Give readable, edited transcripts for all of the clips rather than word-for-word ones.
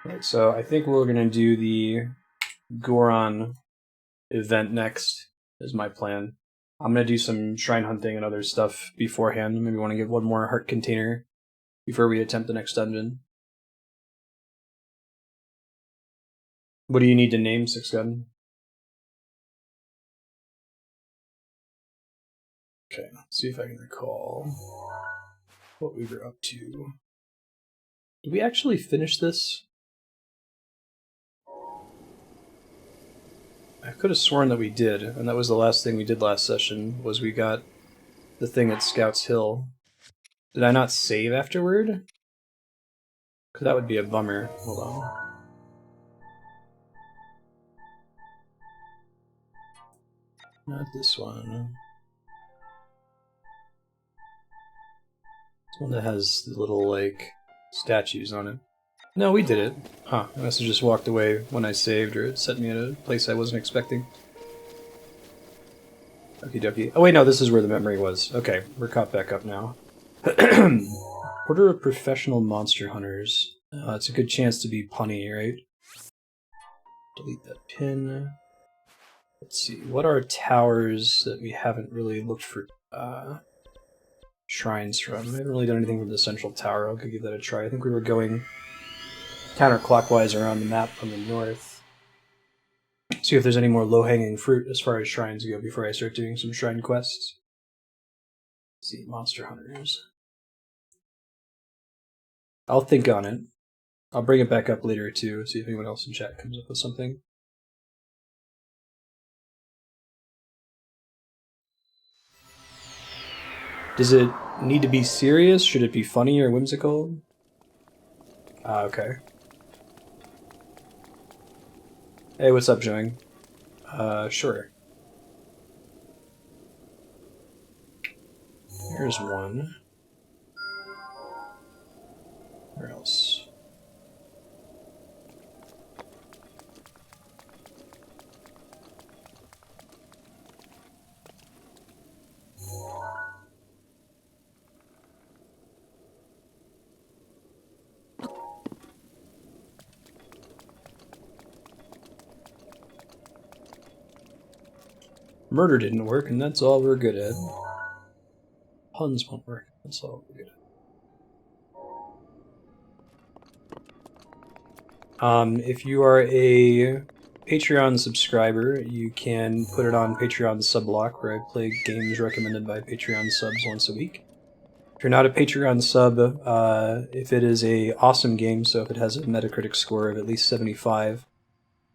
Right, so I think we're gonna do the Goron event next, is my plan. I'm gonna do some shrine hunting and other stuff beforehand. Maybe want to get one more heart container before we attempt the next dungeon. What do you need to name Six Gun? Okay, let's see if I can recall what we were up to. Did we actually finish this? I could have sworn that we did, and that was the last thing we did last session, was we got the thing at Scouts Hill. Did I not save afterward? Because that would be a bummer. Hold on. Not this one. This one that has the little, like, statues on it. No, we did it. Huh, I must have just walked away when I saved, or it set me at a place I wasn't expecting. Okie dokie. Oh wait, no, this is where the memory was. Okay, we're caught back up now. Order of Professional Monster Hunters. It's a good chance to be punny, right? Delete that pin. Let's see, what are towers that we haven't really looked for shrines from? I haven't really done anything from the central tower. I'll give that a try. I think we were going counterclockwise around the map from the north. See if there's any more low-hanging fruit as far as shrines go before I start doing some shrine quests. Let's see, Monster Hunters. I'll think on it. I'll bring it back up later too, see if anyone else in chat comes up with something. Does it need to be serious? Should it be funny or whimsical? Okay. Hey, what's up, Joing? Sure. Here's one. Where else? Murder didn't work, and that's all we're good at. Puns won't work, that's all we're good at. If you are a Patreon subscriber, you can put it on Patreon Subblock, where I play games recommended by Patreon subs once a week. If you're not a Patreon sub, if it is a awesome game, so if it has a Metacritic score of at least 75,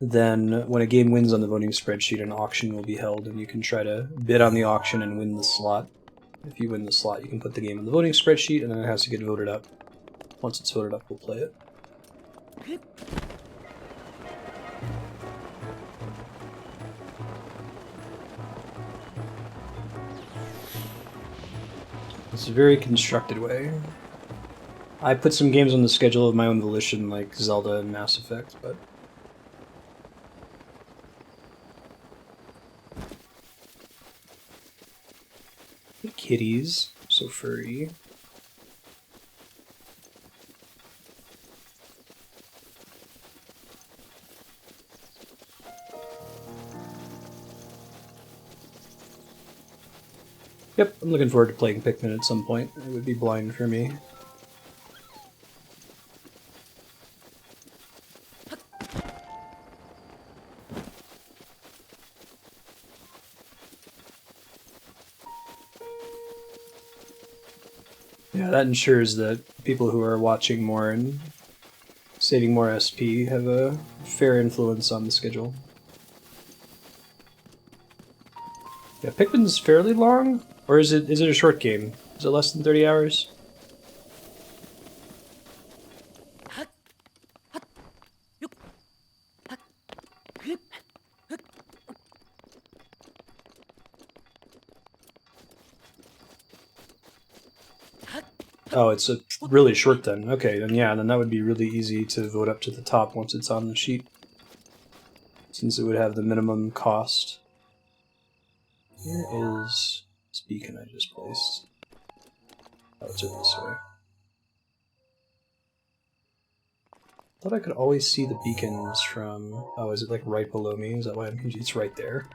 then when a game wins on the voting spreadsheet, an auction will be held, and you can try to bid on the auction and win the slot. If you win the slot, you can put the game in the voting spreadsheet, and then it has to get voted up. Once it's voted up, we'll play it. It's a very constructed way. I put some games on the schedule of my own volition, like Zelda and Mass Effect, but... Kitties, so furry. Yep, I'm looking forward to playing Pikmin at some point. It would be blind for me. Yeah, that ensures that people who are watching more and saving more SP have a fair influence on the schedule. Yeah, Pikmin's fairly long? Or is it a short game? Is it less than 30 hours? Oh, it's a really short then. Okay, then yeah, then that would be really easy to vote up to the top once it's on the sheet. Since it would have the minimum cost. Here is this beacon I just placed. Oh, it's over this way. Thought I could always see the beacons from... Oh, is it like right below me? Is that why I'm confused? It's right there.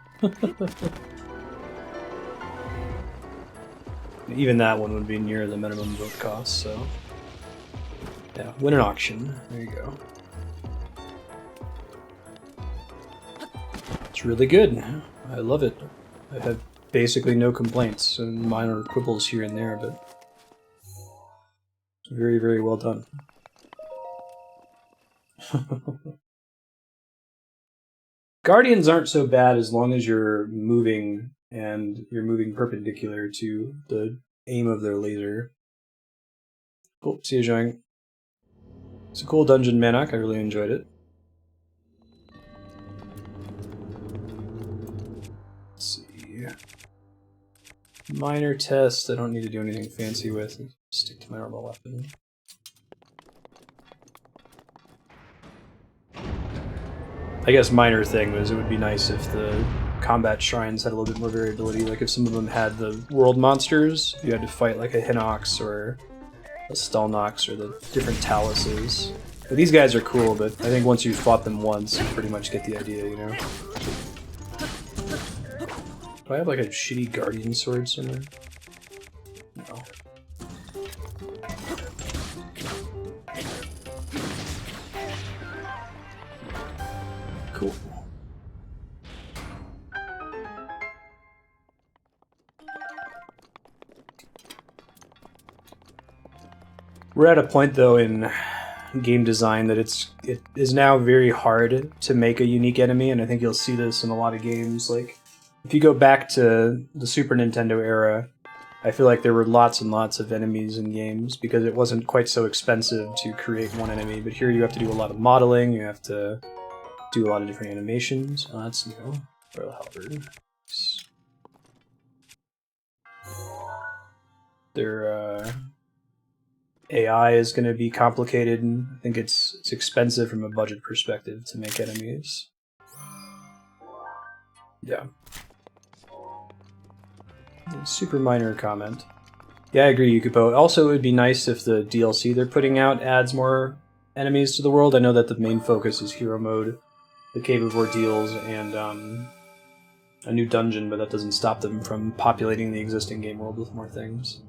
Even that one would be near the minimum vote cost, so... Yeah, win an auction. There you go. It's really good. I love it. I have basically no complaints, and minor quibbles here and there, but... It's very, very well done. Guardians aren't so bad as long as you're moving, and you're moving perpendicular to the aim of their laser. Cool, see you, Zhang. It's a cool dungeon, Manak. I really enjoyed it. Let's see. Minor test, I don't need to do anything fancy with. Stick to my normal weapon. I guess minor thing was it would be nice if the combat shrines had a little bit more variability. Like if some of them had the world monsters, you had to fight like a Hinox or a Stelnox or the different Taluses. But these guys are cool, but I think once you've fought them once, you pretty much get the idea, you know? Do I have like a shitty Guardian sword somewhere? No. Cool. We're at a point though in game design that it is now very hard to make a unique enemy, and I think you'll see this in a lot of games. Like if you go back to the Super Nintendo era, I feel like there were lots and lots of enemies in games because it wasn't quite so expensive to create one enemy, but here you have to do a lot of modeling, you have to do a lot of different animations. Oh, that's new. Royal Halberd. Their AI is going to be complicated, and I think it's expensive from a budget perspective to make enemies. Yeah. Super minor comment. Yeah, I agree, Yukupo. Also, it would be nice if the DLC they're putting out adds more enemies to the world. I know that the main focus is hero mode, the Cave of Ordeals, and a new dungeon, but that doesn't stop them from populating the existing game world with more things.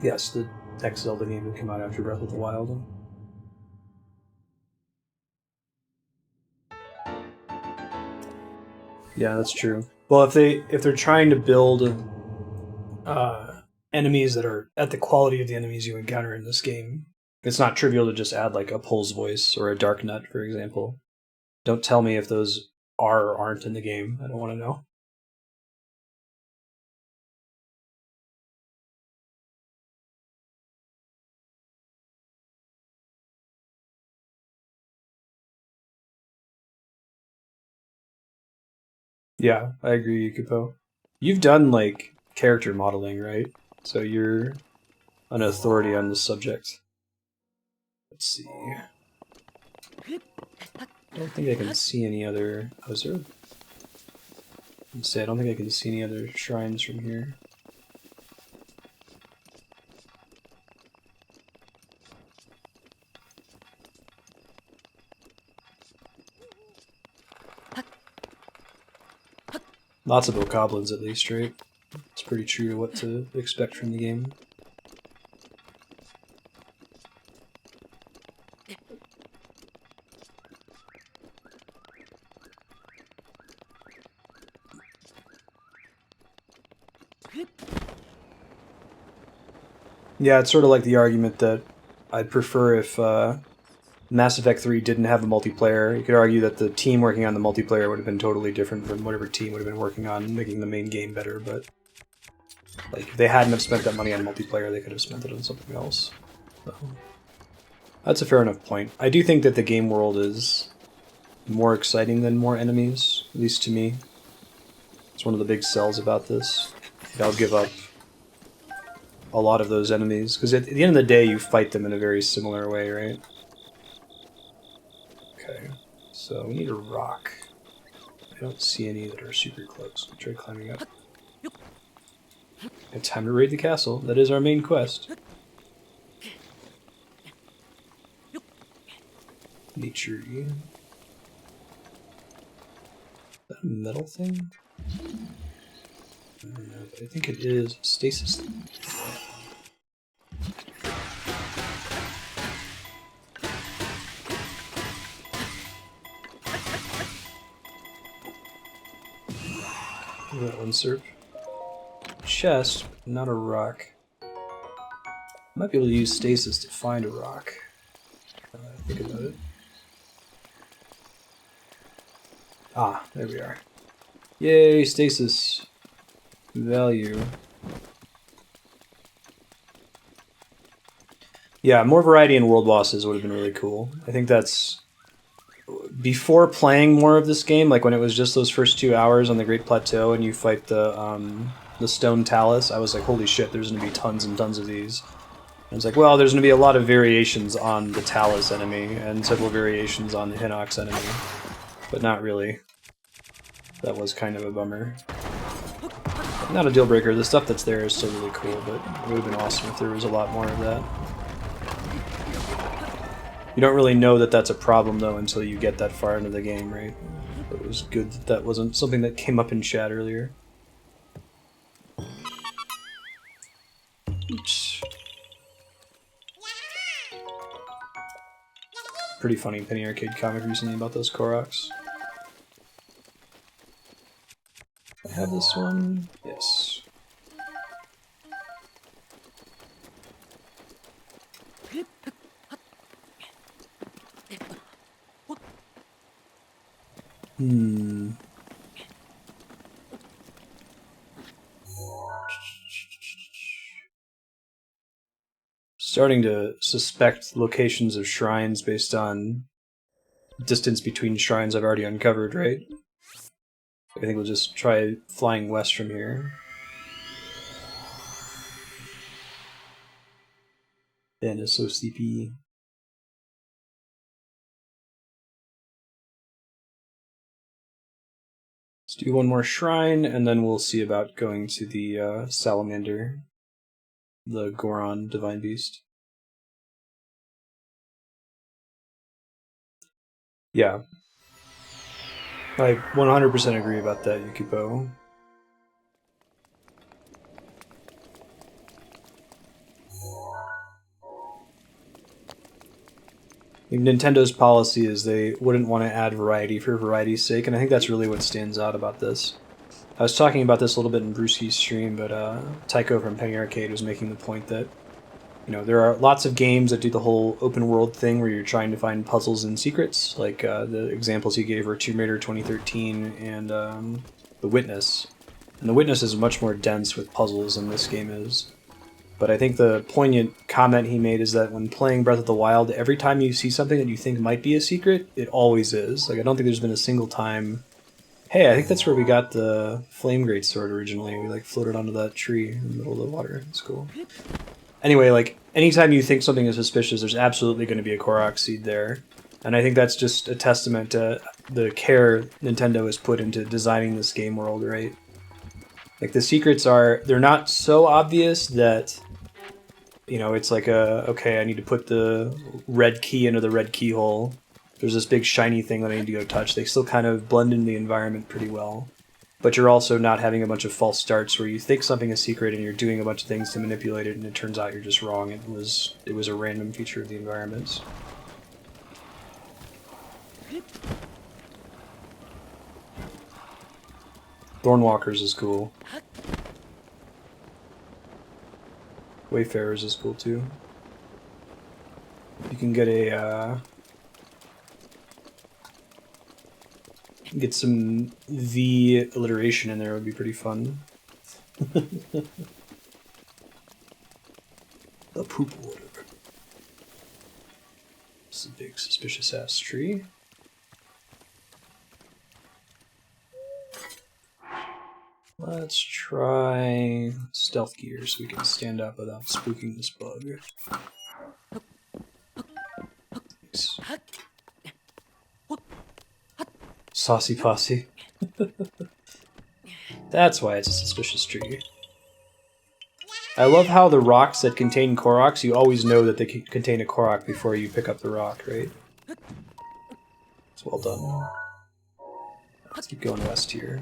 Yes, the next Zelda game would come out after Breath of the Wild. Yeah, that's true. Well, if they're trying to build enemies that are at the quality of the enemies you encounter in this game, it's not trivial to just add like a Pulse Voice or a Dark Nut, for example. Don't tell me if those are or aren't in the game. I don't want to know. Yeah, I agree, Yukupo. You've done like character modeling, right? So you're an authority on this subject. Let's see. I don't think I can see any other... Oh, is there... I don't think I can see any other shrines from here. Lots of bokoblins at least, right? It's pretty true what to expect from the game. Yeah, it's sort of like the argument that I'd prefer if Mass Effect 3 didn't have a multiplayer. You could argue that the team working on the multiplayer would have been totally different from whatever team would have been working on making the main game better, but like if they hadn't have spent that money on multiplayer, they could have spent it on something else. So, that's a fair enough point. I do think that the game world is more exciting than more enemies, at least to me. It's one of the big sells about this. I'll give up a lot of those enemies, because at the end of the day, you fight them in a very similar way, right? Okay, so we need a rock. I don't see any that are super close. I'll try climbing up. It's time to raid the castle. That is our main quest. Nature. Is that a metal thing? I don't know, but I think it is stasis. That one serp. Chest, not a rock. Might be able to use stasis to find a rock. Think about it. Ah, there we are. Yay, stasis. Value. Yeah, more variety in world bosses would have been really cool. I think that's... Before playing more of this game, like when it was just those first 2 hours on the Great Plateau and you fight the Stone Talus, I was like, holy shit, there's going to be tons and tons of these. And it's like, well, there's going to be a lot of variations on the Talus enemy and several variations on the Hinox enemy. But not really. That was kind of a bummer. Not a deal breaker. The stuff that's there is still really cool, but it would have been awesome if there was a lot more of that. You don't really know that that's a problem, though, until you get that far into the game, right? But it was good that that wasn't something that came up in chat earlier. Oops. Pretty funny Penny Arcade comic recently about those Koroks. I have this one? Yes. Starting to suspect locations of shrines based on distance between shrines I've already uncovered, right? I think we'll just try flying west from here. Ben is so sleepy. Let's do one more shrine, and then we'll see about going to the Salamander, the Goron Divine Beast. Yeah. I 100% agree about that, Yukipo. Nintendo's policy is they wouldn't want to add variety for variety's sake, and I think that's really what stands out about this. I was talking about this a little bit in Brewski's stream, but Tycho from Penny Arcade was making the point that, you know, there are lots of games that do the whole open world thing where you're trying to find puzzles and secrets, like the examples he gave were Tomb Raider 2013 and The Witness. And The Witness is much more dense with puzzles than this game is. But I think the poignant comment he made is that when playing Breath of the Wild, every time you see something that you think might be a secret, it always is. Like, I don't think there's been a single time... Hey, I think that's where we got the Flame Great Sword originally. We, like, floated onto that tree in the middle of the water. It's cool. Anyway, like, anytime you think something is suspicious, there's absolutely going to be a Korok seed there. And I think that's just a testament to the care Nintendo has put into designing this game world, right? Like, the secrets are... They're not so obvious that... You know, it's like okay, I need to put the red key into the red keyhole. There's this big shiny thing that I need to go touch. They still kind of blend in the environment pretty well. But you're also not having a bunch of false starts where you think something is secret and you're doing a bunch of things to manipulate it and it turns out you're just wrong. It was a random feature of the environment. Thornwalkers is cool. Wayfarers is cool too. You can get a get some V alliteration in there, would be pretty fun. The poop water. This is a big suspicious ass tree. Let's try stealth gear so we can stand up without spooking this bug. Thanks. Saucy posse. That's why it's a suspicious tree. I love how the rocks that contain Koroks, you always know that they contain a Korok before you pick up the rock, right? It's well done. Let's keep going west here.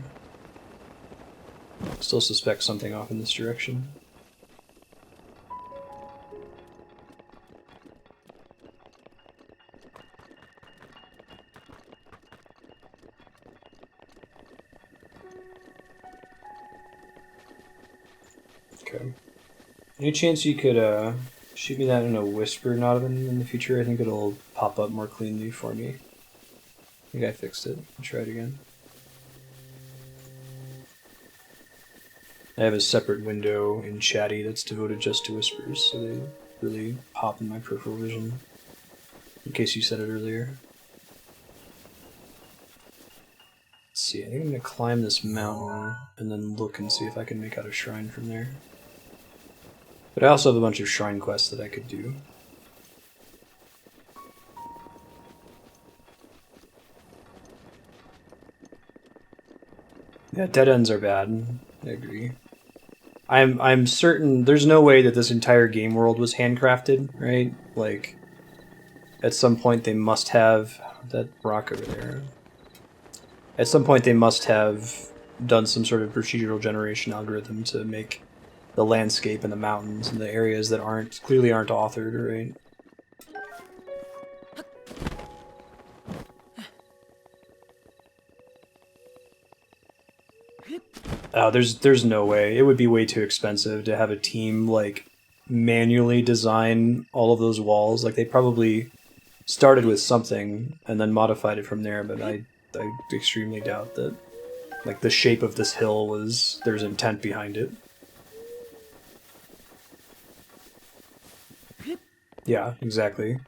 Still suspect something off in this direction. Okay. Any chance you could shoot me that in a whisper, Nodovan, in the future? I think it'll pop up more cleanly for me. I think I fixed it. I'll try it again. I have a separate window in Chatty that's devoted just to whispers, so they really pop in my peripheral vision. In case you said it earlier. Let's see, I think I'm going to climb this mountain and then look and see if I can make out a shrine from there. But I also have a bunch of shrine quests that I could do. Yeah, dead ends are bad. I agree. I'm certain there's no way that this entire game world was handcrafted, right? Like, at some point they must have that rock over there. At some point they must have done some sort of procedural generation algorithm to make the landscape and the mountains and the areas that clearly aren't authored, right? There's no way. It would be way too expensive to have a team like manually design all of those walls. Like they probably started with something and then modified it from there, but I extremely doubt that like the shape of this hill there's intent behind it. Yeah, exactly.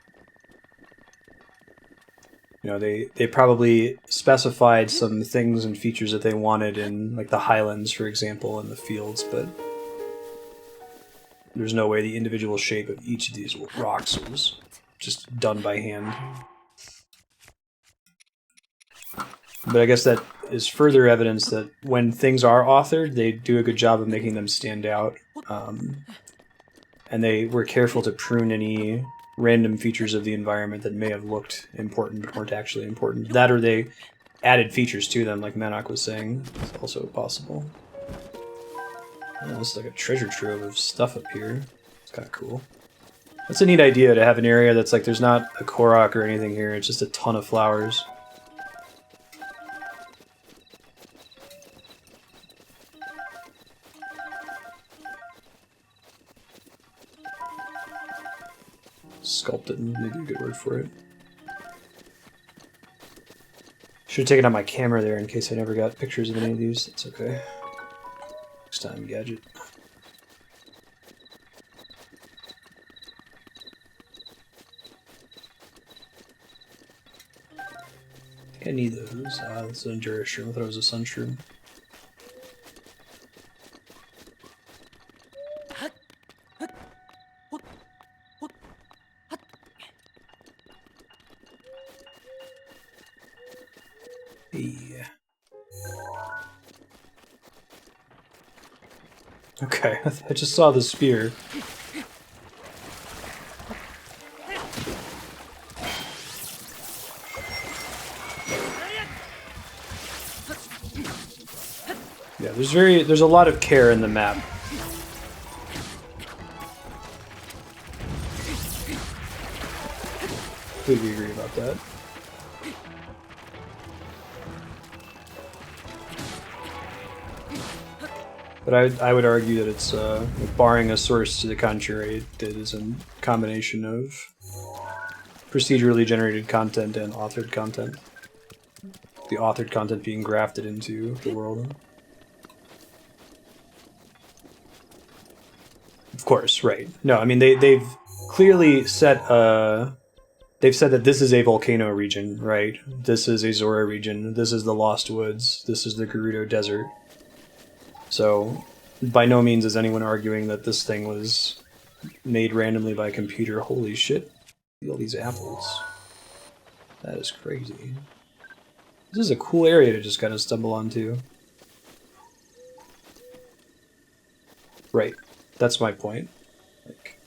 You know, they probably specified some things and features that they wanted in, like, the highlands, for example, and the fields, but there's no way the individual shape of each of these rocks was just done by hand. But I guess that is further evidence that when things are authored, they do a good job of making them stand out. And they were careful to prune any random features of the environment that may have looked important but weren't actually important. That or they added features to them, like Manok was saying. It's also possible. Oh, it's like a treasure trove of stuff up here. It's kind of cool. That's a neat idea, to have an area that's like there's not a Korok or anything here, it's just a ton of flowers. Sculpted, maybe a good word for it. Should have taken out my camera there in case I never got pictures of any of these. That's okay. Next time, gadget. I think I need those. That's an Endurance shroom. I thought it was a Sun shroom. Yeah. Okay, I just saw the spear. Yeah, there's a lot of care in the map. Completely agree about that. But I would argue that it's, barring a source to the contrary, it is a combination of procedurally generated content and authored content. The authored content being grafted into the world. Of course, right. No, I mean, they've clearly set they've said that this is a volcano region, right? This is a Zora region, this is the Lost Woods, this is the Gerudo Desert. So, by no means is anyone arguing that this thing was made randomly by a computer. Holy shit. Look at all these apples. That is crazy. This is a cool area to just kind of stumble onto. Right. That's my point. Like,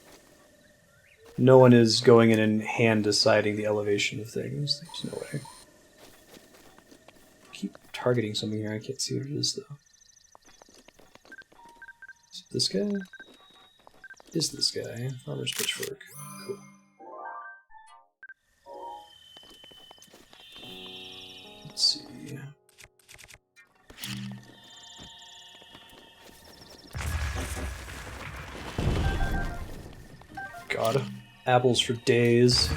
no one is going in and hand deciding the elevation of things. There's no way. targeting something here. I can't see what it is though. Is it this guy? Is this guy? Farmer's pitchfork. Cool. Let's see. God. Apples for days.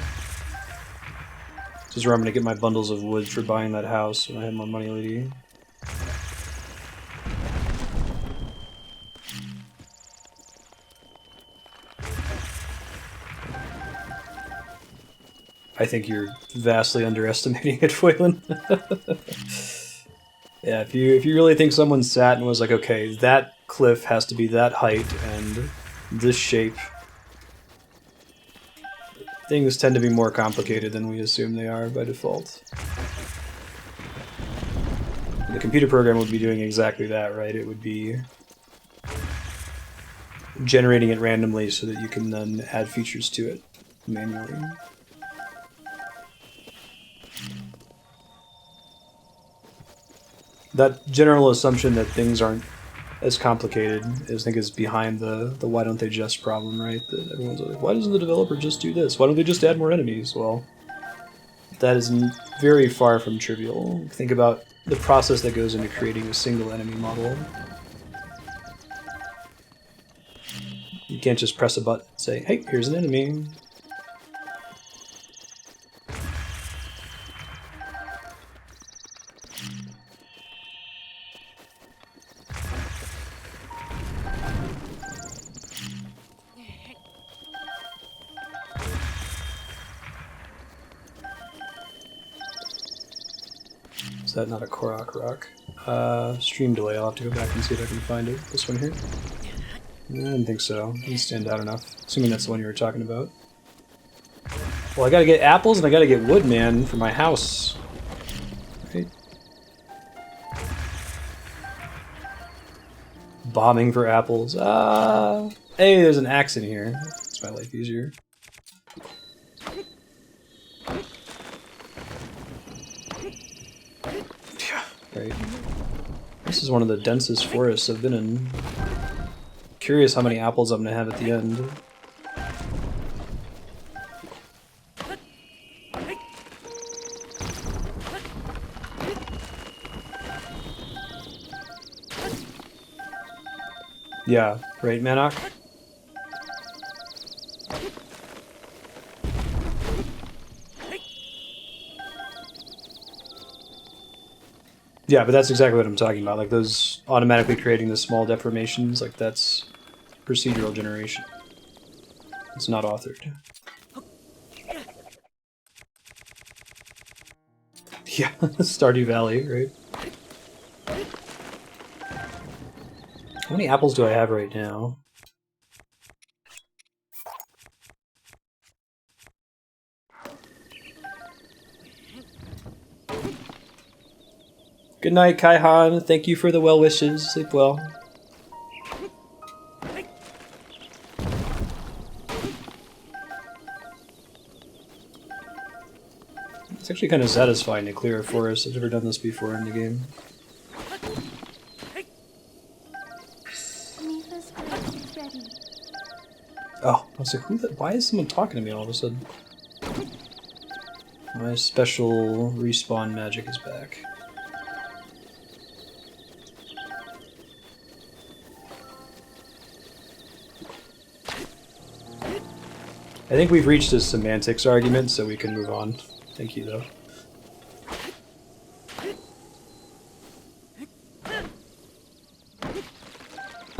This is where I'm gonna get my bundles of wood for buying that house when I have more money, lady. I think you're vastly underestimating it, Foylan. Yeah, if you really think someone sat and was like, okay, that cliff has to be that height and this shape, things tend to be more complicated than we assume they are by default. The computer program would be doing exactly that, right? It would be generating it randomly so that you can then add features to it manually. That general assumption that things aren't as complicated I think is behind the why don't they just problem, right? That everyone's like, why doesn't the developer just do this? Why don't they just add more enemies? Well, that is very far from trivial. Think about the process that goes into creating a single enemy model. You can't just press a button and say, hey, here's an enemy. Is that not a Korok rock? Stream delay, I'll have to go back and see if I can find it. This one here? I didn't think so. It didn't stand out enough. Assuming that's the one you were talking about. Well, I gotta get apples and I gotta get wood, man, for my house. Right? Bombing for apples. Hey, there's an axe in here. Makes my life easier. Yeah, right. This is one of the densest forests I've been in. Curious how many apples I'm gonna have at the end. Yeah, right, Manok? Yeah, but that's exactly what I'm talking about. Like, those automatically creating the small deformations, like, that's procedural generation. It's not authored. Yeah, Stardew Valley, right? How many apples do I have right now? Good night, Kaihan. Thank you for the well wishes. Sleep well. It's actually kind of satisfying to clear a forest. I've never done this before in the game. Oh, I was like, why is someone talking to me all of a sudden? My special respawn magic is back. I think we've reached a semantics argument, so we can move on. Thank you, though.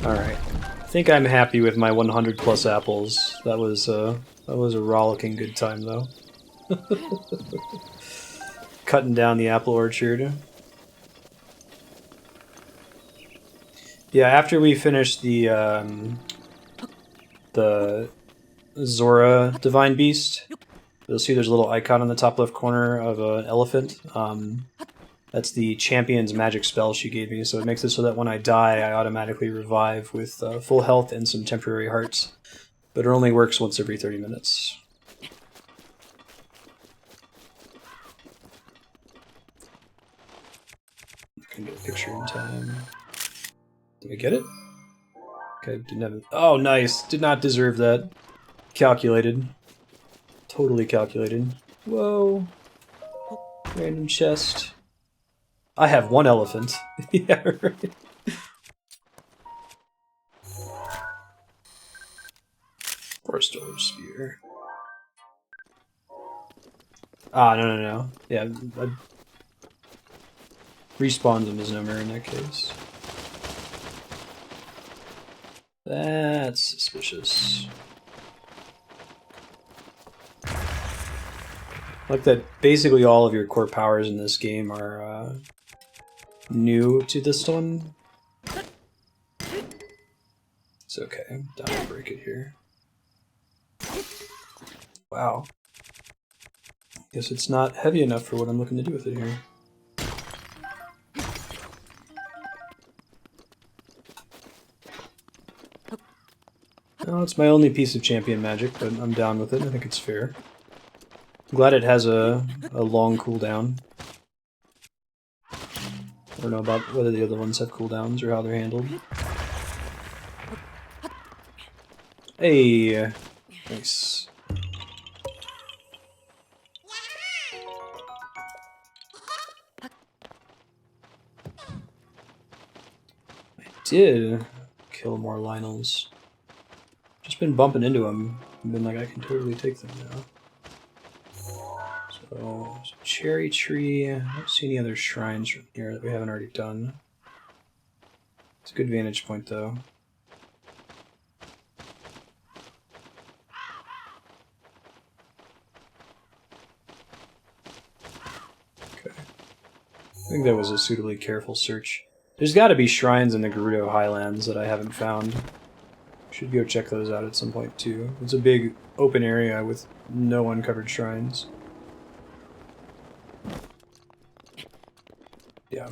Alright. I think I'm happy with my 100 plus apples. That was a rollicking good time, though. Cutting down the apple orchard. Yeah, after we finish the Zora Divine Beast, you'll see there's a little icon on the top left corner of an elephant. That's the champion's magic spell she gave me, so it makes it so that when I die, I automatically revive with full health and some temporary hearts. But it only works once every 30 minutes. can get a picture in time. Did I get it? Okay, didn't have it. Oh, nice. Did not deserve that. Calculated. Totally calculated. Whoa. Random chest. I have one elephant. Yeah, right. Forest Dweller Spear. Ah, no. Yeah, I respawns them as number in that case. That's suspicious. Like that basically all of your core powers in this game are new to this one. It's okay, I'm down to break it here. Wow. Guess it's not heavy enough for what I'm looking to do with it here. Oh, it's my only piece of champion magic, but I'm down with it. I think it's fair. I'm glad it has a long cooldown. I don't know about whether the other ones have cooldowns or how they're handled. Hey! Nice. I did kill more Lynels. Just been bumping into them. I've been like, I can totally take them now. So, cherry tree. I don't see any other shrines from here that we haven't already done. It's a good vantage point, though. Okay. I think that was a suitably careful search. There's got to be shrines in the Gerudo Highlands that I haven't found. Should go check those out at some point, too. It's a big open area with no uncovered shrines. Yeah.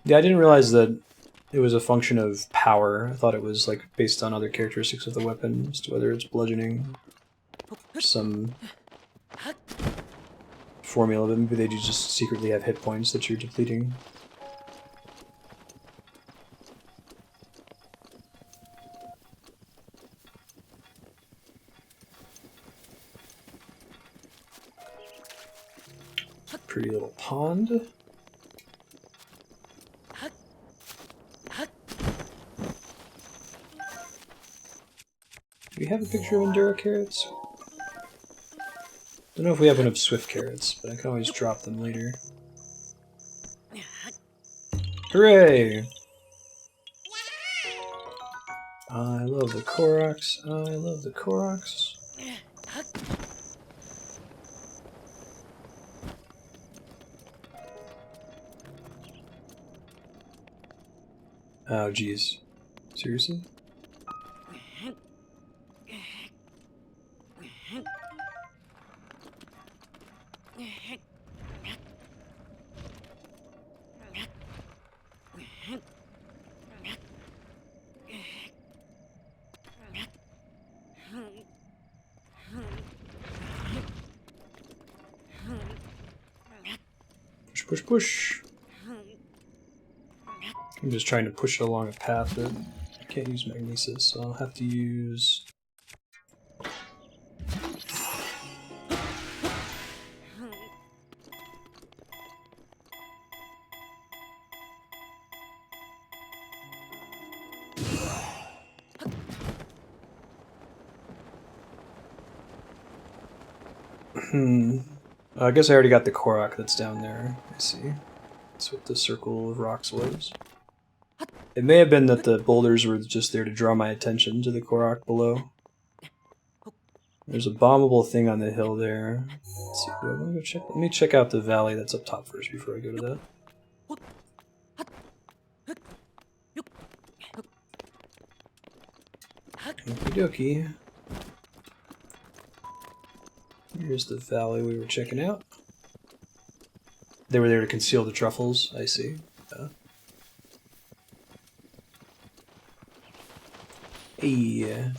Yeah, I didn't realize that it was a function of power. I thought it was like based on other characteristics of the weapon, as to whether it's bludgeoning or some formula, but maybe they do just secretly have hit points that you're depleting. Pretty little pond. Do we have a picture of Endura carrots? I don't know if we have enough Swift carrots, but I can always drop them later. Hooray! I love the Koroks. I love the Koroks. Oh, jeez. Seriously? Push, push, push. I'm just trying to push it along a path that I can't use magnesis, so I'll have to use... I guess I already got the Korok that's down there. I see. That's what the circle of rocks was. It may have been that the boulders were just there to draw my attention to the Korok below. There's a bombable thing on the hill there. Let's see, I'm gonna go check. Let me check out the valley that's up top first before I go to that. Okie dokie. Here's the valley we were checking out. They were there to conceal the truffles, I see. Hey.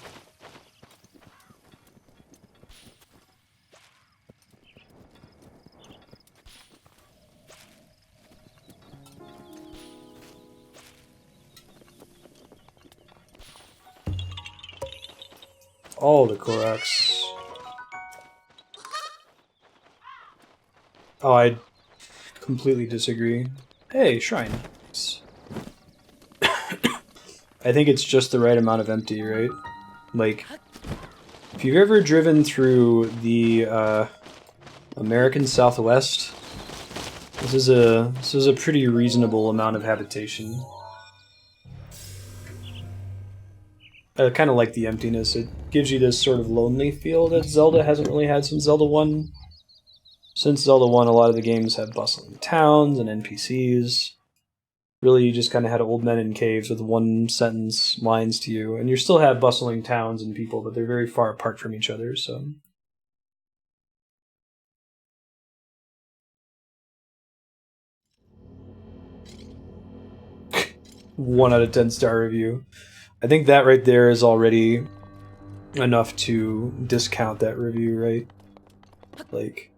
all the Koroks. Oh, I completely disagree. Hey, shrine. I think it's just the right amount of empty, right? Like, if you've ever driven through the American Southwest, this is a pretty reasonable amount of habitation. I kind of like the emptiness. It gives you this sort of lonely feel that Zelda hasn't really had since Zelda 1. Since Zelda 1, a lot of the games have bustling towns and NPCs. Really, you just kind of had old men in caves with one-sentence lines to you. And you still have bustling towns and people, but they're very far apart from each other, so... 1 out of 10 star review. I think that right there is already enough to discount that review, right? Like,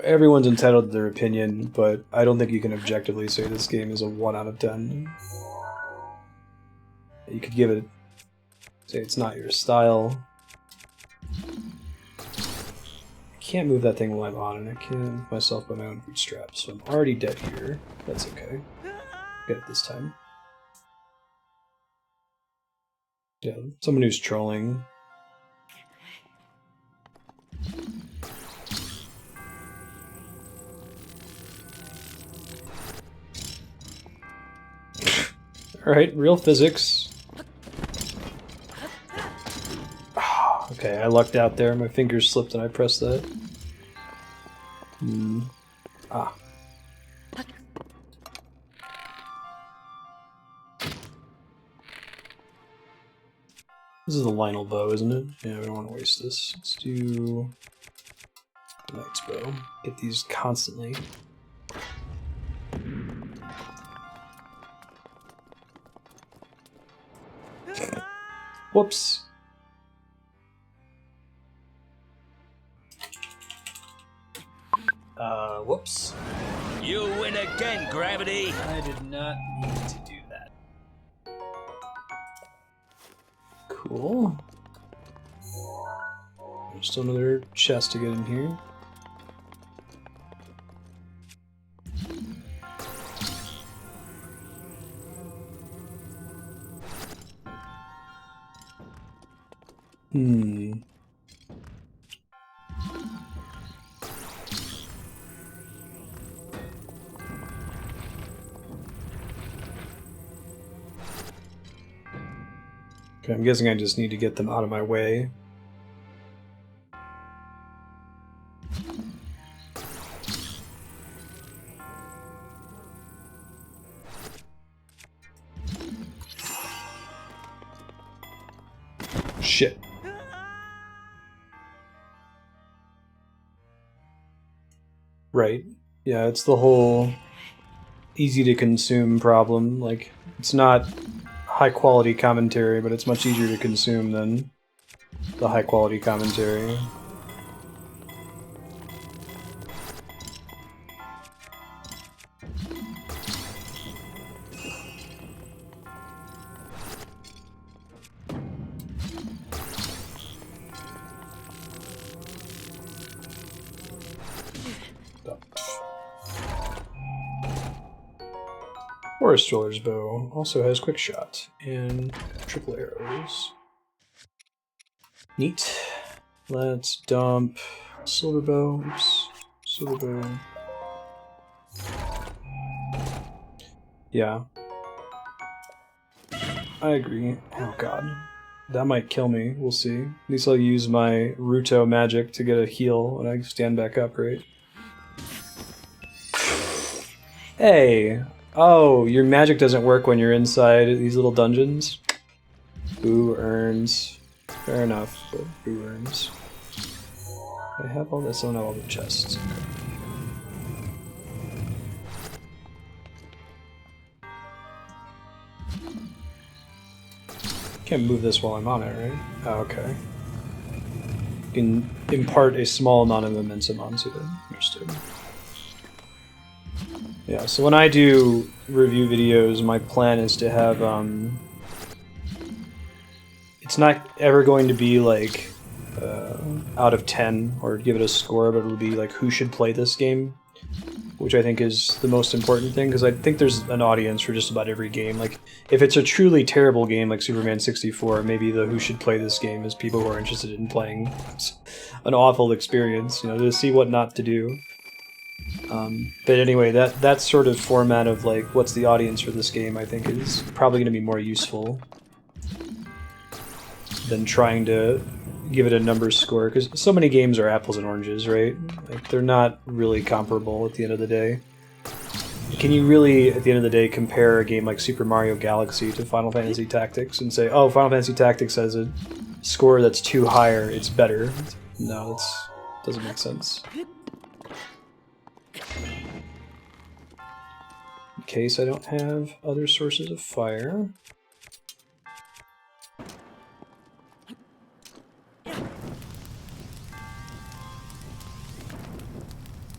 everyone's entitled to their opinion, but I don't think you can objectively say this game is a 1 out of 10. You could give it, say it's not your style. I can't move that thing while I'm on it. I can't move myself by my own bootstraps, so I'm already dead here. That's okay. Get it this time. Yeah, someone who's trolling. Alright, real physics. Okay, I lucked out there. My fingers slipped and I pressed that. Ah. This is the Lynel bow, isn't it? Yeah, we don't want to waste this. Let's do the Knight's bow. Get these constantly. Whoops. Whoops. You win again, Gravity! I did not need to do that. Cool. There's still another chest to get in here. Okay, I'm guessing I just need to get them out of my way. Shit. Right. Yeah, it's the whole easy to consume problem. Like, it's not high quality commentary, but it's much easier to consume than the high quality commentary. Forest Dweller's bow also has quick shot and triple arrows. Neat. Let's dump silver bow. Oops. Silver bow. Yeah. I agree. Oh god. That might kill me. We'll see. At least I'll use my Ruto magic to get a heal when I stand back up, right? Hey! Oh, your magic doesn't work when you're inside these little dungeons? Who earns? Fair enough, but who earns? I have all this on all the chests. Can't move this while I'm on it, right? Oh, okay. You can impart a small amount of momentum onto it. Understood. Yeah, so when I do review videos, my plan is to have it It's not ever going to be like out of 10 or give it a score, but it'll be like who should play this game, which I think is the most important thing, because I think there's an audience for just about every game. Like, if it's a truly terrible game like Superman 64, maybe the who should play this game is people who are interested in playing an awful experience, you know, to see what not to do. But anyway, that sort of format of like, what's the audience for this game, I think is probably going to be more useful than trying to give it a number score, because so many games are apples and oranges, right? Like, they're not really comparable at the end of the day. Can you really, at the end of the day, compare a game like Super Mario Galaxy to Final Fantasy Tactics and say, oh, Final Fantasy Tactics has a score that's too higher, it's better? No, it doesn't make sense. In case I don't have other sources of fire.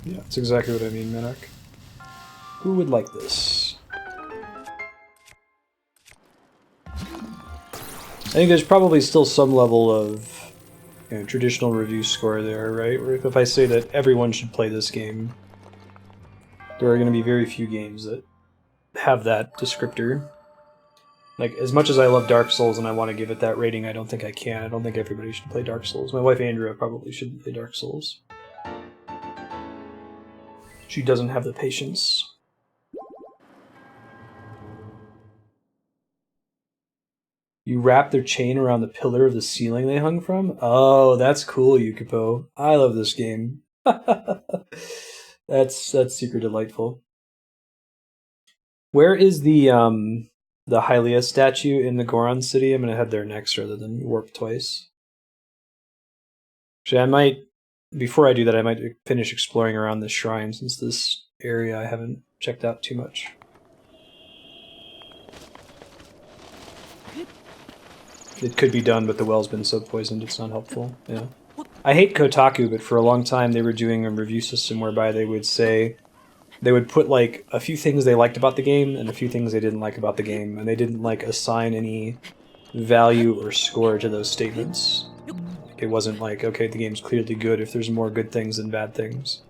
Yeah, that's exactly what I mean, Minak. Who would like this? I think there's probably still some level of, you know, traditional review score there, right? Where if I say that everyone should play this game, there are going to be very few games that have that descriptor. Like, as much as I love Dark Souls and I want to give it that rating, I don't think I can. I don't think everybody should play Dark Souls. My wife Andrea probably shouldn't play Dark Souls. She doesn't have the patience. You wrap their chain around the pillar of the ceiling they hung from? Oh, that's cool, Yukipo. I love this game. That's super delightful. Where is the Hylia statue in the Goron city? I'm gonna head there next rather than warp twice. Actually, I might, before I do that, I might finish exploring around this shrine, since this area I haven't checked out too much. It could be done, but the well's been so poisoned it's not helpful. Yeah. I hate Kotaku, but for a long time they were doing a review system whereby they would say, they would put like a few things they liked about the game and a few things they didn't like about the game, and they didn't like assign any value or score to those statements. It wasn't like, okay, the game's clearly good if there's more good things than bad things.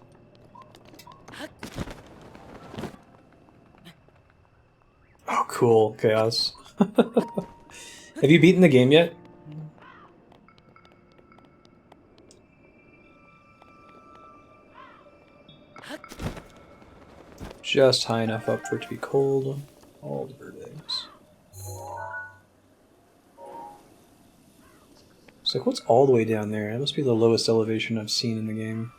Oh, cool. Chaos. Have you beaten the game yet? Just high enough up for it to be cold. All the bird eggs. It's like, what's all the way down there? That must be the lowest elevation I've seen in the game.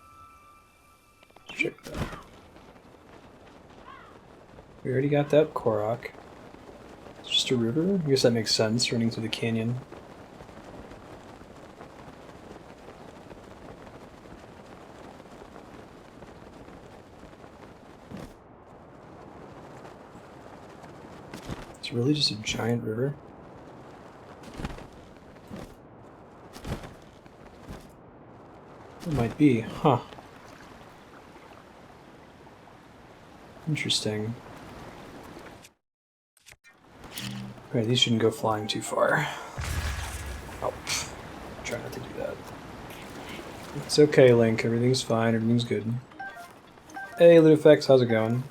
Check that. We already got that Korok. It's just a river? I guess that makes sense, running through the canyon. It's really just a giant river? It might be, huh. Interesting. Alright, these shouldn't go flying too far. Oh, try not to do that. It's okay, Link. Everything's fine. Everything's good. Hey, Ludifex, how's it going?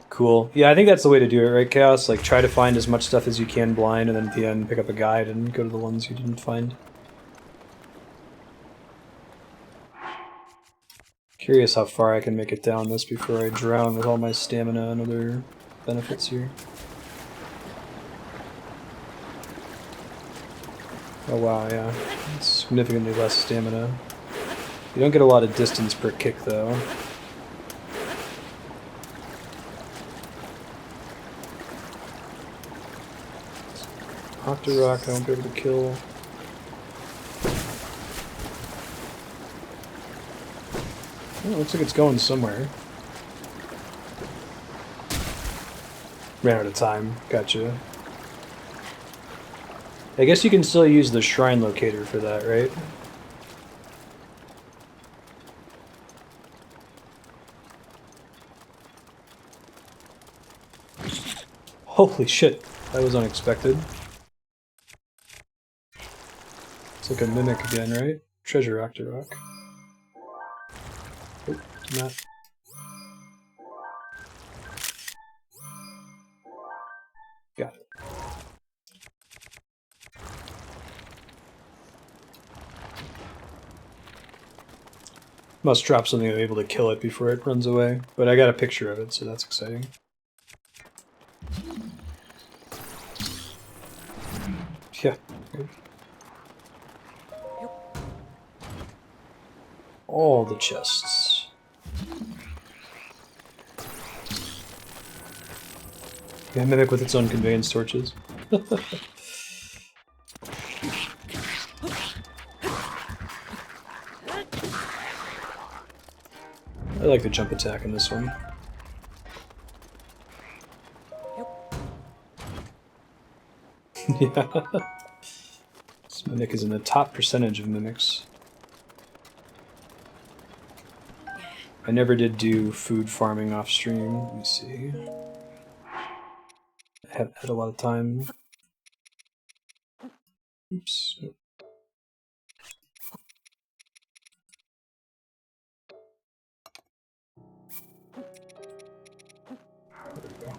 Cool. Yeah, I think that's the way to do it, right, Chaos? Like, try to find as much stuff as you can blind, and then at the end pick up a guide and go to the ones you didn't find. Curious how far I can make it down this before I drown with all my stamina and other benefits here. Oh wow, yeah. It's significantly less stamina. You don't get a lot of distance per kick, though. Octorok, I won't be able to kill. Oh, looks like it's going somewhere. Ran out of time. Gotcha. I guess you can still use the shrine locator for that, right? Holy shit. That was unexpected. It's like a mimic again, right? Treasure rock to rock. Oh, not. Got it. Must drop something to be able to kill it before it runs away. But I got a picture of it, so that's exciting. Yeah. All the chests. Yeah, mimic with its own conveyance torches. I like the jump attack in this one. Yeah. This mimic is in the top percentage of mimics. I never did do food farming off stream. Let me see. I haven't had a lot of time. Oops. There we go.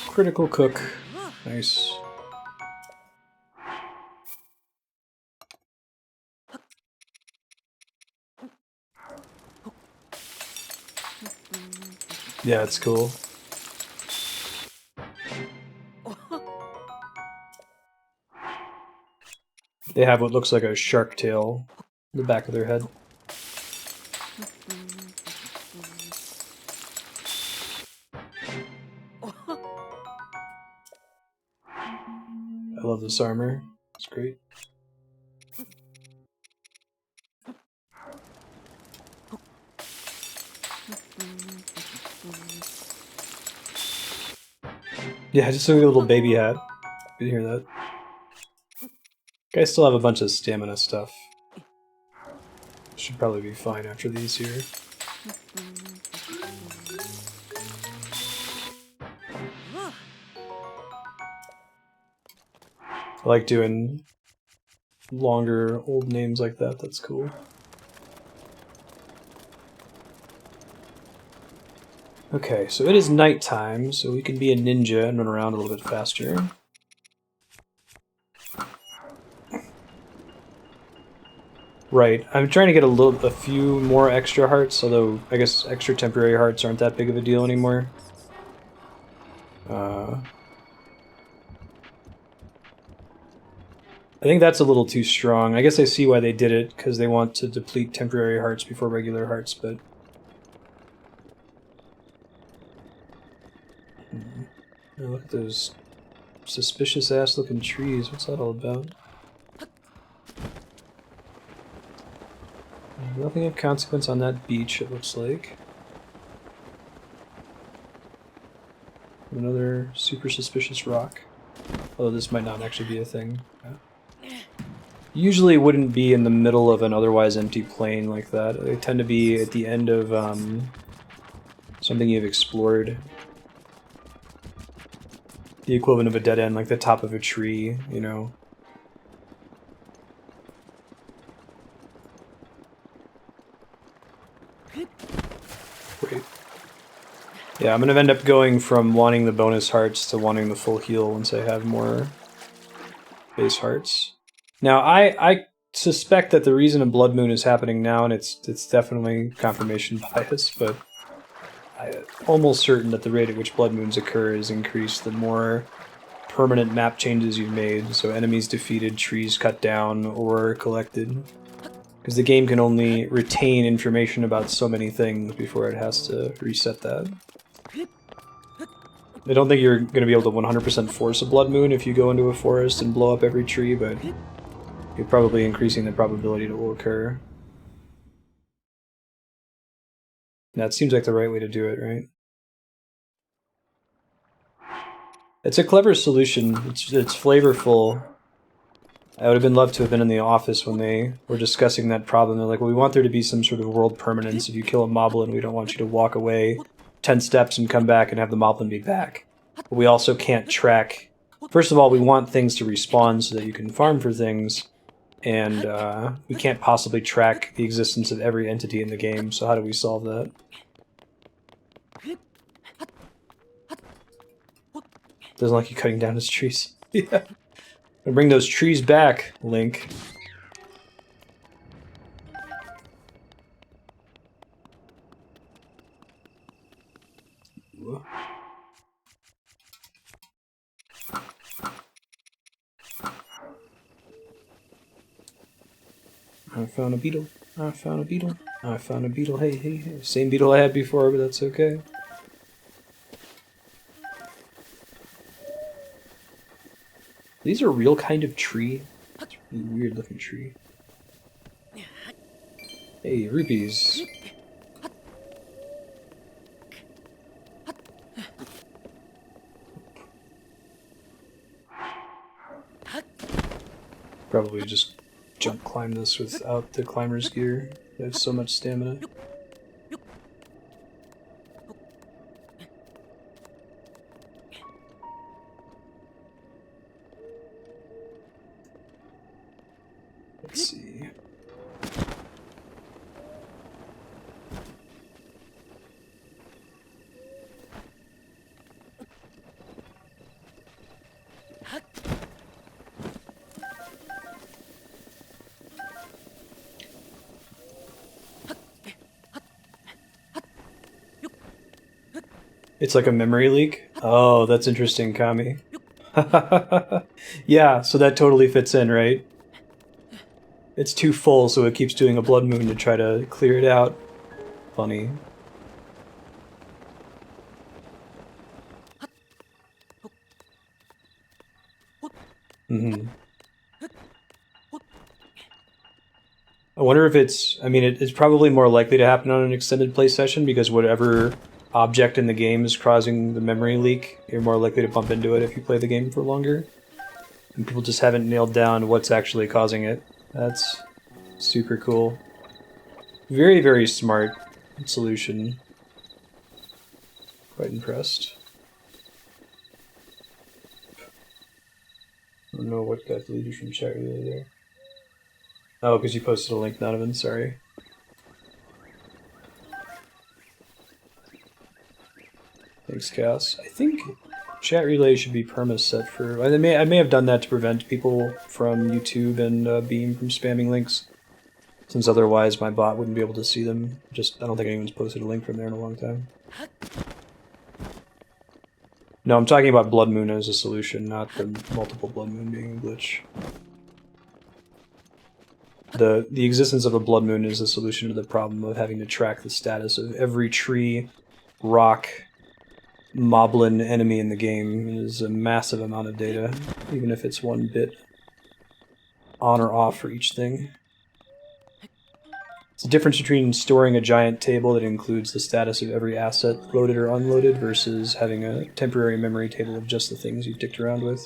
Critical cook. Nice. Yeah, it's cool. They have what looks like a shark tail in the back of their head. I love this armor. It's great. Yeah, just a little baby hat. You can hear that. I still have a bunch of stamina stuff. Should probably be fine after these here. I like doing longer old names like that, that's cool. Okay, so it is nighttime, so we can be a ninja and run around a little bit faster. Right, I'm trying to get a few more extra hearts, although I guess extra temporary hearts aren't that big of a deal anymore. I think that's a little too strong. I guess I see why they did it, because they want to deplete temporary hearts before regular hearts, but... Oh, look at those suspicious-ass looking trees. What's that all about? Nothing of consequence on that beach, it looks like. Another super suspicious rock. Although this might not actually be a thing. Usually wouldn't be in the middle of an otherwise empty plain like that. They tend to be at the end of something you've explored. The equivalent of a dead end, like the top of a tree, you know. Great. Yeah, I'm gonna end up going from wanting the bonus hearts to wanting the full heal once I have more base hearts. Now, I suspect that the reason a blood moon is happening now, and it's definitely confirmation bias, but I'm almost certain that the rate at which blood moons occur is increased the more permanent map changes you've made, so enemies defeated, trees cut down, or collected. Because the game can only retain information about so many things before it has to reset that. I don't think you're going to be able to 100% force a blood moon if you go into a forest and blow up every tree, but you're probably increasing the probability it will occur. That seems like the right way to do it, right? It's a clever solution. It's flavorful. I would have loved to have been in the office when they were discussing that problem. They're like, well, we want there to be some sort of world permanence. If you kill a moblin, we don't want you to walk away 10 steps and come back and have the moblin be back. But we also can't track... First of all, we want things to respawn so that you can farm for things, and we can't possibly track the existence of every entity in the game, so how do we solve that? Doesn't like you cutting down his trees. Yeah. Bring those trees back, Link. I found a beetle. I found a beetle. I found a beetle. Hey, hey, hey. Same beetle I had before, but that's okay. These are a real kind of tree. It's a really weird looking tree. Hey, rupees. Probably just jump climb this without the climber's gear. I have so much stamina. Let's see. It's like a memory leak? Oh, that's interesting, Kami. Yeah, so that totally fits in, right? It's too full, so it keeps doing a blood moon to try to clear it out. Funny. Mm-hmm. I wonder if it's... I mean, it's probably more likely to happen on an extended play session, because whatever object in the game is causing the memory leak, you're more likely to bump into it if you play the game for longer. And people just haven't nailed down what's actually causing it. That's super cool. Very, very smart solution. Quite impressed. I don't know what got deleted from chat earlier there. Oh, because you posted a link, Donovan, sorry. Thanks, Cass. I think chat relay should be perma set for... I may have done that to prevent people from YouTube and Beam from spamming links, since otherwise my bot wouldn't be able to see them. Just, I don't think anyone's posted a link from there in a long time. No, I'm talking about Blood Moon as a solution, not the multiple Blood Moon being a glitch. The existence of a Blood Moon is a solution to the problem of having to track the status of every tree, rock, moblin enemy in the game. It is a massive amount of data, even if it's 1 bit on or off for each thing. It's the difference between storing a giant table that includes the status of every asset loaded or unloaded versus having a temporary memory table of just the things you've dicked around with.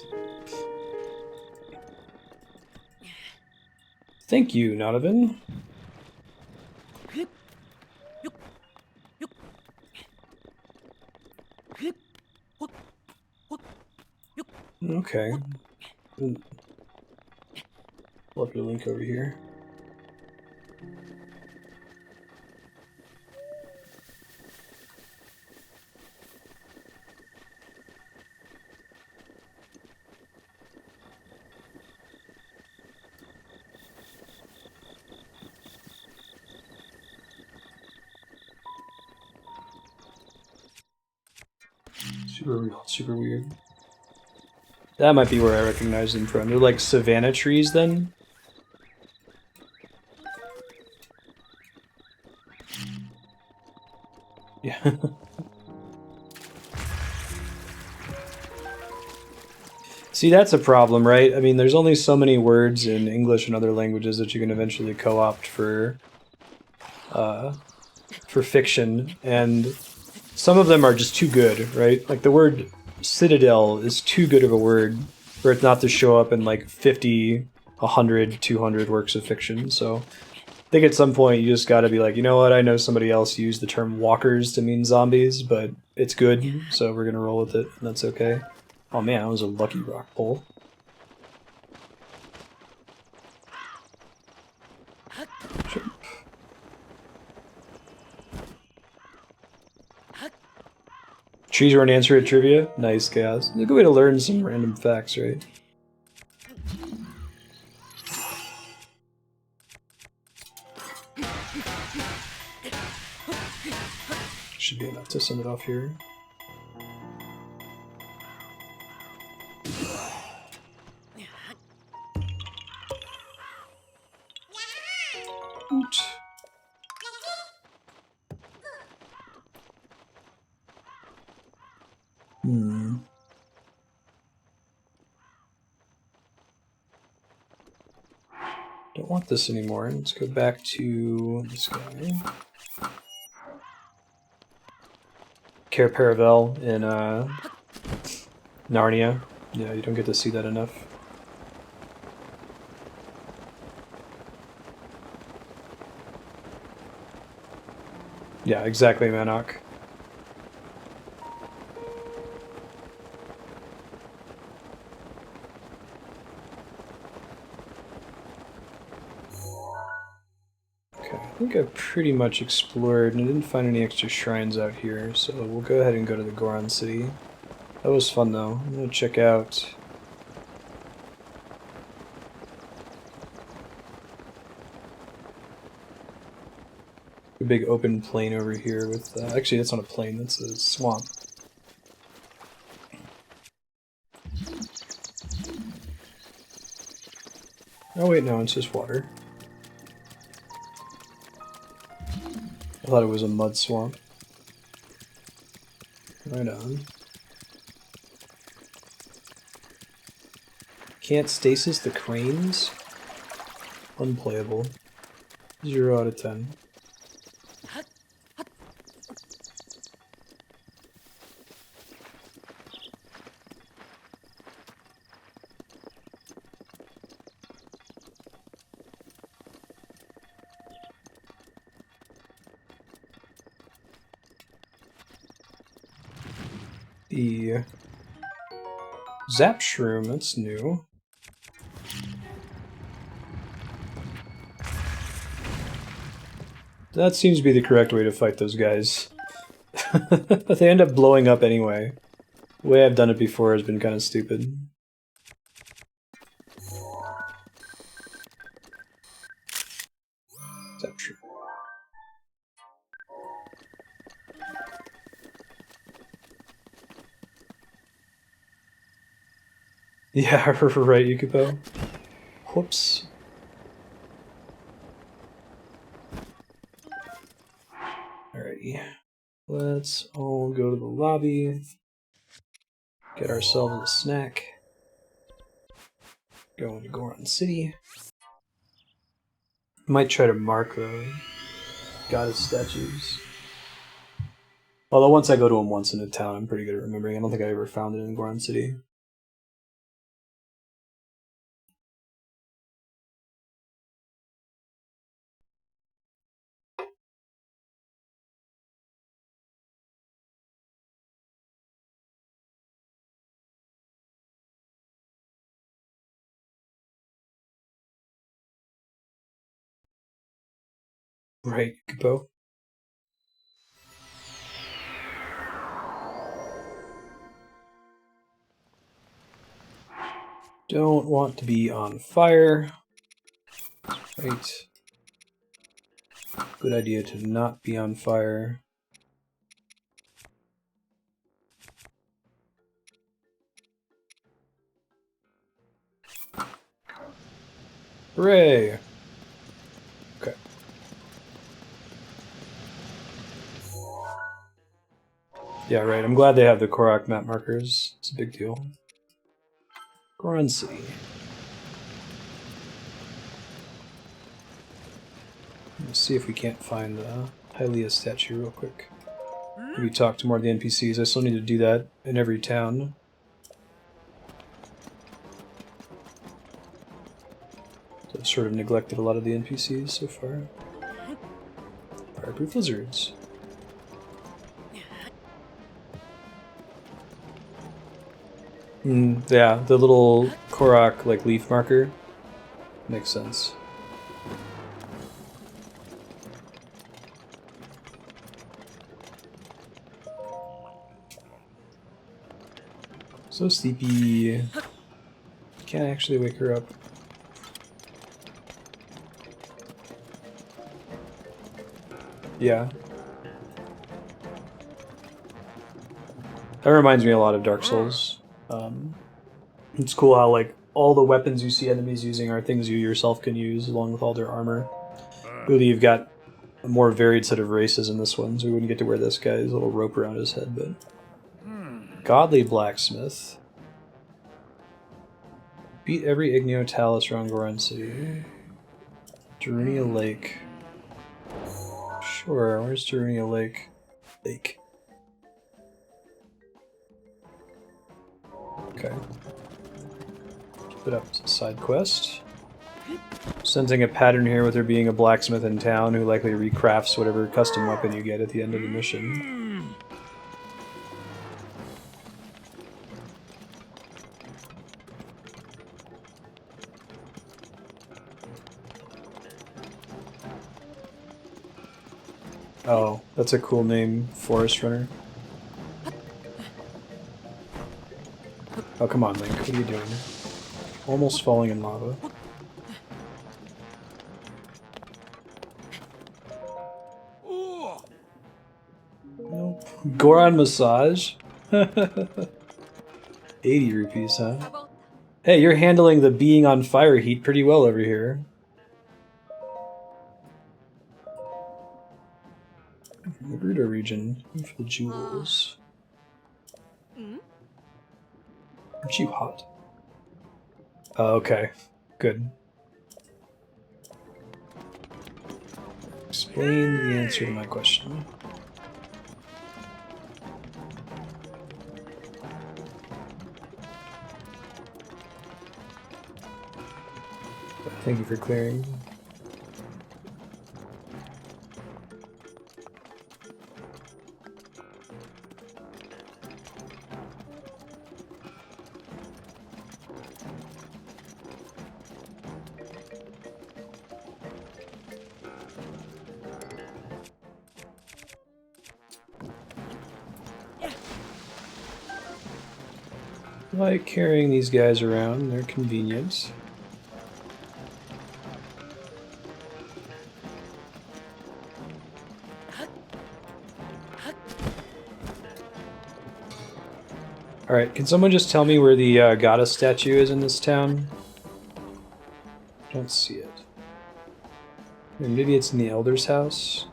Thank you, Nodovan. Okay. Pull up your link over here. Super weird. That might be where I recognize them from. They're like savanna trees, then? Yeah. See, that's a problem, right? I mean, there's only so many words in English and other languages that you can eventually co-opt for fiction, and some of them are just too good, right? Like the word citadel is too good of a word for it not to show up in like 50, 100, 200 works of fiction, so think at some point you just gotta be like, you know what, I know somebody else used the term walkers to mean zombies, but it's good, so we're gonna roll with it, and that's okay. Oh man, that was a lucky rock pull. Trees are an answer at trivia? Nice, Chaos. It's a good way to learn some random facts, right? Should be enough to send it off here. Oot. Don't want this anymore. Let's go back to this guy. Care Paravel in Narnia. Yeah, you don't get to see that enough. Yeah, exactly, Manok. I think I've pretty much explored, and I didn't find any extra shrines out here, so we'll go ahead and go to the Goron City. That was fun, though. I'm gonna check out... a big open plain over here with... actually, that's not a plain, that's a swamp. Oh wait, no, it's just water. I thought it was a mud swamp. Right on. Can't stasis the cranes? Unplayable. 0 out of 10. The Zap Shroom, that's new. That seems to be the correct way to fight those guys. But they end up blowing up anyway. The way I've done it before has been kind of stupid. Zap Shroom. Yeah, right, Yukupo. Whoops. Alrighty. Let's all go to the lobby. Get ourselves a snack. Go into Goron City. Might try to mark the goddess statues. Although once I go to them once in a town, I'm pretty good at remembering. I don't think I ever found it in Goron City. Right, Kupo. Don't want to be on fire. Right. Good idea to not be on fire. Hooray! Okay. Yeah, right. I'm glad they have the Korok map markers. It's a big deal. Goron City. Let's see if we can't find the Hylia statue real quick. Maybe talk to more of the NPCs. I still need to do that in every town. So I've sort of neglected a lot of the NPCs so far. Fireproof lizards. Yeah, the little Korok like leaf marker makes sense. So sleepy. Can't actually wake her up. Yeah. That reminds me a lot of Dark Souls. It's cool how like all the weapons you see enemies using are things you yourself can use along with all their armor. Really, you've got a more varied set of races in this one, so we wouldn't get to wear this guy's little rope around his head, but... Godly Blacksmith. Beat every Igneo Talus around Goron City. Darunia Lake. Sure, where's Darunia Lake? Lake. Okay. Keep it up as a side quest. Sensing a pattern here with there being a blacksmith in town who likely recrafts whatever custom weapon you get at the end of the mission. Oh, that's a cool name, Forest Runner. Oh, come on, Link. What are you doing? Almost falling in lava. Nope. Goron massage? 80 rupees, huh? Hey, you're handling the being on fire heat pretty well over here. Naruto region for the jewels. Aren't you hot? Oh, okay. Good. Explain the answer to my question. Thank you for clearing. I like carrying these guys around, they're convenient. Alright, can someone just tell me where the goddess statue is in this town? Don't see it. Or maybe it's in the Elder's house?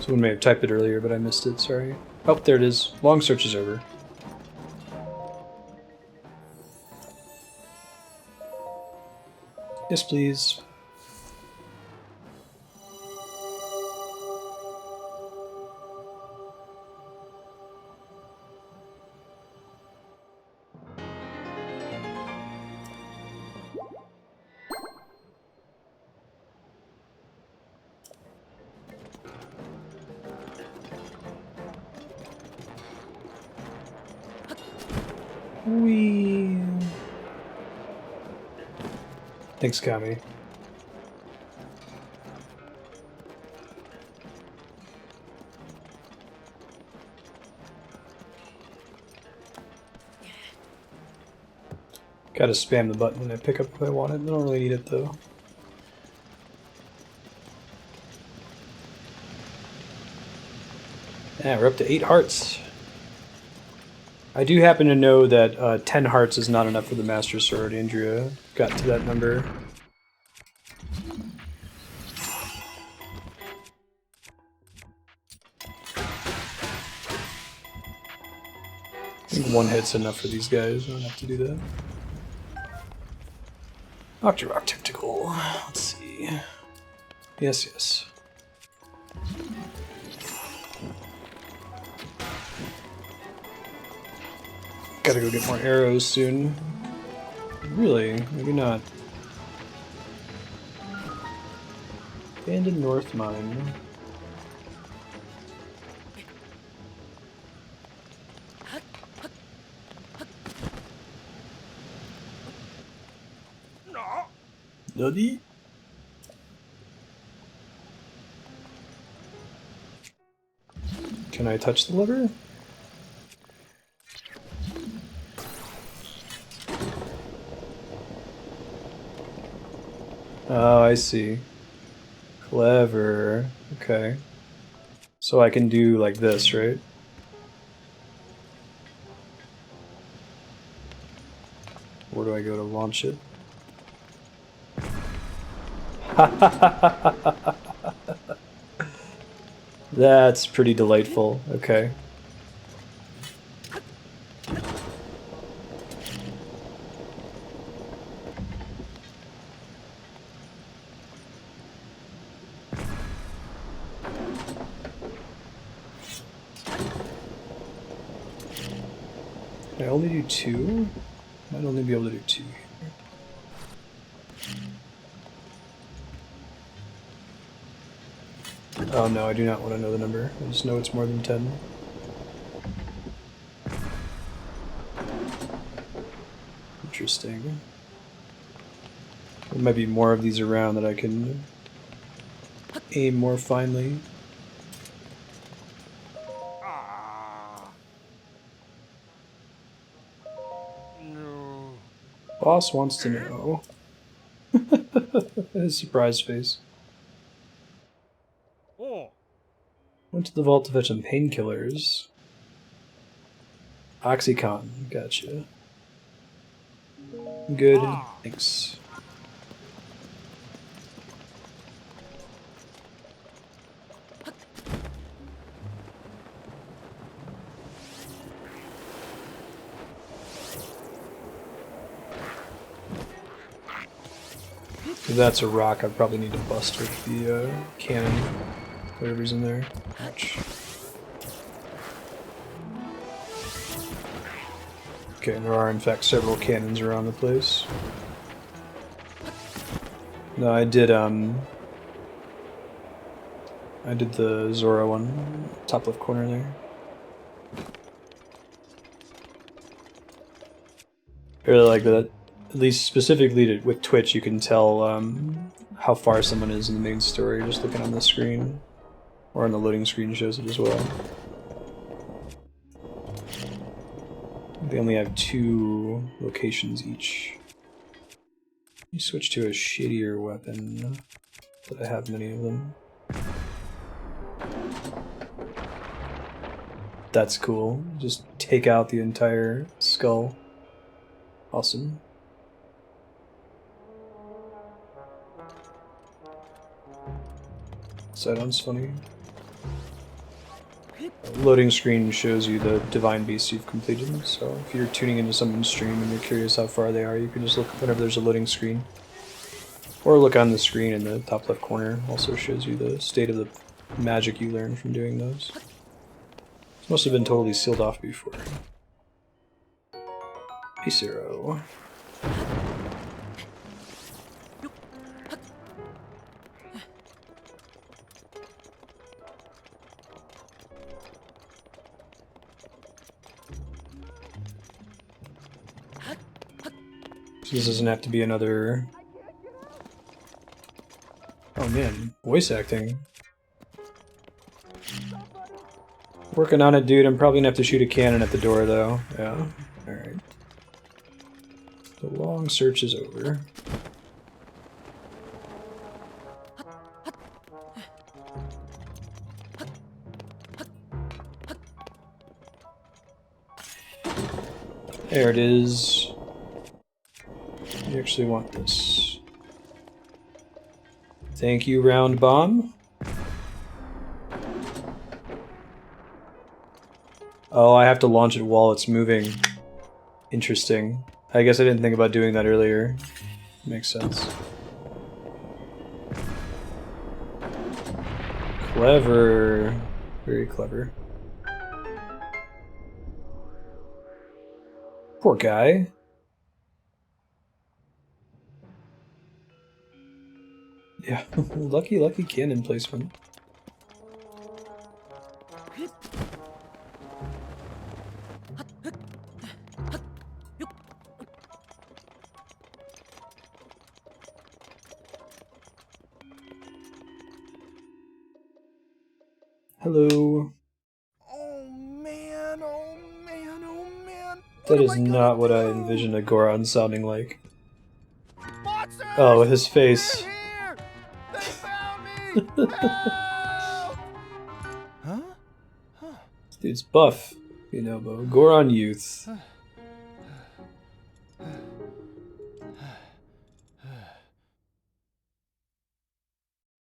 Someone may have typed it earlier, but I missed it, sorry. Oh, there it is. Long search is over. Yes, please. Whee! Thanks, Kami. Gotta spam the button when I pick up what I wanted. I don't really need it though. Yeah, we're up to 8 hearts. I do happen to know that 10 hearts is not enough for the Master Sword. Andrea got to that number. I think 1 hit's enough for these guys. I don't have to do that. Octorock Tentacle. Let's see. Yes, yes. Gotta go get more arrows soon. Really? Maybe not. Abandoned North Mine. Nutty? Can I touch the lever? Oh, I see. Clever. Okay. So I can do like this, right? Where do I go to launch it? That's pretty delightful. Okay. Can I only do two? Might only be able to do two here. Oh no, I do not want to know the number. I just know it's more than 10. Interesting. There might be more of these around that I can aim more finely. No. Boss wants to know. His surprise face. Oh. Went to the vault to fetch some painkillers. Oxycontin, gotcha. Good, thanks. If that's a rock, I probably need to bust with the cannon, whatever's in there. Ouch. Okay, there are in fact several cannons around the place. No, I did the Zora one, top left corner there. I really like that. At least specifically with Twitch, you can tell how far someone is in the main story just looking on the screen, or on the loading screen shows it as well. They only have 2 locations each. You switch to a shittier weapon, but I have many of them. That's cool. Just take out the entire skull. Awesome. Sidon's funny. Loading screen shows you the divine beasts you've completed, so if you're tuning into someone's stream and you're curious how far they are, you can just look whenever there's a loading screen. Or look on the screen in the top left corner, also shows you the state of the magic you learned from doing those. This must have been totally sealed off before. Peace arrow. This doesn't have to be another... Oh man, voice acting. Working on it, dude. I'm probably gonna have to shoot a cannon at the door, though. Yeah. Alright. The long search is over. There it is. You actually want this. Thank you, round bomb. Oh, I have to launch it while it's moving. Interesting. I guess I didn't think about doing that earlier. Makes sense. Clever. Very clever. Poor guy. Yeah, lucky cannon placement. Hello. Oh man, oh man, oh man. That What is am I not what I gonna do? envisioned a Goron sounding like. Monsters! Oh, his face. They're here! They found me! Help! Huh? Huh. Dude's buff. Yunobo. Goron youth.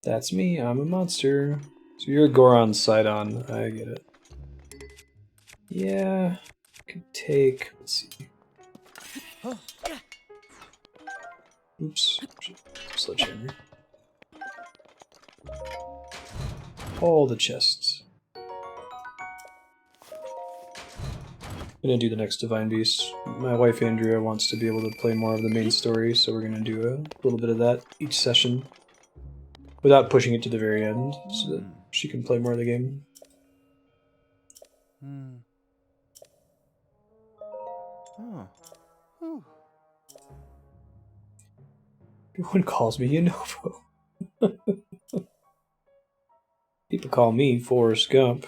That's me, I'm a monster. So you're Goron Sidon, I get it. Yeah, could take, let's see. Oops, sledgehammer. All the chests. I'm gonna do the next Divine Beast. My wife Andrea wants to be able to play more of the main story, so we're gonna do a little bit of that each session. Without pushing it to the very end, so that she can play more of the game. Everyone calls me Yunobo. People call me Forrest Gump.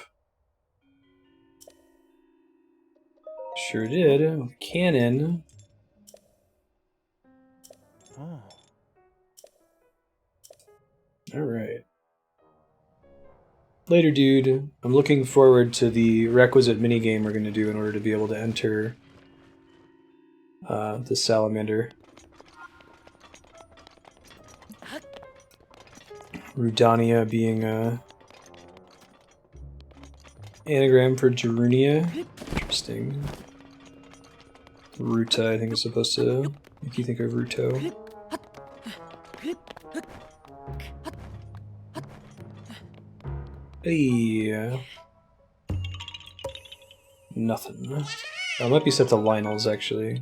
Sure did. Cannon. Oh. Alright. Later, dude. I'm looking forward to the requisite minigame we're going to do in order to be able to enter the Salamander. Rudania being a anagram for Darunia. Interesting. Ruta, I think, is supposed to make you think of Ruto. Hey. Nothing. Oh, it might be set to Lynel's, actually.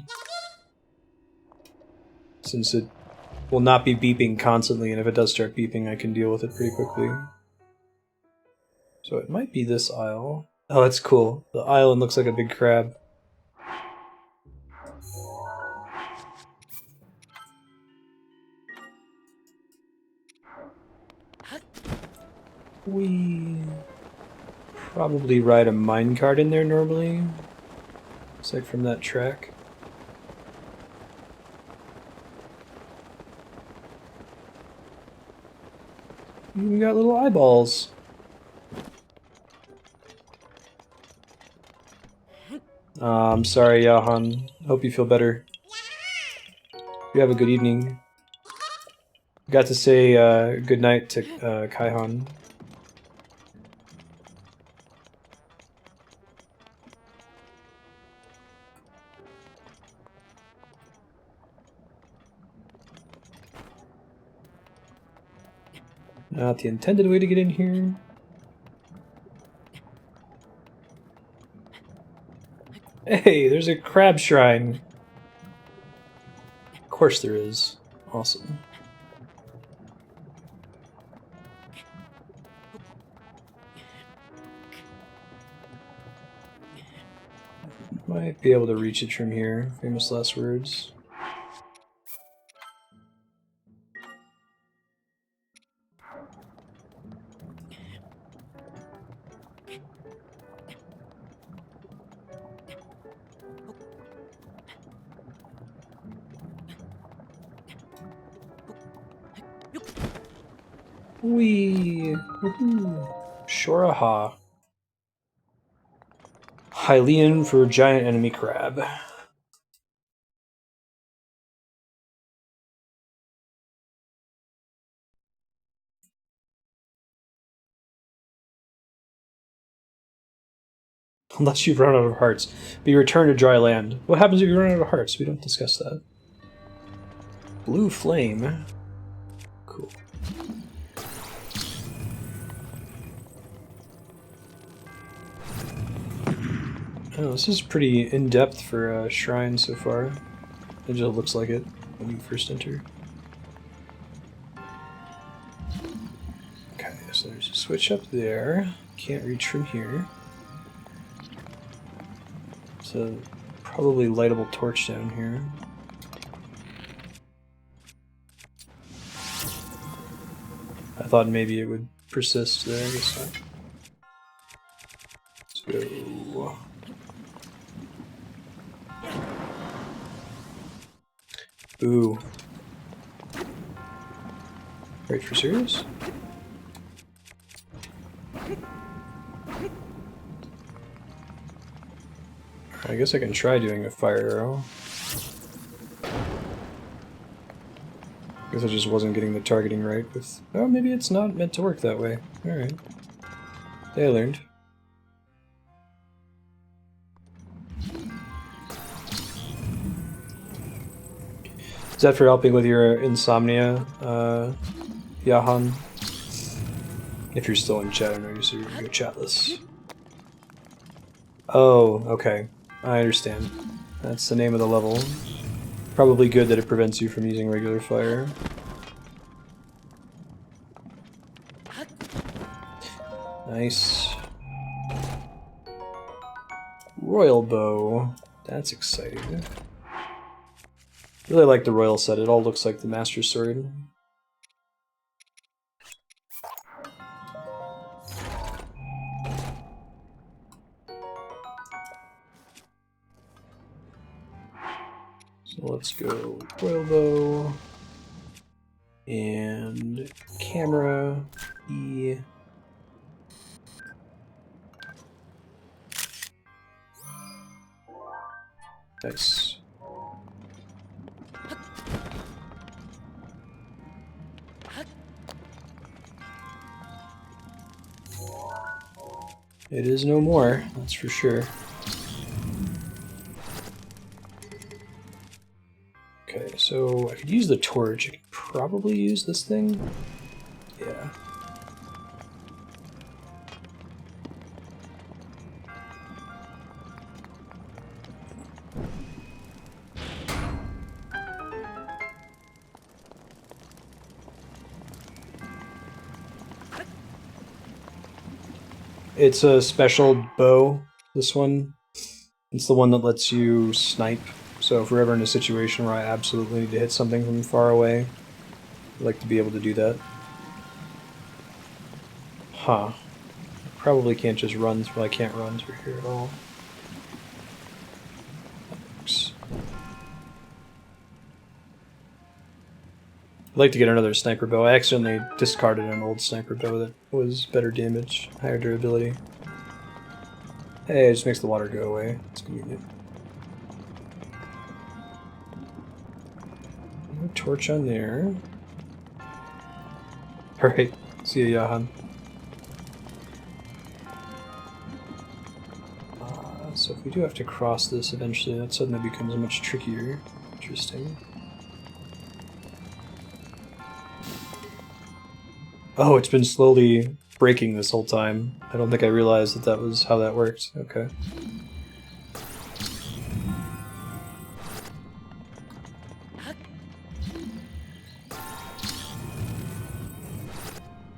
Since it will not be beeping constantly, and if it does start beeping, I can deal with it pretty quickly. So it might be this isle. Oh, that's cool. The island looks like a big crab. We probably ride a minecart in there normally. Looks like from that track. We got little eyeballs. I'm sorry, Yahan. Hope you feel better. You have a good evening. Got to say good night to Kaihan. Not the intended way to get in here. Hey, there's a crab shrine. Of course there is. Awesome. Might be able to reach it from here. Famous last words. Wee! Woohoo! Shora. Hylian for giant enemy crab. Unless you've run out of hearts. Be returned to dry land. What happens if you run out of hearts? We don't discuss that. Blue flame. Cool. Oh, this is pretty in-depth for a shrine so far. It just looks like it when you first enter. Okay, so there's a switch up there. Can't reach from here. So probably lightable torch down here. I thought maybe it would persist there, I guess not. Let's go. Ooh. Right, for serious? I guess I can try doing a fire arrow. I guess I just wasn't getting the targeting right with... Oh, maybe it's not meant to work that way. Alright. Yeah, I learned. Is that for helping with your insomnia, Yahan? If you're still in chat, I know you're chatless. Oh, okay. I understand. That's the name of the level. Probably good that it prevents you from using regular fire. Nice. Royal bow. That's exciting. Really like the royal set. It all looks like the Master Sword. So let's go royal bow and camera E. Nice. It is no more, that's for sure. Okay, so I could use the torch. I could probably use this thing. Yeah. It's a special bow, this one. It's the one that lets you snipe. So if we're ever in a situation where I absolutely need to hit something from far away, I'd like to be able to do that. Huh. I probably can't just run through, I can't run through here at all. That works. I'd like to get another sniper bow. I accidentally discarded an old sniper bow that was better damage, higher durability. Hey, it just makes the water go away. It's convenient. No torch on there. Alright, see ya, Yahan. So if we do have to cross this eventually, that suddenly becomes much trickier. Interesting. Oh, it's been slowly breaking this whole time. I don't think I realized that that was how that worked. Okay.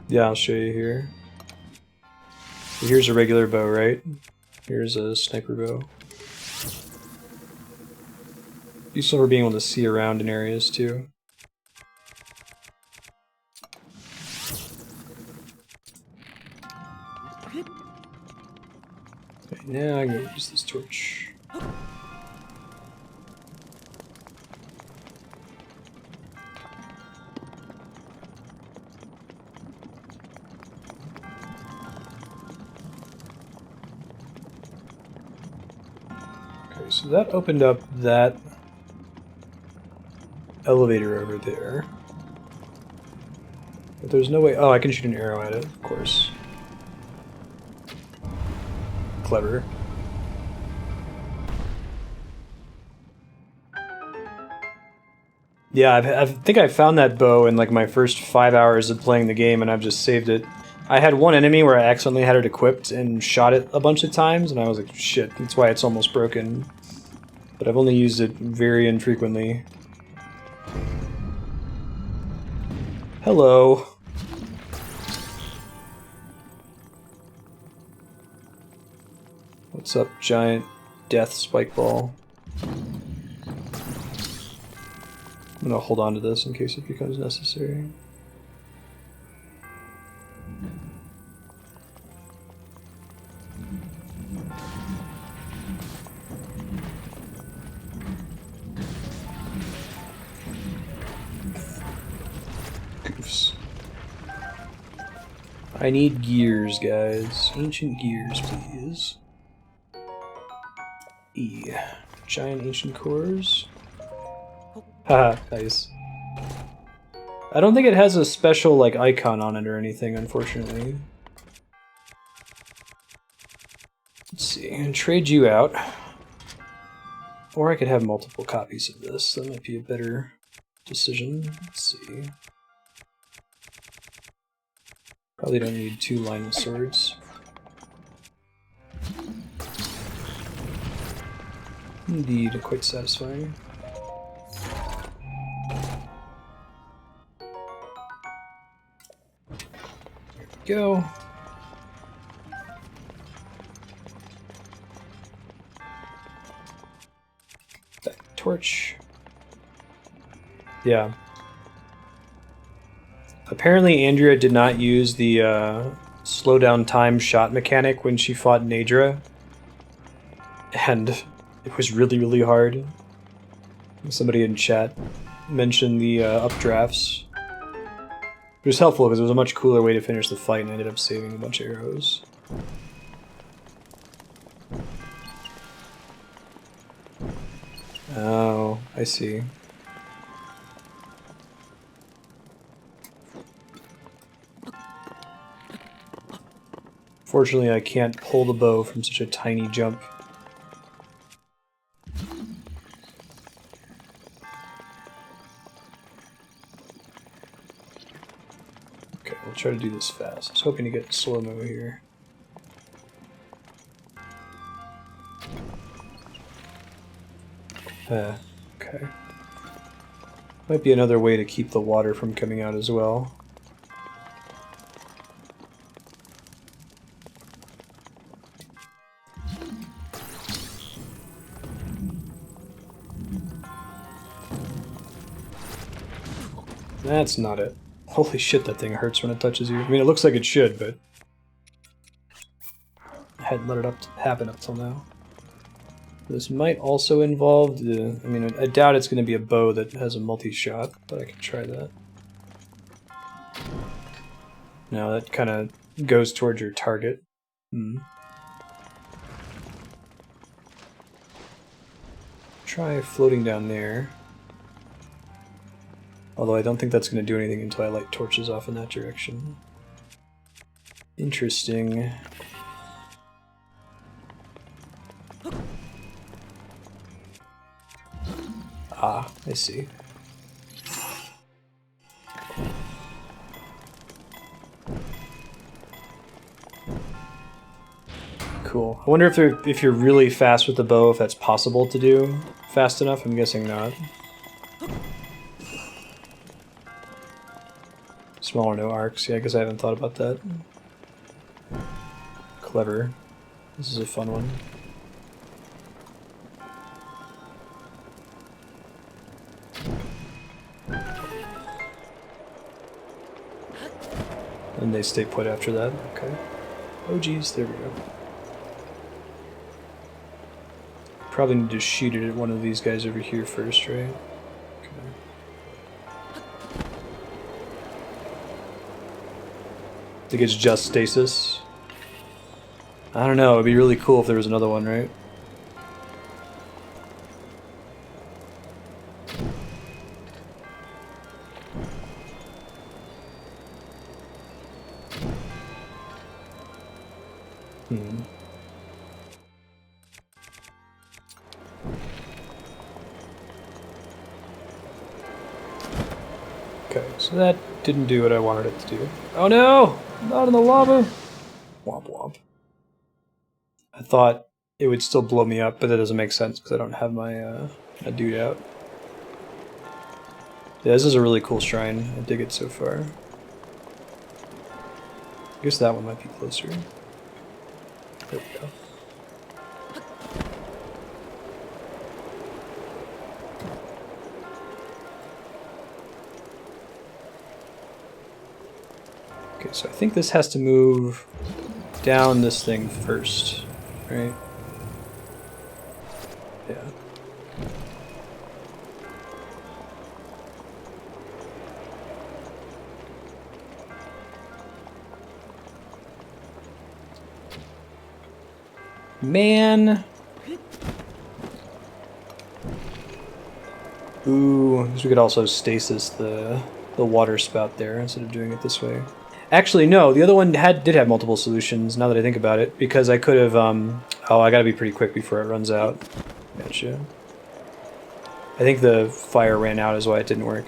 Yeah, I'll show you here. Here's a regular bow, right? Here's a sniper bow. Useful for being able to see around in areas too. Okay, now I'm gonna use this torch. So that opened up that elevator over there. But there's no way... Oh, I can shoot an arrow at it, of course. Clever. Yeah, I think I found that bow in like my first 5 hours of playing the game, and I've just saved it. I had one enemy where I accidentally had it equipped and shot it a bunch of times, and I was like, shit, that's why it's almost broken. But I've only used it very infrequently. Hello. What's up, giant death spike ball? I'm gonna hold on to this in case it becomes necessary. Goofs. I need gears, guys. Ancient gears, please. E. Giant ancient cores. Haha, nice. I don't think it has a special, like, icon on it or anything, unfortunately. Let's see, and trade you out. Or I could have multiple copies of this. That might be a better decision. Let's see. Probably don't need 2 Lynel swords. Indeed, quite satisfying. There we go. Back torch. Yeah. Apparently Andrea did not use the slow down time shot mechanic when she fought Nadra. And it was really, really hard. Somebody in chat mentioned the updrafts. It was helpful because it was a much cooler way to finish the fight, and I ended up saving a bunch of arrows. Oh, I see. Fortunately, I can't pull the bow from such a tiny jump. Okay, we'll try to do this fast. I was hoping to get slow-mo here. Okay. Might be another way to keep the water from coming out as well. That's not it. Holy shit, that thing hurts when it touches you. I mean, it looks like it should, but I hadn't let it happen up till now. This might also involve the... I mean, I doubt it's going to be a bow that has a multi-shot, but I can try that. No, that kind of goes towards your target. Try floating down there. Although I don't think that's going to do anything until I light torches off in that direction. Interesting. Ah, I see. Cool. I wonder if you're really fast with the bow, if that's possible to do fast enough. I'm guessing not. Smaller no arcs. Yeah, I guess I haven't thought about that. Clever. This is a fun one. And they stay put after that. Okay. Oh geez, there we go. Probably need to shoot it at one of these guys over here first, right? Okay. I think it's just stasis. I don't know, it'd be really cool if there was another one, right? Okay, so that didn't do what I wanted it to do. Oh no! Not in the lava! Womp womp. I thought it would still blow me up, but that doesn't make sense because I don't have my, my dude out. Yeah, this is a really cool shrine. I dig it so far. I guess that one might be closer. There we go. Okay, so I think this has to move down this thing first, right? Yeah. Man! Ooh, because we could also stasis the water spout there instead of doing it this way. Actually, no, the other one did have multiple solutions, now that I think about it, because I could have, oh, I gotta be pretty quick before it runs out. Gotcha. I think the fire ran out is why it didn't work.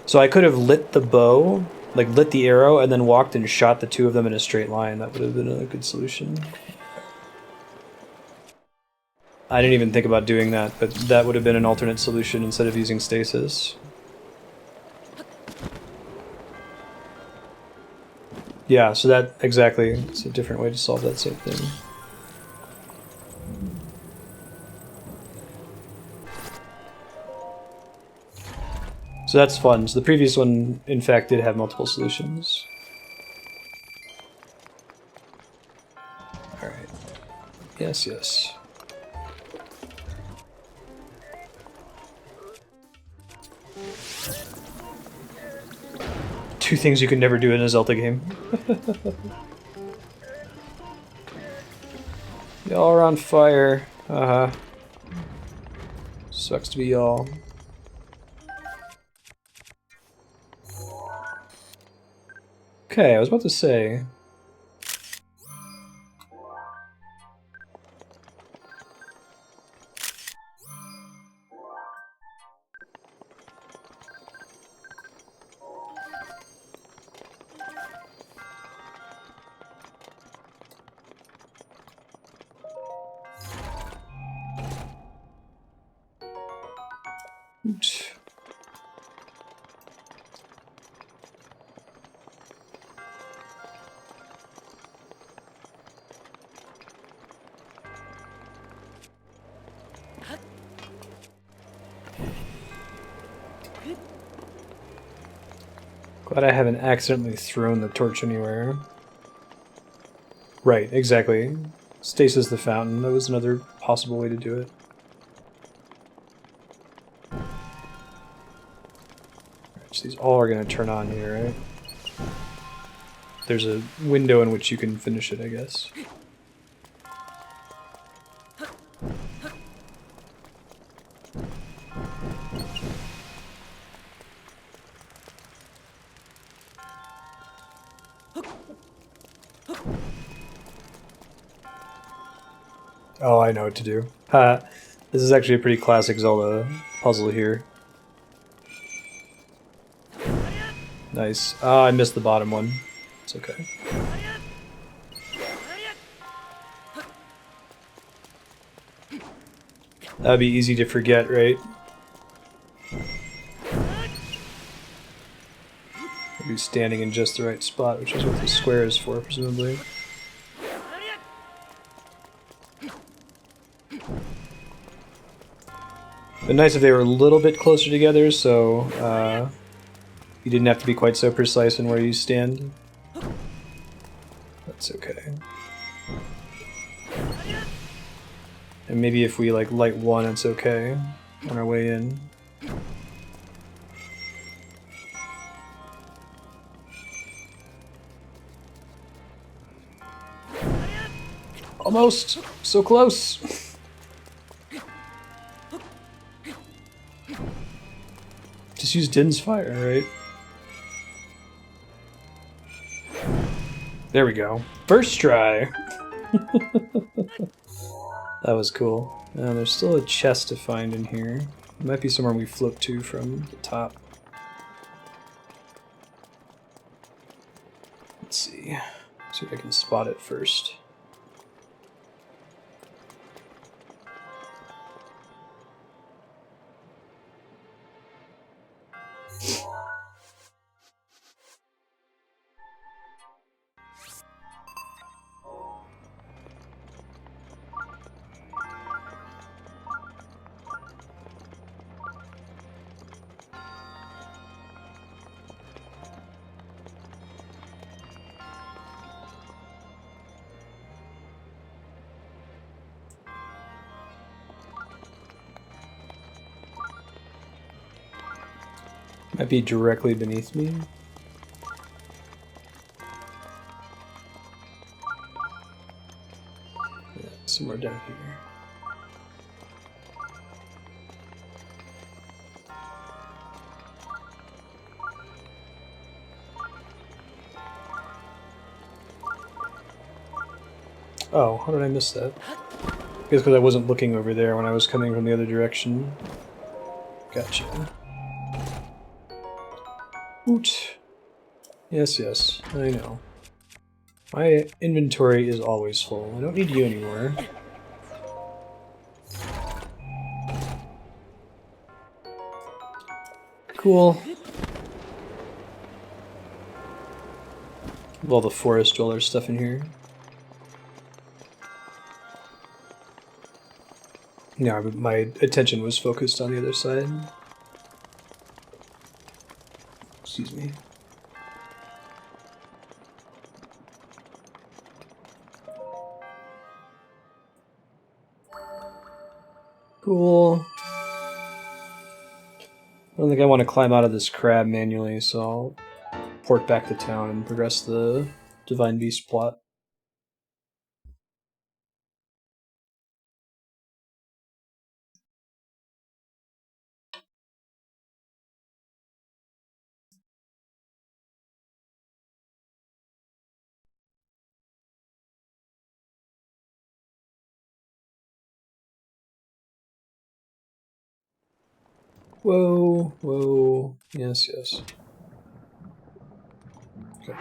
So I could have lit the bow, like lit the arrow, and then walked and shot the two of them in a straight line. That would have been a good solution. I didn't even think about doing that, but that would have been an alternate solution instead of using stasis. Yeah, so that, exactly, it's a different way to solve that same thing. So that's fun. So the previous one, in fact, did have multiple solutions. Alright. Yes, yes. Two things you can never do in a Zelda game. Y'all are on fire. Sucks to be y'all. Okay, I was about to say... Oops. Glad I haven't accidentally thrown the torch anywhere. Right, exactly. Stasis the fountain. That was another possible way to do it. So these all are going to turn on here, right? There's a window in which you can finish it, I guess. Oh, I know what to do. This is actually a pretty classic Zelda puzzle here. Nice. Ah, I missed the bottom one. It's okay. That'd be easy to forget, right? Be standing in just the right spot, which is what the square is for, presumably. But nice if they were a little bit closer together, so you didn't have to be quite so precise in where you stand. That's okay. And maybe if we like light one, it's okay on our way in. Almost! So close! Just use Din's fire, right? There we go. First try! That was cool. There's still a chest to find in here. It might be somewhere we float to from the top. Let's see. see. See if I can spot it first. Might be directly beneath me. Yeah, somewhere down here. Oh, how did I miss that? I guess because I wasn't looking over there when I was coming from the other direction. Gotcha. Oot. Yes, yes, I know. My inventory is always full. I don't need you anymore. Cool. All the forest dweller stuff in here. Yeah, but my attention was focused on the other side. Excuse me. Cool. I don't think I want to climb out of this crab manually, so I'll port back to town and progress the Divine Beast plot. Whoa, whoa, yes, yes. Okay.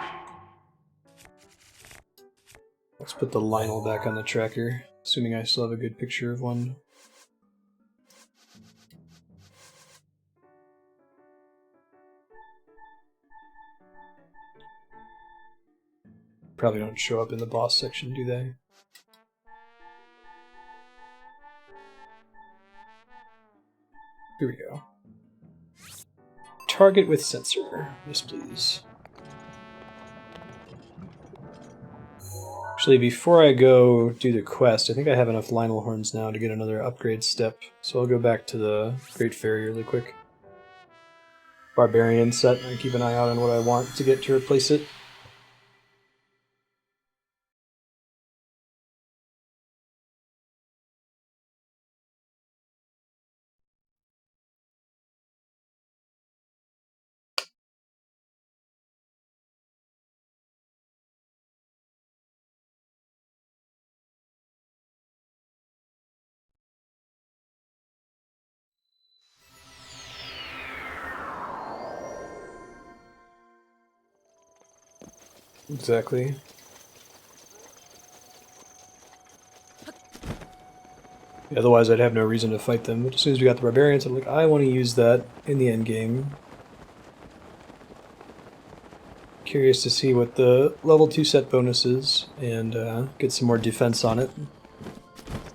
Let's put the Lynel back on the tracker, assuming I still have a good picture of one. Probably don't show up in the boss section, do they? Here we go. Target with sensor. Yes, please. Actually, before I go do the quest, I think I have enough Lynel horns now to get another upgrade step, so I'll go back to the Great Fairy really quick. Barbarian set, and keep an eye out on what I want to get to replace it. Exactly. Otherwise, I'd have no reason to fight them. But as soon as we got the barbarians, I'm like, I want to use that in the end game. Curious to see what the level 2 set bonus is, and get some more defense on it.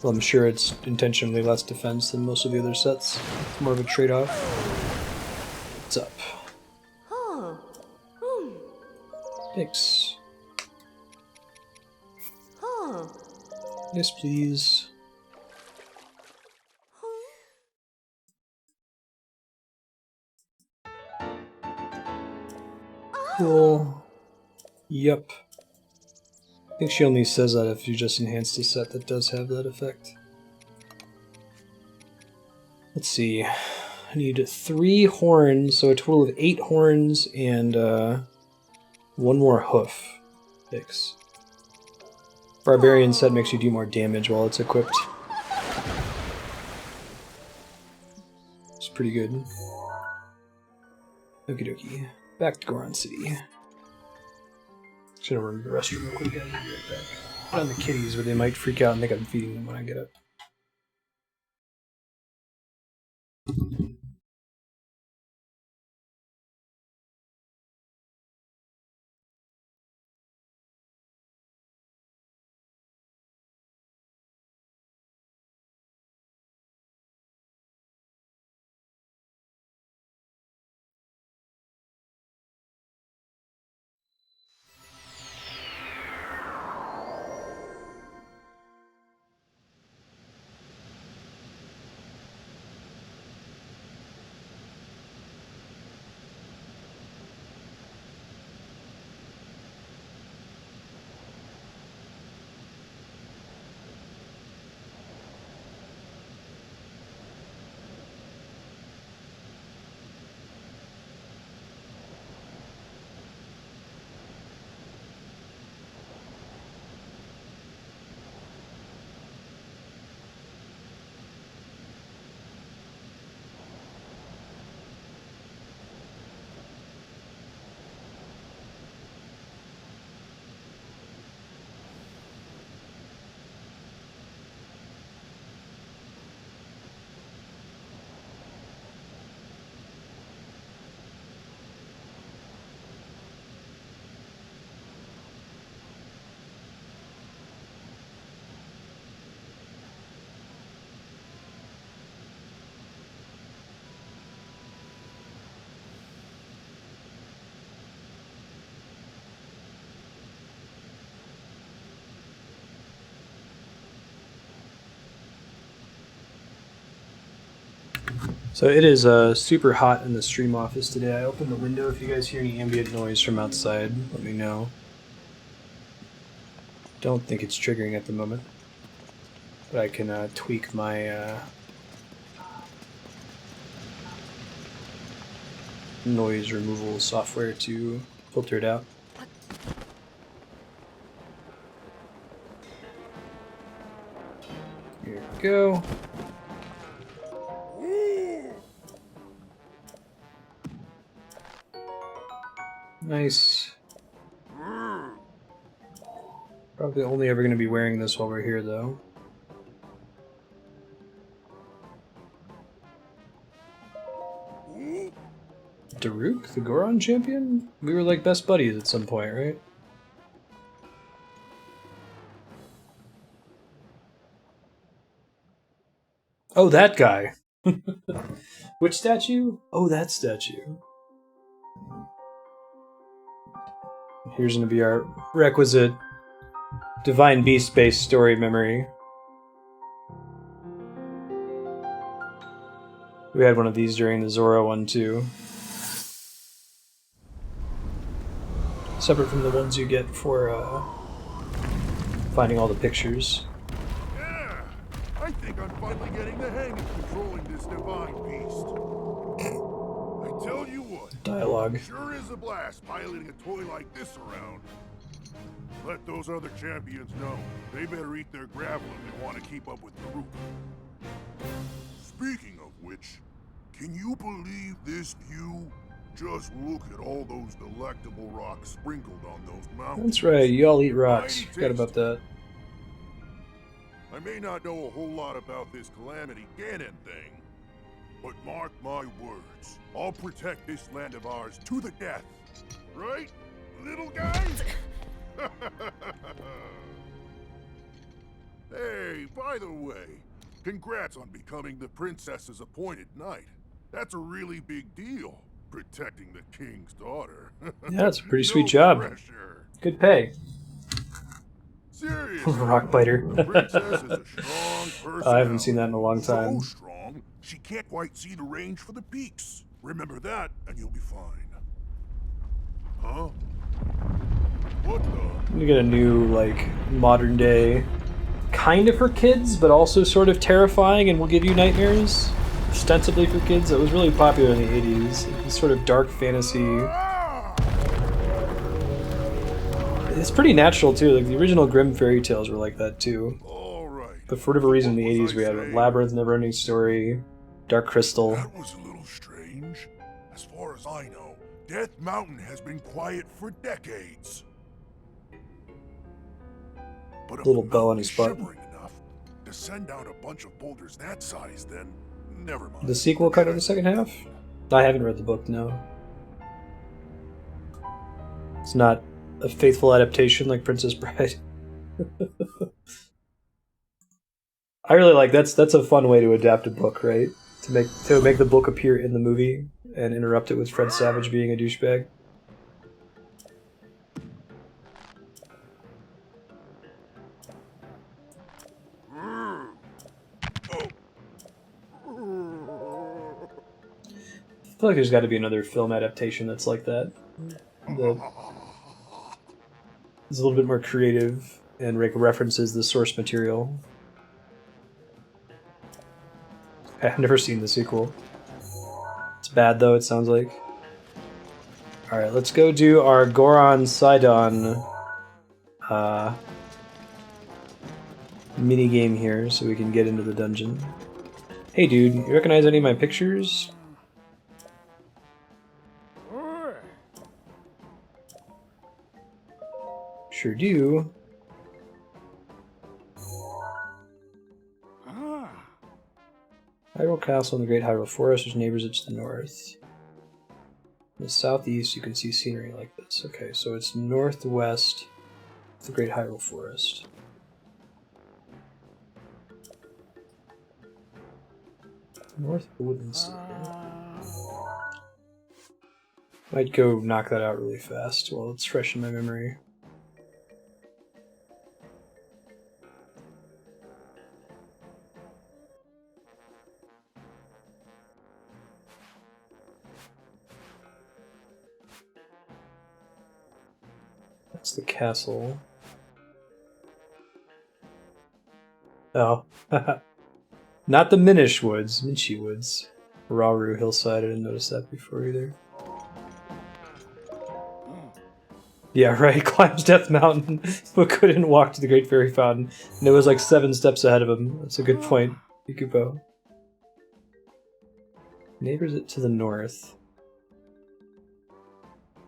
Well, I'm sure it's intentionally less defense than most of the other sets. It's more of a trade-off. What's up? Thanks. Yes, please. Cool. Yep. I think she only says that if you just enhanced a set that does have that effect. Let's see. I need 3 horns, so a total of 8 horns and 1 more hoof. Fix. Barbarian set makes you do more damage while it's equipped. It's pretty good. Okie dokie. Back to Goron City. Just gonna run to the restroom real quick, guys. I'll be right back. Put on the kitties, where they might freak out and think I'm feeding them when I get up. So it is super hot in the stream office today. I opened the window. If you guys hear any ambient noise from outside, let me know. Don't think it's triggering at the moment, but I can tweak my noise removal software to filter it out. Here we go. Nice. Probably only ever going to be wearing this while we're here, though. Daruk, the Goron champion? We were like best buddies at some point, right? Oh, that guy! Which statue? Oh, that statue. Here's going to be our requisite Divine Beast-based story memory. We had one of these during the Zora one, too. Separate from the ones you get for finding all the pictures. Yeah, I think I'm finally getting the hang of controlling this divine beast. I tell you what, Dialogue. Sure is a blast piloting a toy like this around. Let those other champions know. They better eat their gravel if they want to keep up with Daruk. Speaking of which, can you believe this view? Just look at all those delectable rocks sprinkled on those mountains. That's right, you all eat rocks. Forgot about that. I may not know a whole lot about this Calamity Gannon thing, but mark my words, I'll protect this land of ours to the death. Right, little guys? Hey, by the way, congrats on becoming the princess's appointed knight. That's a really big deal, protecting the king's daughter. Yeah, that's a pretty No sweet job. pressure. Good pay. Seriously, Rock biter. the princess is a strong personality. I haven't seen that in a long time. So strong, she can't quite see the range for the peaks. Remember that, and you'll be fine. Huh? What the? You get a new, like, modern day, kind of for kids, but also sort of terrifying and will give you nightmares. Ostensibly for kids, that was really popular in the 80s. This sort of dark fantasy. It's pretty natural too. Like the original Grimm fairy tales were like that too. All right. But for whatever reason, in the 80s we had Labyrinth, Neverending Story, Dark Crystal. That was a little strange. As far as I know, Death Mountain has been quiet for decades. But if Little the bow on mountain his is butt. shivering enough to send out a bunch of boulders that size, then never mind. The sequel cut in the second half? I haven't read the book, no. It's not a faithful adaptation like Princess Bride. I really like that's a fun way to adapt a book, right? To make the book appear in the movie and interrupt it with Fred Savage being a douchebag. I feel like there's got to be another film adaptation that's like that. That is a little bit more creative and references the source material. I've never seen the sequel. It's bad though, it sounds like. Alright, let's go do our Goron Sidon mini game here so we can get into the dungeon. Hey dude, you recognize any of my pictures? Sure do. Hyrule Castle in the Great Hyrule Forest, there's neighbors to the north. In the southeast, you can see scenery like this. Okay, so it's northwest of the Great Hyrule Forest. North of the Woodland City. Might go knock that out really fast while it's fresh in my memory. That's the castle. Oh. Not the Minish Woods, Minchi Woods. Rauru Hillside, I didn't notice that before either. Yeah, right, climbs Death Mountain, but couldn't walk to the Great Fairy Fountain. And it was like 7 steps ahead of him. That's a good point, Ikupo. Neighbors it to the north.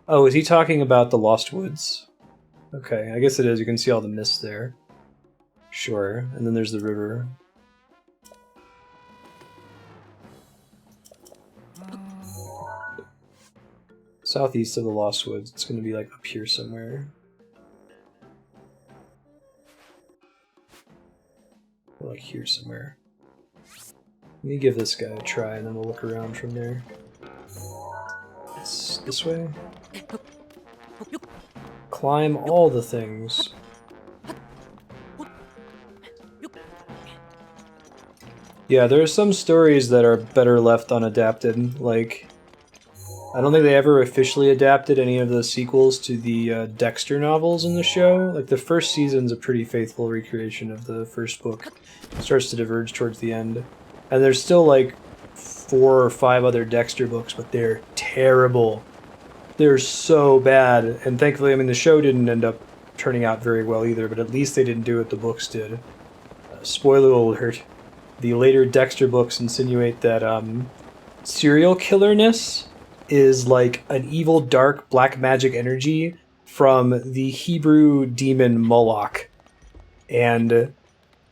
Oh, is he talking about the Lost Woods? Okay, I guess it is. You can see all the mist there. Sure, and then there's the river. Southeast of the Lost Woods. It's going to be like up here somewhere. Or like here somewhere. Let me give this guy a try and then we'll look around from there. It's this way. Climb all the things. Yeah, there are some stories that are better left unadapted, like I don't think they ever officially adapted any of the sequels to the Dexter novels in the show. Like, the first season's a pretty faithful recreation of the first book. It starts to diverge towards the end. And there's still, like, 4 or 5 other Dexter books, but they're terrible. They're so bad. And thankfully, I mean, the show didn't end up turning out very well either, but at least they didn't do what the books did. Spoiler alert. The later Dexter books insinuate that serial killerness is like an evil, dark, black magic energy from the Hebrew demon Moloch. And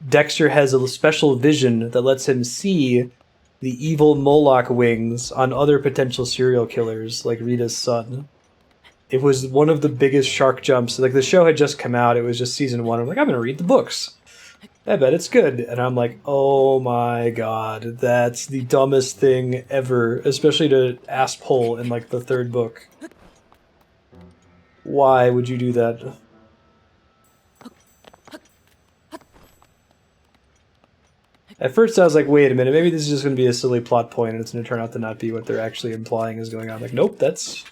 Dexter has a special vision that lets him see the evil Moloch wings on other potential serial killers, like Rita's son. It was one of the biggest shark jumps. Like, the show had just come out, it was just season 1. I'm like, I'm gonna read the books. I bet it's good. And I'm like, oh my god, that's the dumbest thing ever, especially to ask Pohl in like the 3rd book. Why would you do that? At first I was like, wait a minute, maybe this is just going to be a silly plot point and it's going to turn out to not be what they're actually implying is going on. Like, nope, that's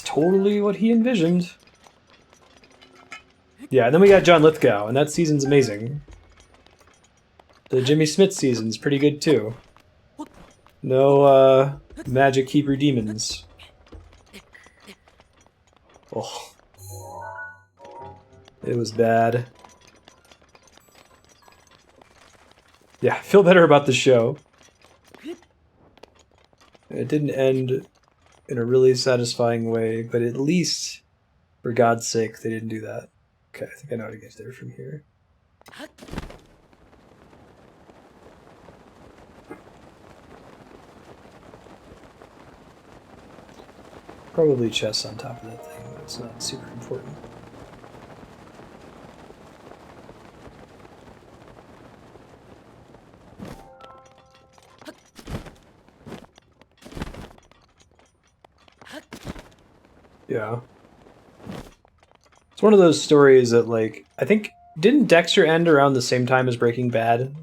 totally what he envisioned. Yeah, and then we got John Lithgow, and that season's amazing. The Jimmy Smith season's pretty good, too. No, magic Hebrew demons. Oh. It was bad. Yeah, I feel better about the show. It didn't end in a really satisfying way, but at least, for God's sake, they didn't do that. Okay, I think I know how to get there from here. Probably chests on top of that thing, but it's not super important. Yeah. It's one of those stories that, like, I think, didn't Dexter end around the same time as Breaking Bad?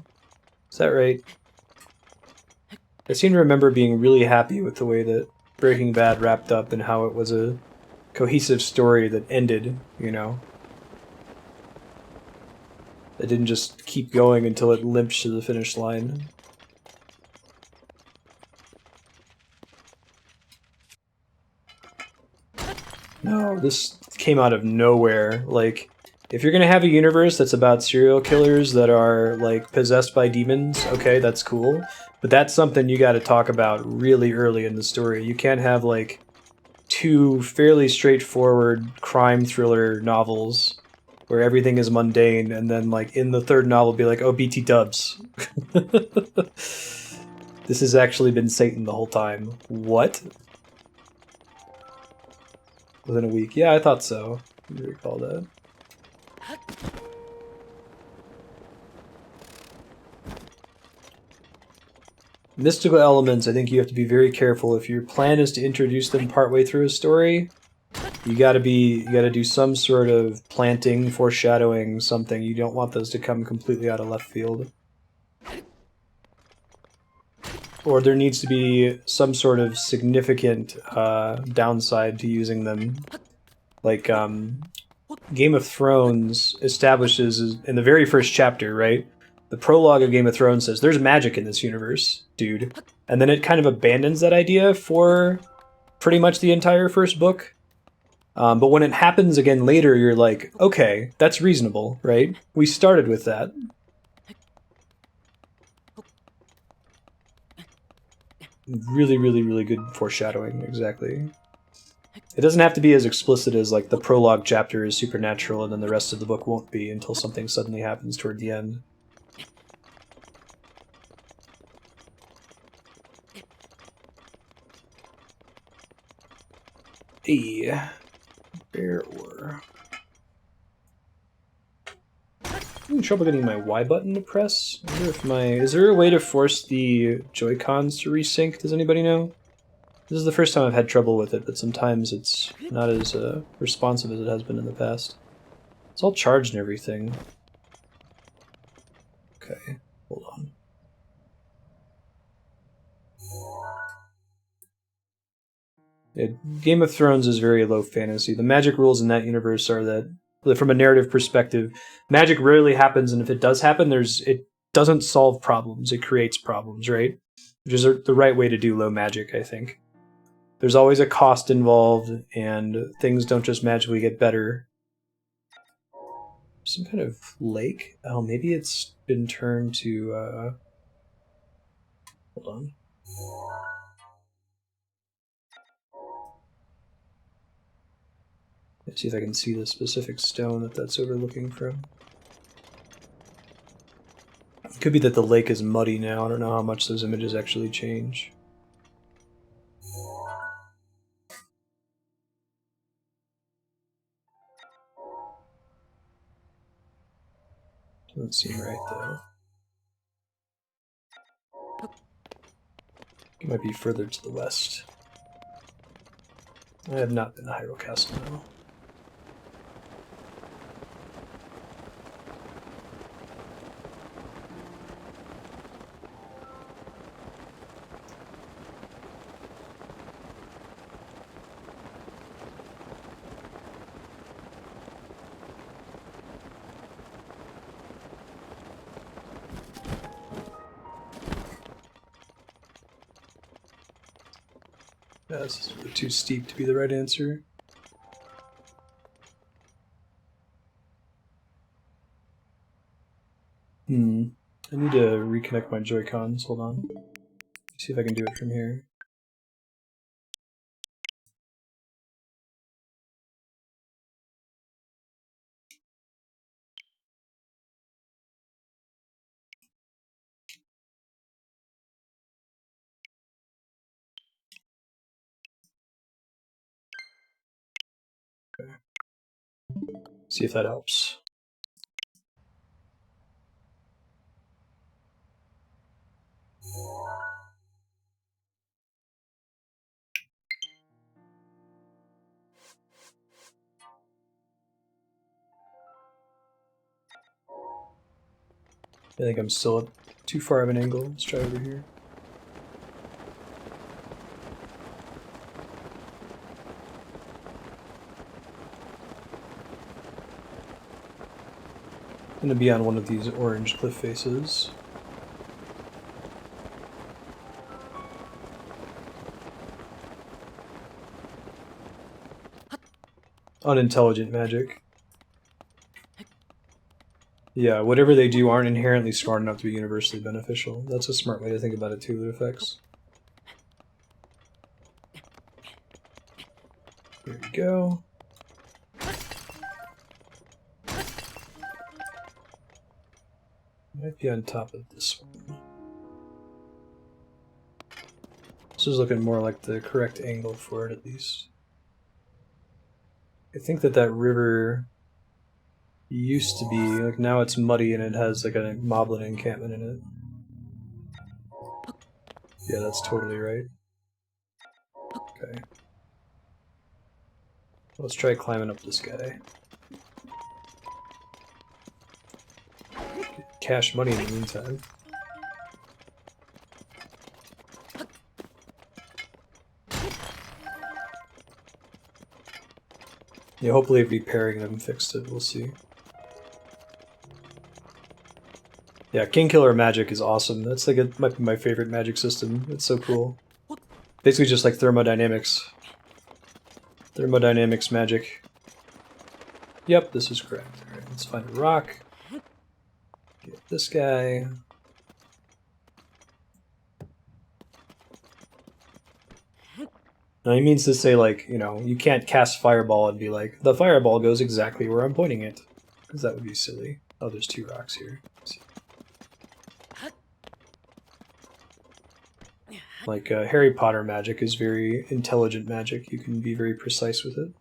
Is that right? I seem to remember being really happy with the way that Breaking Bad wrapped up and how it was a cohesive story that ended, you know? It didn't just keep going until it limped to the finish line. No, this came out of nowhere. Like, if you're gonna have a universe that's about serial killers that are, like, possessed by demons, okay, that's cool. But that's something you gotta talk about really early in the story. You can't have, like, two fairly straightforward crime thriller novels where everything is mundane, and then, like, in the third novel be like, oh, BT dubs. This has actually been Satan the whole time. What? Within a week. Yeah, I thought so. I recall that. Mystical elements, I think you have to be very careful. If your plan is to introduce them partway through a story, you gotta do some sort of planting, foreshadowing, something. You don't want those to come completely out of left field. Or there needs to be some sort of significant downside to using them. Like, Game of Thrones establishes in the very first chapter, right? The prologue of Game of Thrones says, there's magic in this universe, dude. And then it kind of abandons that idea for pretty much the entire first book. But when it happens again later, you're like, okay, that's reasonable, right? We started with that. Really, really, really good foreshadowing, exactly. It doesn't have to be as explicit as, like, the prologue chapter is supernatural and then the rest of the book won't be until something suddenly happens toward the end. Hey, bear ore. I'm having trouble getting my Y button to press. I wonder if is there a way to force the Joy-Cons to resync? Does anybody know? This is the first time I've had trouble with it, but sometimes it's not as responsive as it has been in the past. It's all charged and everything. Okay, hold on. Yeah, Game of Thrones is very low fantasy. The magic rules in that universe are that, from a narrative perspective, magic rarely happens, and if it does happen, it doesn't solve problems. It creates problems, right? Which is the right way to do low magic, I think. There's always a cost involved, and things don't just magically get better. Some kind of lake? Oh, maybe it's been turned to, hold on. Let's see if I can see the specific stone that's overlooking from. It could be that the lake is muddy now. I don't know how much those images actually change. Doesn't seem right, though. It might be further to the west. I have not been to Hyrule Castle, though. Yeah, this is too steep to be the right answer. I need to reconnect my Joy-Cons. Hold on. See if I can do it from here. Okay. See if that helps. I think I'm still at too far of an angle. Let's try over here. I'm gonna be on one of these orange cliff faces. Unintelligent magic. Yeah, whatever they do aren't inherently smart enough to be universally beneficial. That's a smart way to think about it too, it affects. There we go. Might be on top of this one. This is looking more like the correct angle for it, at least. I think that river used to be, like, now it's muddy and it has, like, a moblin encampment in it. Yeah, that's totally right. Okay. Let's try climbing up this guy. Get cash money in the meantime. Yeah, hopefully repairing them fixed it, we'll see. Yeah, King Killer magic is awesome. That's like might be my favorite magic system. It's so cool. Basically just like thermodynamics. Thermodynamics magic. Yep, this is correct. Alright, let's find a rock. Get this guy. Now he means to say, like, you know, you can't cast Fireball and be like, the Fireball goes exactly where I'm pointing it. Because that would be silly. Oh, there's 2 rocks here. Like, Harry Potter magic is very intelligent magic. You can be very precise with it.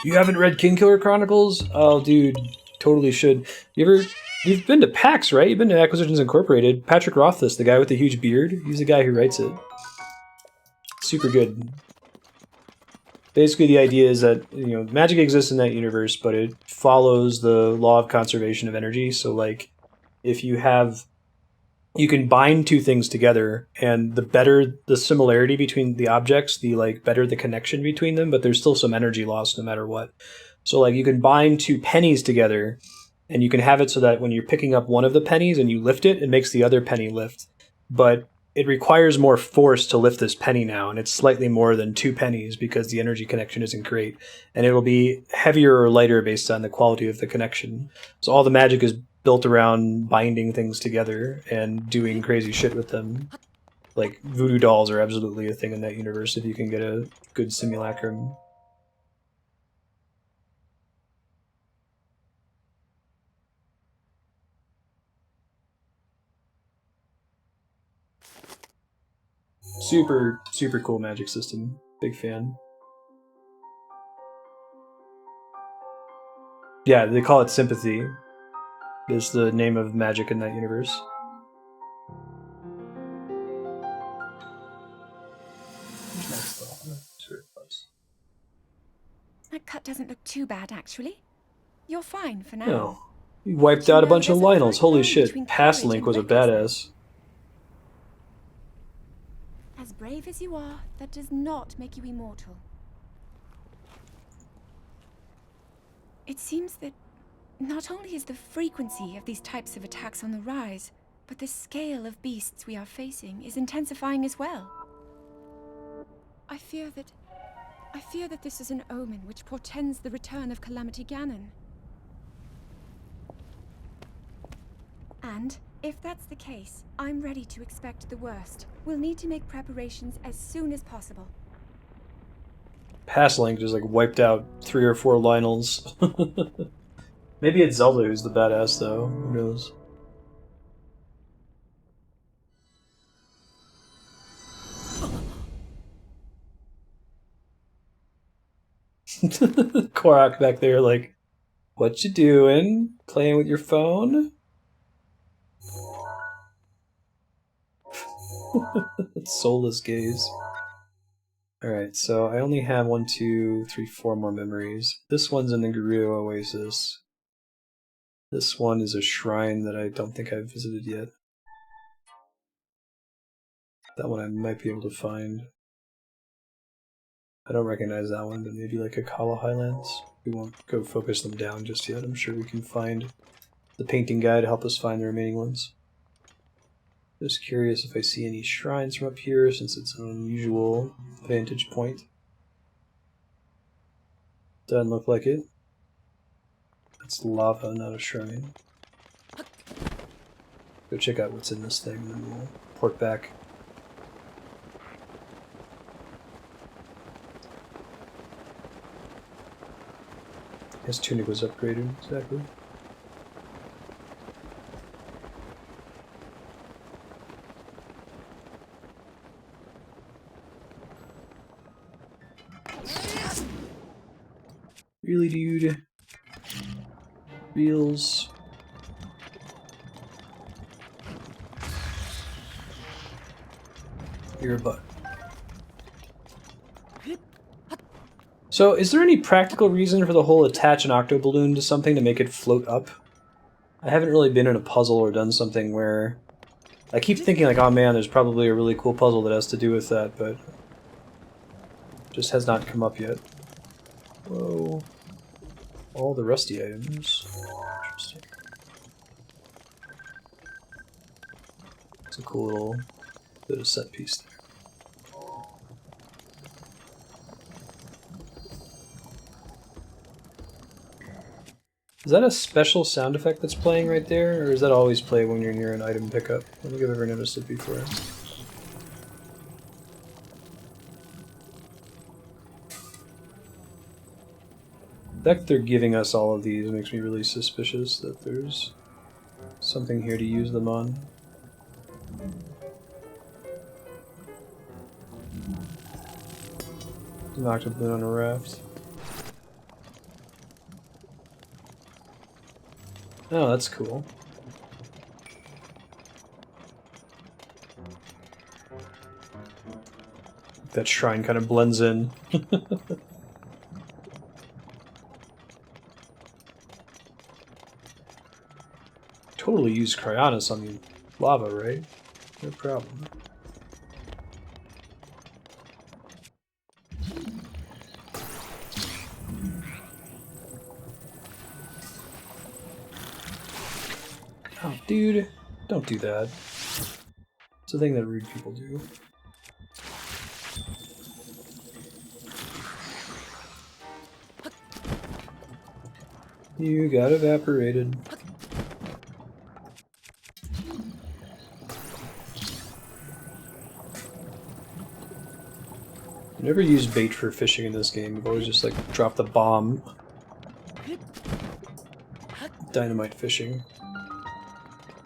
You haven't read King Killer Chronicles? Oh, dude, totally should. You've been to PAX, right? You've been to Acquisitions Incorporated. Patrick Rothfuss, the guy with the huge beard, he's the guy who writes it. Super good. Basically, the idea is that, you know, magic exists in that universe, but it follows the law of conservation of energy. So, like, if you can bind 2 things together, and the better the similarity between the objects, the, like, better the connection between them, but there's still some energy loss no matter what. So, like, you can bind 2 pennies together, and you can have it so that when you're picking up one of the pennies and you lift it, it makes the other penny lift. But it requires more force to lift this penny now, and it's slightly more than 2 pennies because the energy connection isn't great. And it'll be heavier or lighter based on the quality of the connection. So all the magic is built around binding things together and doing crazy shit with them. Like, voodoo dolls are absolutely a thing in that universe if you can get a good simulacrum. Super, super cool magic system. Big fan. Yeah, they call it sympathy. Is the name of magic in that universe. That cut doesn't look too bad, actually. You're fine for now. No. You wiped out a bunch of Lynels. Holy shit. Pass Link was a badass. As brave as you are, that does not make you immortal. It seems that not only is the frequency of these types of attacks on the rise, but the scale of beasts we are facing is intensifying as well. I fear that this is an omen which portends the return of Calamity Gannon. And if that's the case, I'm ready to expect the worst. We'll need to make preparations as soon as possible. Pass Link just like wiped out 3 or 4 Lynels. Maybe it's Zelda who's the badass though. Who knows? Korok back there like, what you doing? Playing with your phone? Soulless gaze. Alright, so I only have 1, 2, 3, 4 more memories. This one's in the Gorae Oasis. This one is a shrine that I don't think I've visited yet. That one I might be able to find. I don't recognize that one, but maybe like Akala Highlands. We won't go focus them down just yet. I'm sure we can find the painting guy to help us find the remaining ones. Just curious if I see any shrines from up here, since it's an unusual vantage point. Doesn't look like it. It's lava, not a shrine. Go check out what's in this thing, and then we'll port back. His tunic was upgraded, exactly. Really, dude? Reels. You're a butt. So, is there any practical reason for the whole attach an octo balloon to something to make it float up? I haven't really been in a puzzle or done something where... I keep thinking like, oh man, there's probably a really cool puzzle that has to do with that, but... just has not come up yet. Whoa. All the rusty items. Interesting. It's a cool little bit of set piece there. Is that a special sound effect that's playing right there, or does that always play when you're near an item pickup? I don't think I've ever noticed it before. The fact that they're giving us all of these makes me really suspicious that there's something here to use them on. Knocked up on a raft. Oh, that's cool. That shrine kind of blends in. Totally use Cryonis on the lava, right? No problem. Oh, dude, don't do that. It's a thing that rude people do. You got evaporated. I never use bait for fishing in this game. I've always just like dropped the bomb. Dynamite fishing.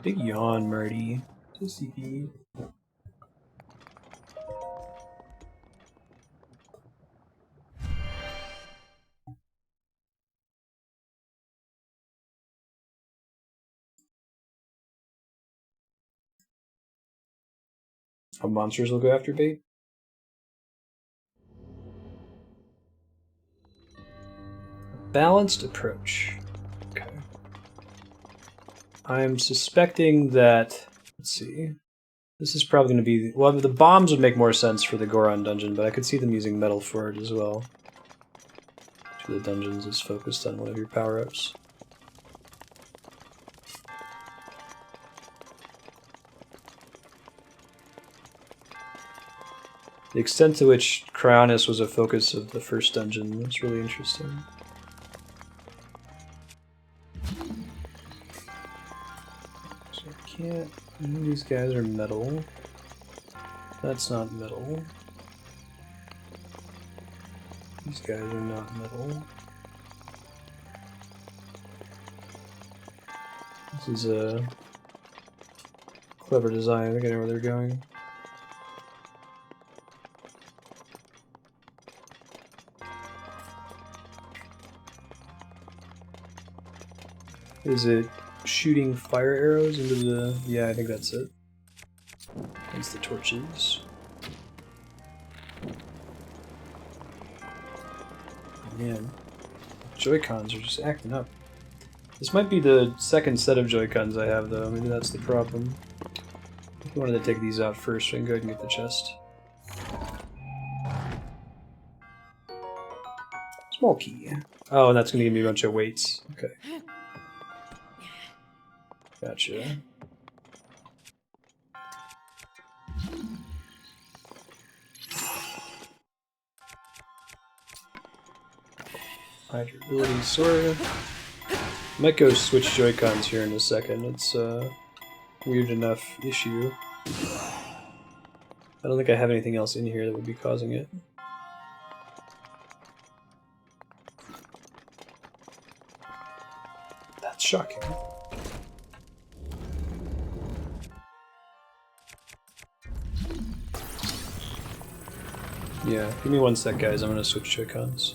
Big yawn, Marty. So sleepy. How monsters will go after bait? Balanced approach. Okay. I'm suspecting that... Let's see. This is probably going to be... Well, the bombs would make more sense for the Goron dungeon, but I could see them using metal for it as well. Each of the dungeons is focused on one of your power-ups. The extent to which Cryonis was a focus of the first dungeon was really interesting. So I can't... These guys are metal. That's not metal. These guys are not metal. This is a clever design. I think I know where they're going. Is it shooting fire arrows into the... Yeah, I think that's it. That's the torches. Man, Joy-Cons are just acting up. This might be the second set of Joy-Cons I have, though. Maybe that's the problem. If you wanted to take these out first, I can go ahead and get the chest. Small key. Oh, and that's going to give me a bunch of weights. Okay. Gotcha. Hide your ability, sword. Might go switch Joy-Cons here in a second. It's a weird enough issue. I don't think I have anything else in here that would be causing it. That's shocking. Yeah, give me one sec, guys. I'm gonna switch Joy-Cons.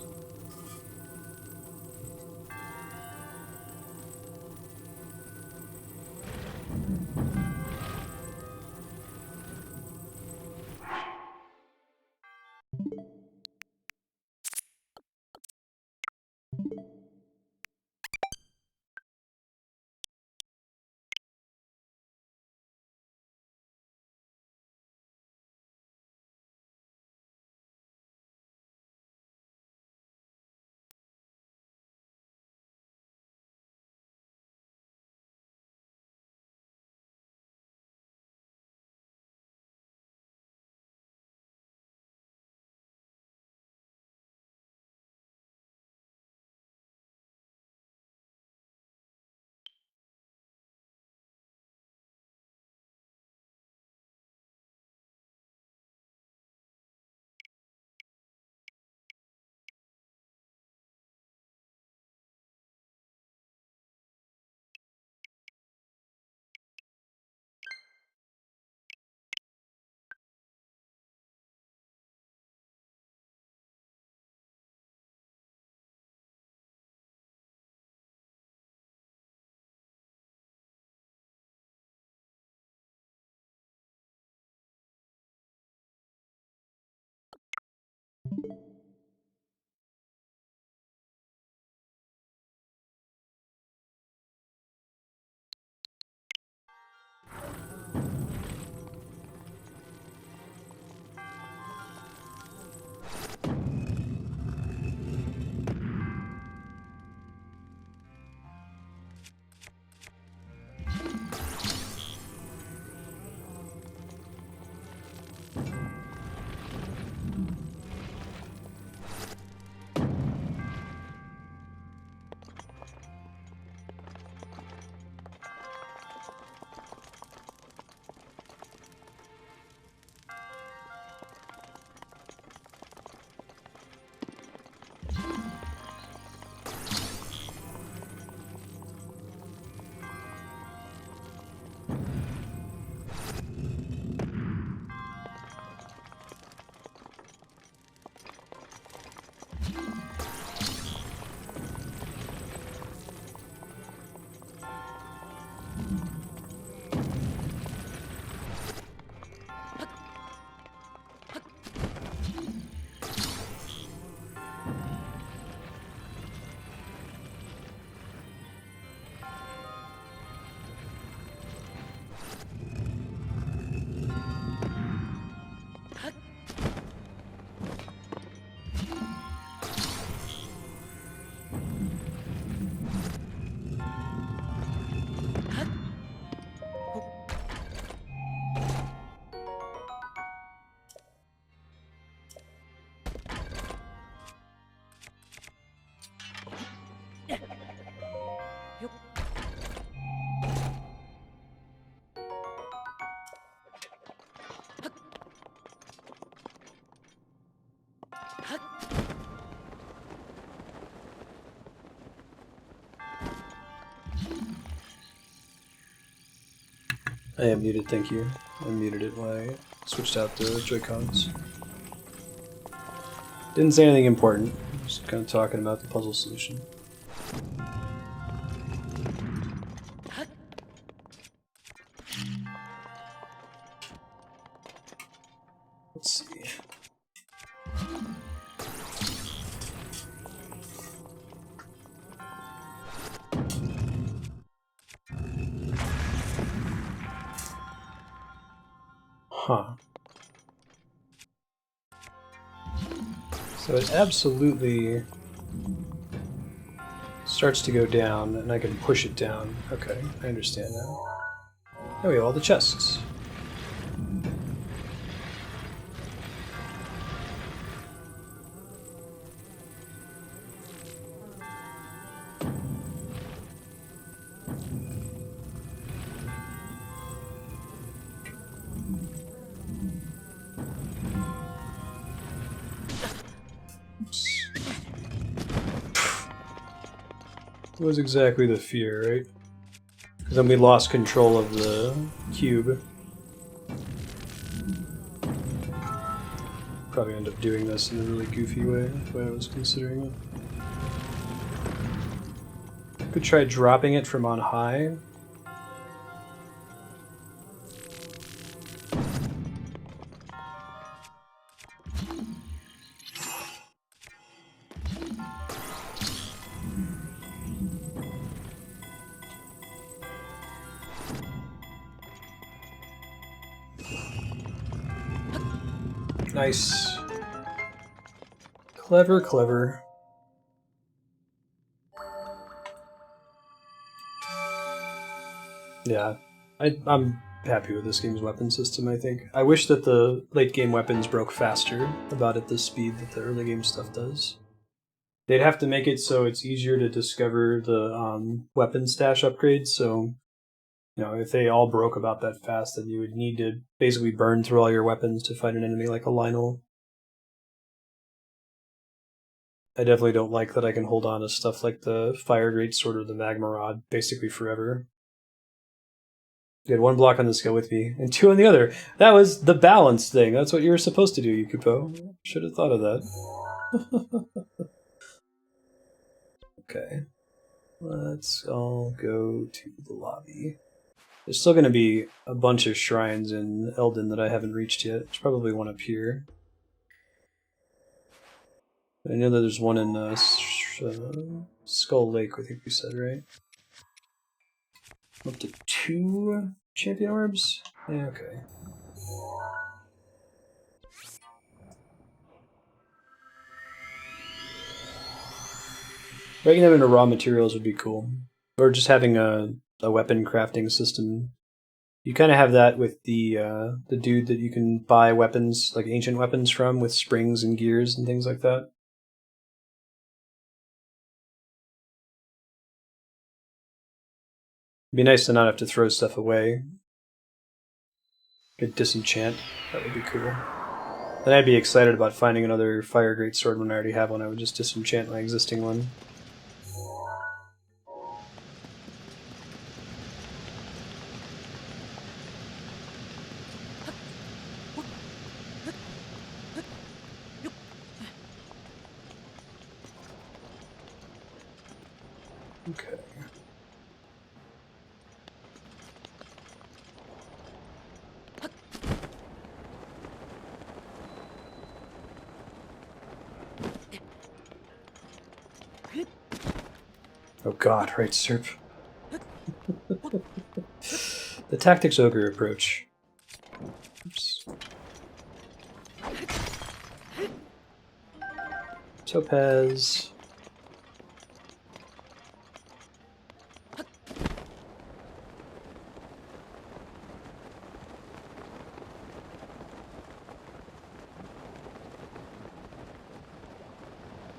I am muted, thank you. I muted it when I switched out the Joy-Cons. Didn't say anything important, just kind of talking about the puzzle solution. Let's see. Huh. So it absolutely starts to go down, and I can push it down. Okay, I understand now. Now we have all the chests. It was exactly the fear, right? Because then we lost control of the cube. Probably end up doing this in a really goofy way, the way I was considering it. Could try dropping it from on high. Nice. Clever, clever. Yeah, I'm happy with this game's weapon system, I think. I wish that the late game weapons broke faster, about at the speed that the early game stuff does. They'd have to make it so it's easier to discover the weapon stash upgrades, so you know, if they all broke about that fast, then you would need to basically burn through all your weapons to fight an enemy like a Lynel. I definitely don't like that I can hold on to stuff like the Fire Greatsword or the Magma Rod basically forever. You had one block on the skill with me, and two on the other. That was the balance thing. That's what you were supposed to do, Yukupo. Should have thought of that. Okay. Let's all go to the lobby. There's still going to be a bunch of shrines in Eldin that I haven't reached yet. There's probably one up here. I know that there's one in Skull Lake, I think we said, right? Up to 2 champion orbs? Yeah, okay. Breaking them into raw materials would be cool. Or just having a weapon crafting system. You kind of have that with the dude that you can buy weapons, like ancient weapons from, with springs and gears and things like that. It'd be nice to not have to throw stuff away. Could disenchant. That would be cool. Then I'd be excited about finding another Fire Greatsword when I already have one. I would just disenchant my existing one. Okay. Oh god, right, Serp. The Tactics Ogre approach. Oops. Topaz.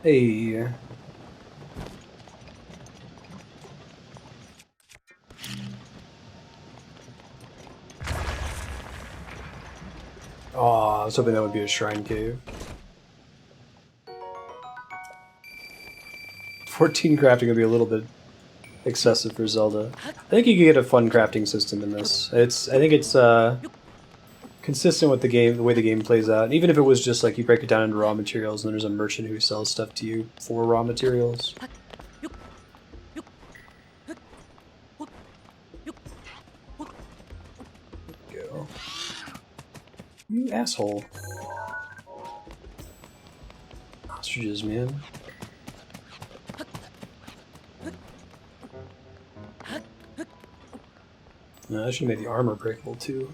Hey. Oh, I was hoping that would be a shrine cave. 14 crafting would be a little bit excessive for Zelda. I think you could get a fun crafting system in this. I think it's consistent with the game, the way the game plays out. And even if it was just like you break it down into raw materials and there's a merchant who sells stuff to you for raw materials. Go. You asshole. ostriches, man. No, I should have made the armor breakable too.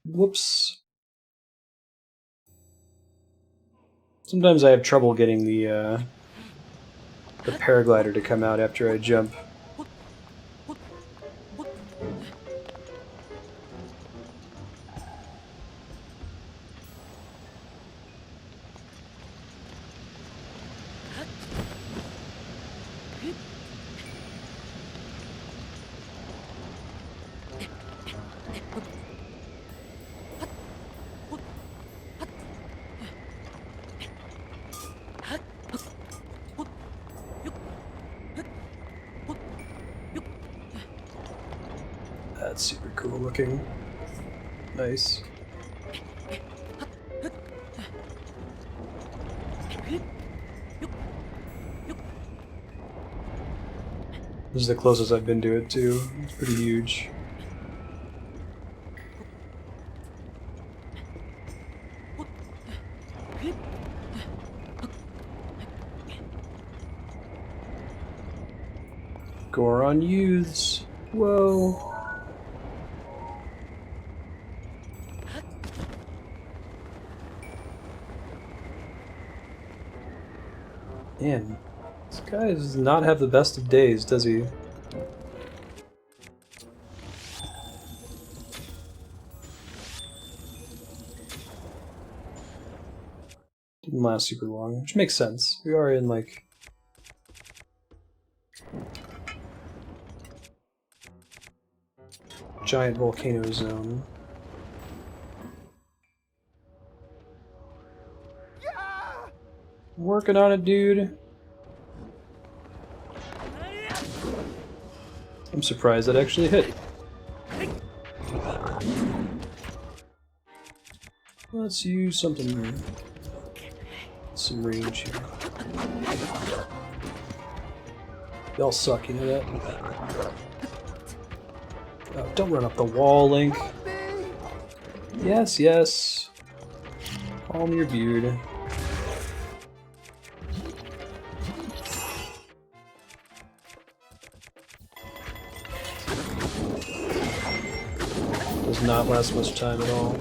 Whoops. Sometimes I have trouble getting the paraglider to come out after I jump. That's super cool looking. Nice. This is the closest I've been to it too. It's pretty huge. Goron youths. Whoa. Man, this guy does not have the best of days, does he? Didn't last super long, which makes sense. We are in, like... giant volcano zone. Working on it, dude. I'm surprised that actually hit. Let's use something. Some range here. Y'all suck, you know that? Oh, don't run up the wall, Link. Yes, yes. Calm your beard. Does not last much time at all.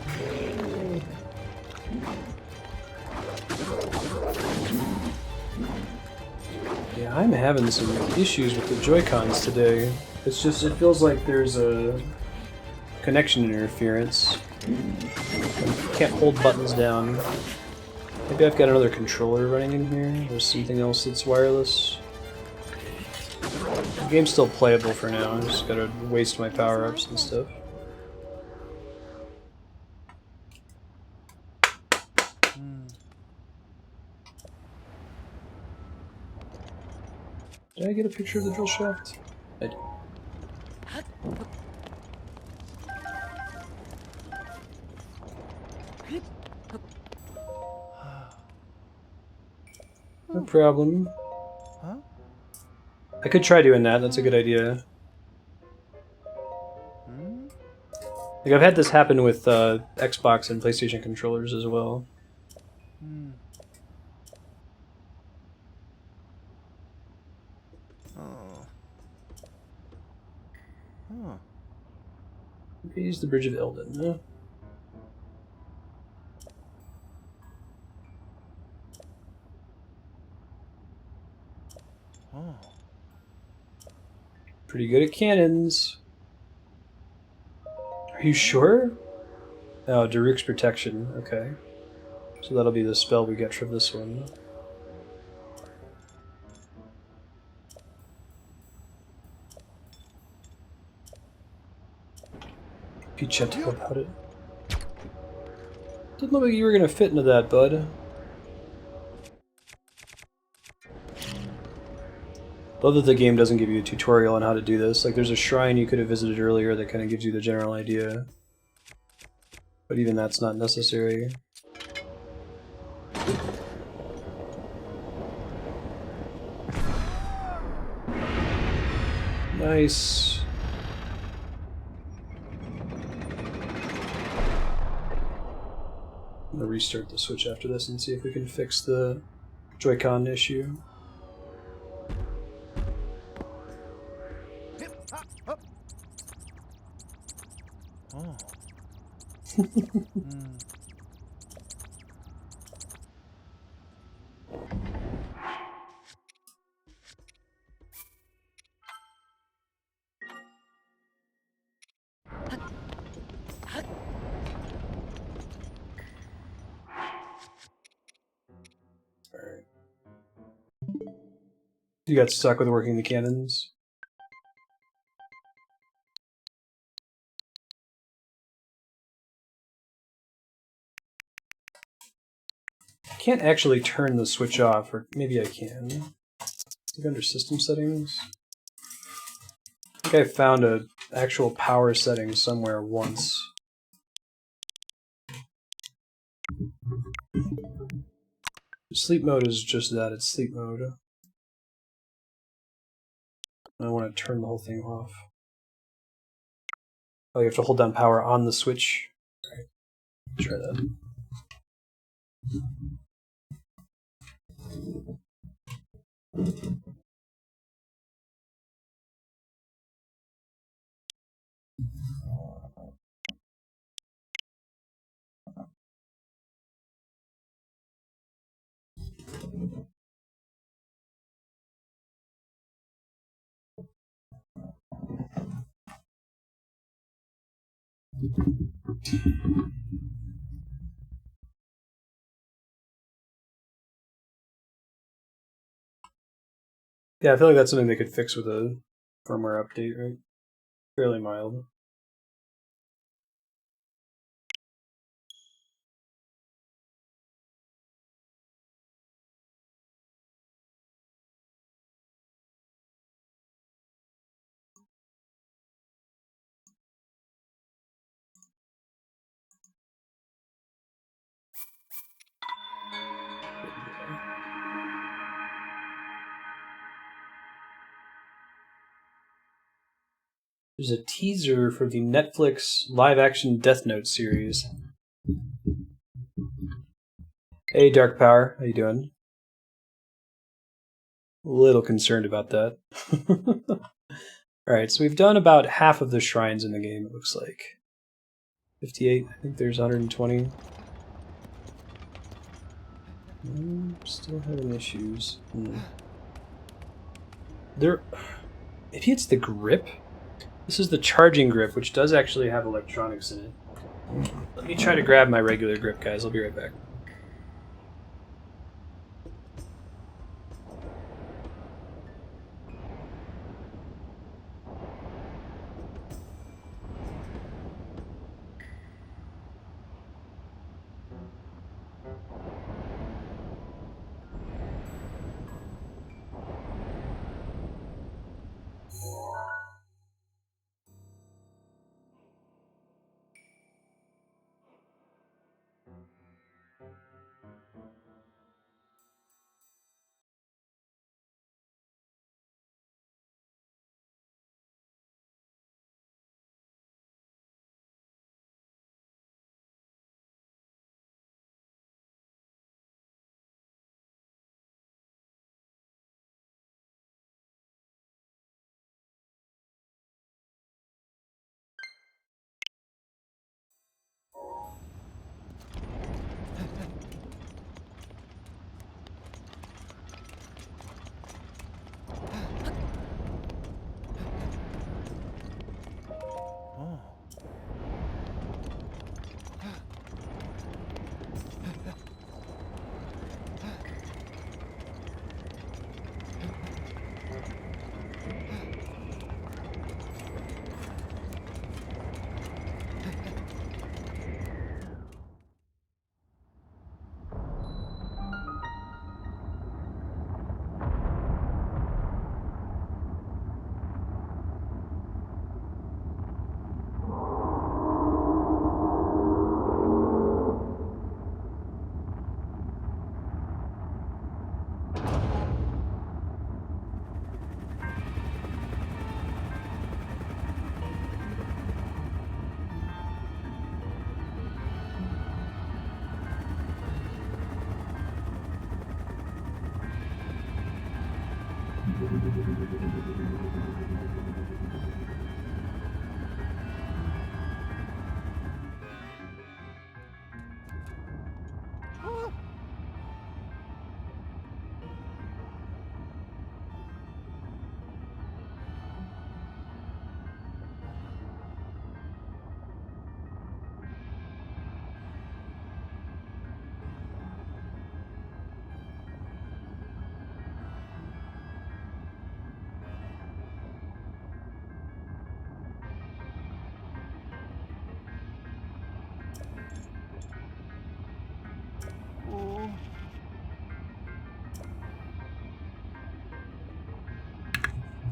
Yeah, I'm having some issues with the Joy-Cons today. It's just, it feels like there's a connection interference. I can't hold buttons down. Maybe I've got another controller running in here. There's something else that's wireless. The game's still playable for now. I just gotta waste my power-ups and stuff. Did I get a picture of the drill shaft? I did. No problem. Huh? I could try doing that, that's a good idea. Like, I've had this happen with Xbox and PlayStation controllers as well. Use the Bridge of Elden, huh? Pretty good at cannons. Are you sure? Oh, Daruk's Protection, okay. So that'll be the spell we get from this one. Be gentle about it. Didn't look like you were gonna fit into that, bud. Love that the game doesn't give you a tutorial on how to do this. Like, there's a shrine you could have visited earlier that kind of gives you the general idea. But even that's not necessary. Nice. I'm gonna restart the Switch after this and see if we can fix the Joy-Con issue. Oh. Alright. You got stuck with working the cannons? I can't actually turn the Switch off, or maybe I can. Look under system settings. I think I found an actual power setting somewhere once. Sleep mode is just that, it's sleep mode. I want to turn the whole thing off. Oh, you have to hold down power on the Switch? Alright, try that. Yeah, I feel like that's something they could fix with a firmware update, right? Fairly mild. There's a teaser for the Netflix live-action Death Note series. Hey, Dark Power, how you doing? A little concerned about that. Alright, so we've done about half of the shrines in the game, it looks like. 58, I think there's 120. Still having issues. Maybe it's the grip? This is the charging grip, which does actually have electronics in it. Let me try to grab my regular grip, guys. I'll be right back.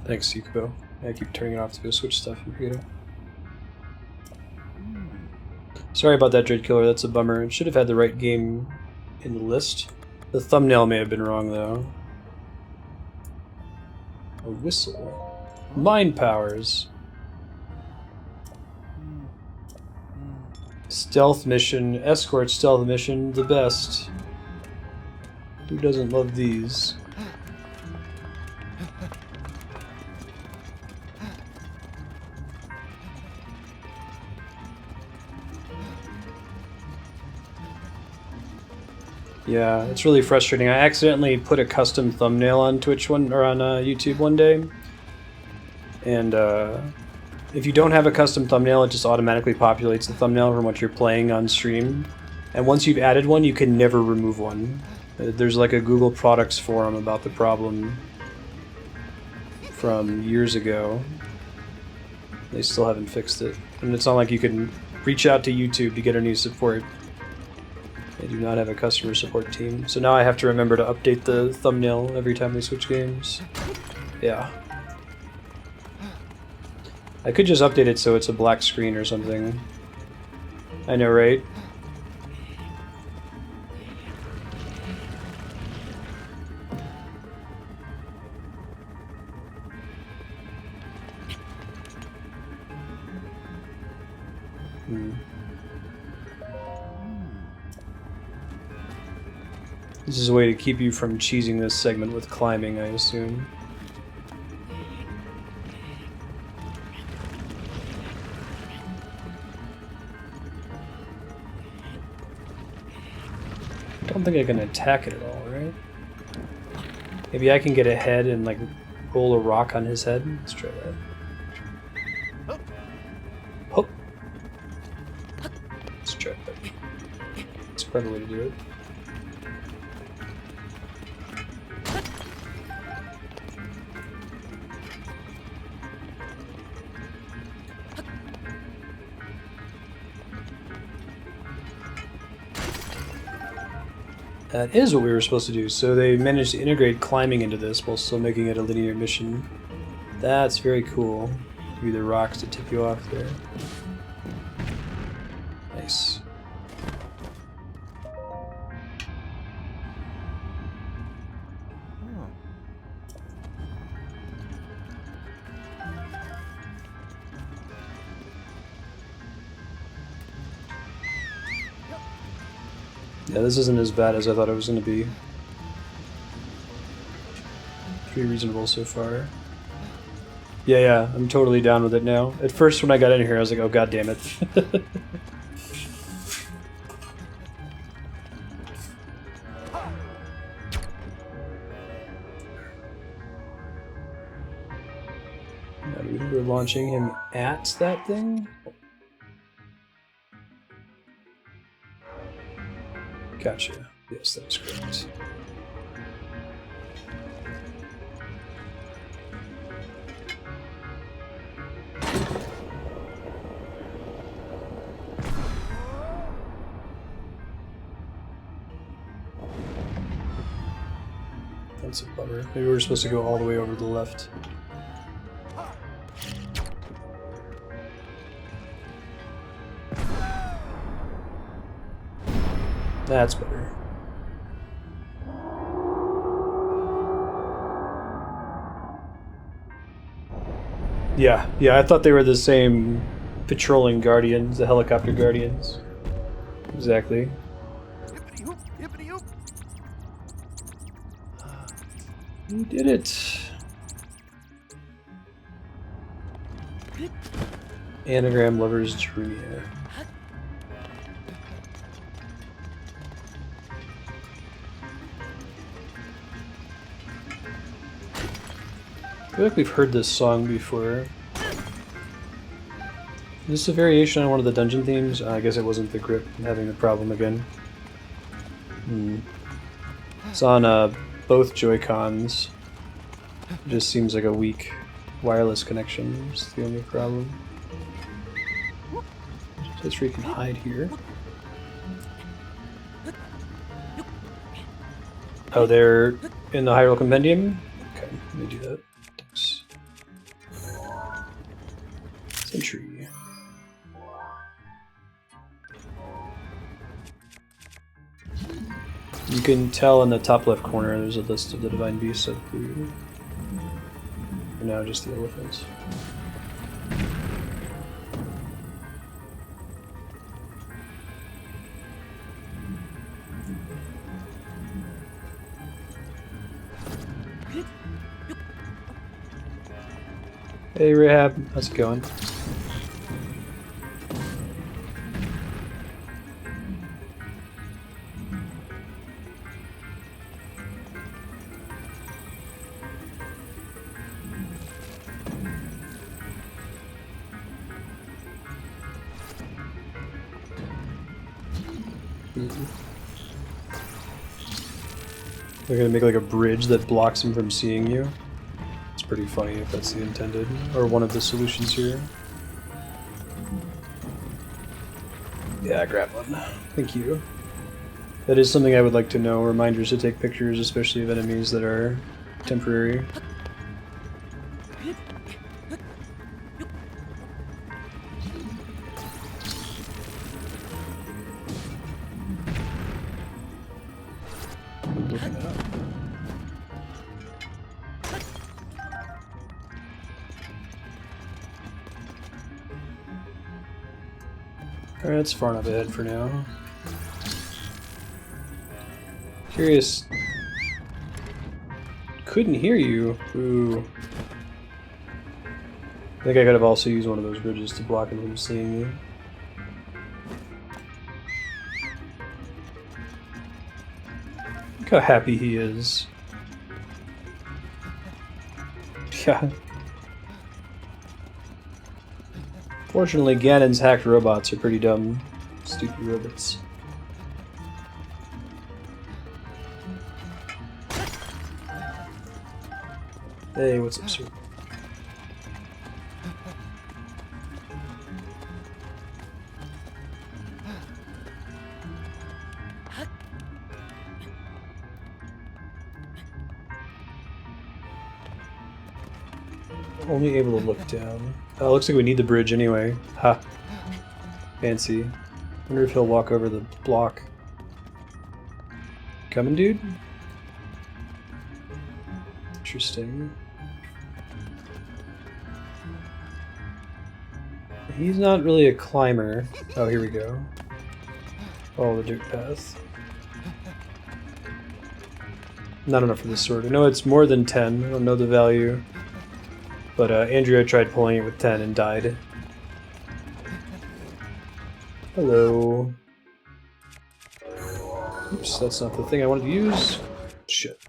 Thanks, Yunobo. I keep turning it off to go switch stuff in Freedom. Sorry about that, Dread Killer. That's a bummer. It should have had the right game in the list. The thumbnail may have been wrong, though. A whistle. Mind powers. Stealth mission. Escort stealth mission. The best. Who doesn't love these? Yeah, it's really frustrating. I accidentally put a custom thumbnail on Twitch on YouTube one day, and if you don't have a custom thumbnail, it just automatically populates the thumbnail from what you're playing on stream. And once you've added one, you can never remove one. There's like a Google Products forum about the problem from years ago. They still haven't fixed it, and it's not like you can reach out to YouTube to get any support. They do not have a customer support team, so now I have to remember to update the thumbnail every time we switch games. Yeah. I could just update it so it's a black screen or something. I know, right? This is a way to keep you from cheesing this segment with climbing, I assume. I don't think I can attack it at all, right? Maybe I can get ahead and like roll a rock on his head. Let's try that. Hop. Let's try that. That's probably the way to do it. That is what we were supposed to do, so they managed to integrate climbing into this while still making it a linear mission. That's very cool. Give you the rocks to tip you off there. Nice. Yeah, this isn't as bad as I thought it was going to be. Pretty reasonable so far. Yeah, I'm totally down with it now. At first when I got in here I was like, oh god damn it. We're launching him at that thing? Gotcha. Yes, that's correct. That's a bummer. Maybe we're supposed to go all the way over to the left. That's better. Yeah, I thought they were the same patrolling guardians, the helicopter guardians. Exactly. You did it. Anagram Lovers Drunia. I feel like we've heard this song before. Is this a variation on one of the dungeon themes? I guess it wasn't the grip having the problem again. It's on both Joy-Cons. It just seems like a weak wireless connection. It's the only problem. So let's freaking hide here. Oh, they're in the Hyrule Compendium? Okay, let me do that. Thanks. Sentry. You can tell in the top left corner there's a list of the Divine Beasts of food. For now, just the elephants. Hey Rahab, how's it going? They're gonna make like a bridge that blocks him from seeing you. It's pretty funny if that's the intended, or one of the solutions here. Yeah, grab one. Thank you. That is something I would like to know. Reminders to take pictures, especially of enemies that are temporary. Alright, that's far enough ahead for now. Curious. Couldn't hear you. Ooh. I think I could have also used one of those bridges to block him from seeing you. Look how happy he is. Yeah. Fortunately, Gannon's hacked robots are pretty dumb. Stupid robots. Hey, what's up, sir? Only able to look down. Oh, looks like we need the bridge anyway. Ha. Fancy. Wonder if he'll walk over the block. Coming, dude? Interesting. He's not really a climber. Oh, here we go. Follow the dirt path. Not enough for this sword. I know it's more than 10. I don't know the value. But Andrea tried pulling it with 10 and died. Hello. Oops, that's not the thing I wanted to use. Shit.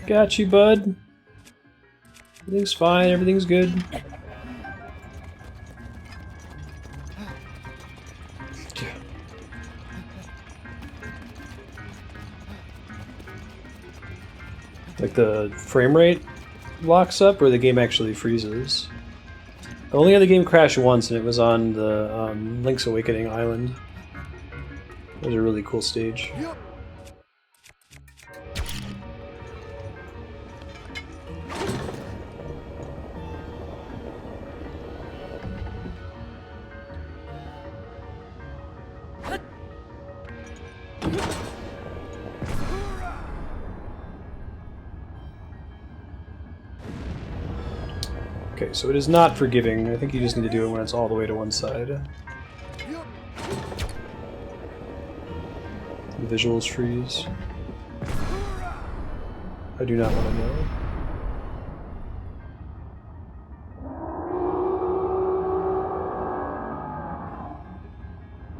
Got you, bud. Everything's fine, everything's good. Like the frame rate locks up, or the game actually freezes. I only had the game crash once, and it was on the Link's Awakening island. That was a really cool stage. Okay, so it is not forgiving. I think you just need to do it when it's all the way to one side. The visuals freeze. I do not want to know.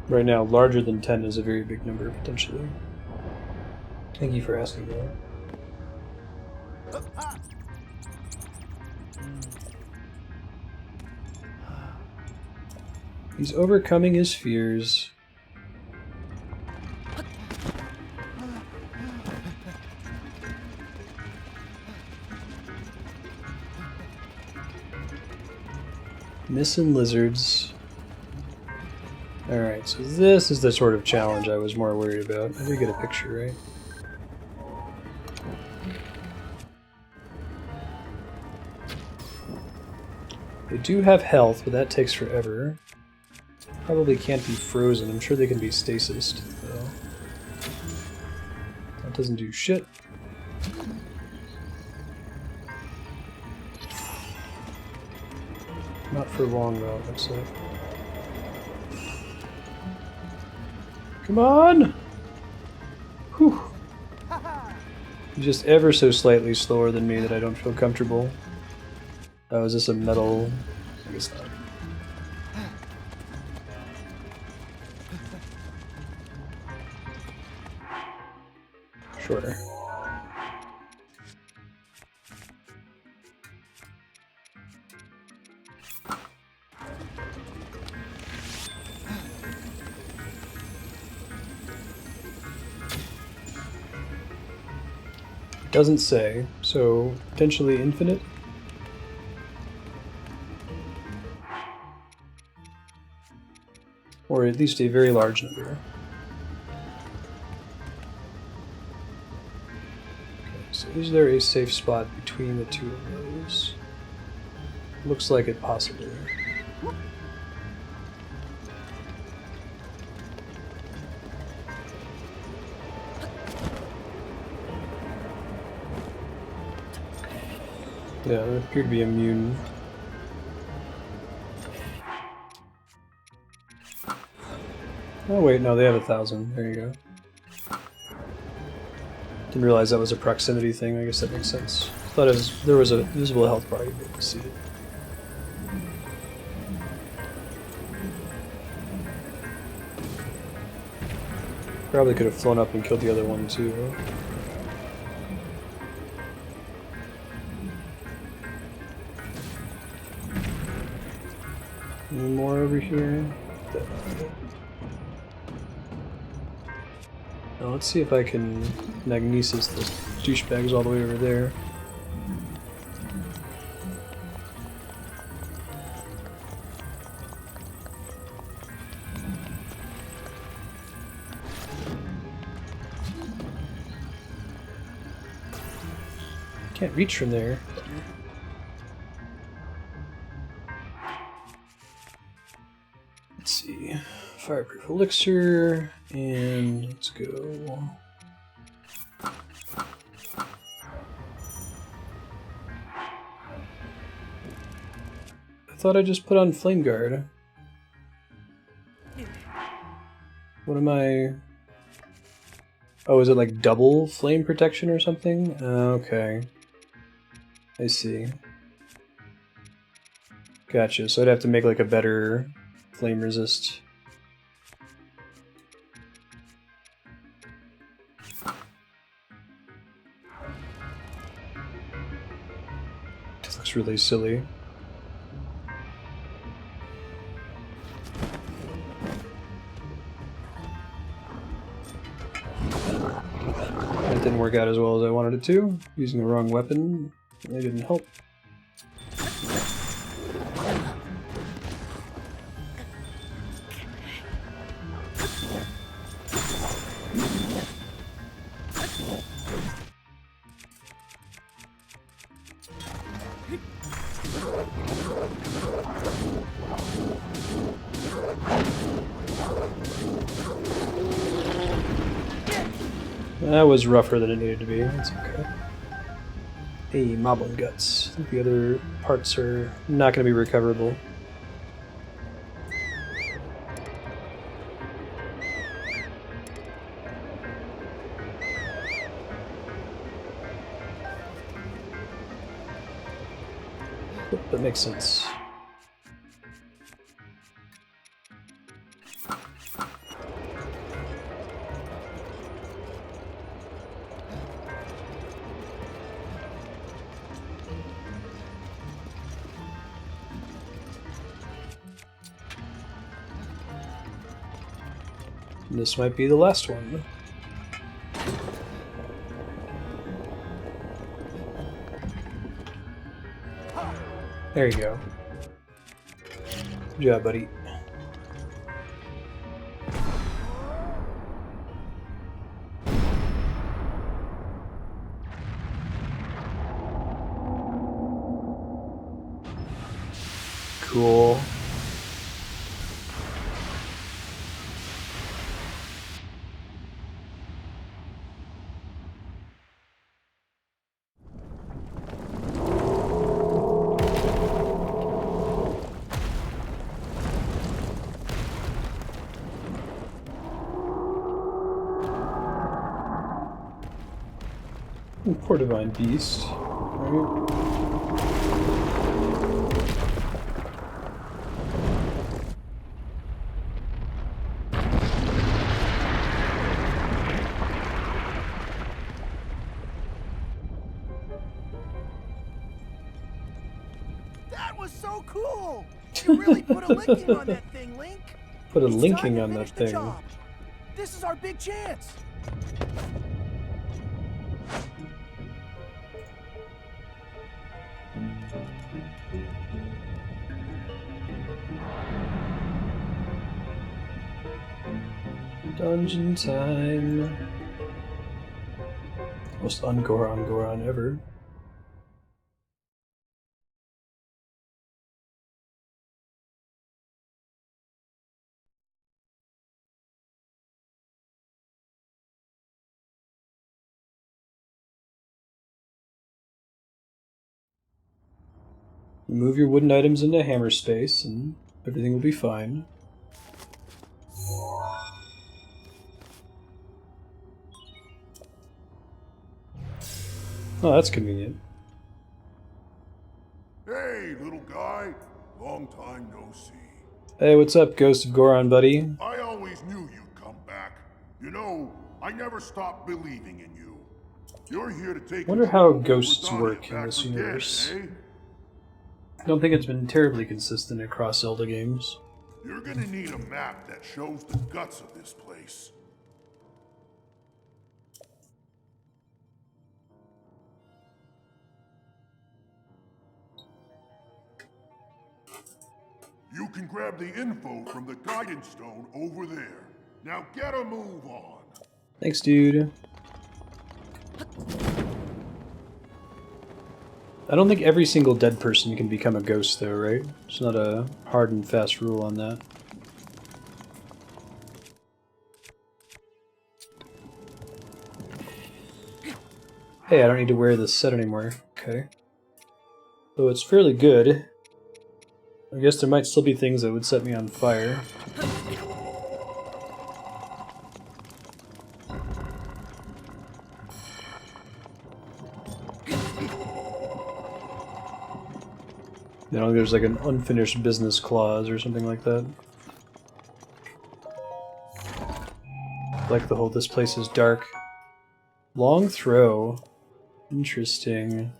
Right now, larger than 10 is a very big number, potentially. Thank you for asking that. He's overcoming his fears. Missing lizards. Alright, so this is the sort of challenge I was more worried about. I did get a picture, right? They do have health, but that takes forever. Probably can't be frozen. I'm sure they can be stasised, though. That doesn't do shit. Not for long, though, it looks like. Come on! Whew. He's just ever so slightly slower than me that I don't feel comfortable. Oh, is this a metal? I guess not. Sure. Doesn't say, so potentially infinite? Or at least a very large number. Okay, so is there a safe spot between the two of those? Looks like it possibly. Yeah, they appear to be immune. Oh wait, no, they have 1,000. There you go. Didn't realize that was a proximity thing. I guess that makes sense. Thought it was, there was a visible health bar, you'd be able to see it. Probably could have flown up and killed the other one too. Any more over here? Now let's see if I can magnesis the douchebags all the way over there. Can't reach from there. Let's see. Fireproof elixir, and let's go. I thought I just put on flame guard. What am I? Oh, is it like double flame protection or something? Okay. I see. Gotcha, so I'd have to make like a better flame resist. This looks really silly. That didn't work out as well as I wanted it to. Using the wrong weapon really didn't help. That was rougher than it needed to be. That's okay. Hey, moblin guts. I think the other parts are not going to be recoverable. That makes sense. And this might be the last one. There you go. Good job, buddy. Cool. Poor divine beast. Right. That was so cool! You really put a linking on that thing, Link. Put a It's linking time to on that finish the thing. job. This is our big chance. Dungeon time. Most Goron ever. Move your wooden items into hammer space and everything will be fine. Oh, that's convenient. Hey, little guy. Long time no see. Hey, what's up, Ghost of Goron, buddy? I always knew you'd come back. You know, I never stopped believing in you. You're here to take Wonder control how of ghosts Rudania work in back this from universe. Gannon, eh? I don't think it's been terribly consistent across Zelda games. You're gonna need a map that shows the guts of this place. You can grab the info from the guidance stone over there. Now get a move on. Thanks, dude. I don't think every single dead person can become a ghost, though, right? There's not a hard and fast rule on that. Hey, I don't need to wear this set anymore. Okay. So it's fairly good. I guess there might still be things that would set me on fire. You know, there's like an unfinished business clause or something like that. Like the whole "this place is dark." Long throw. Interesting.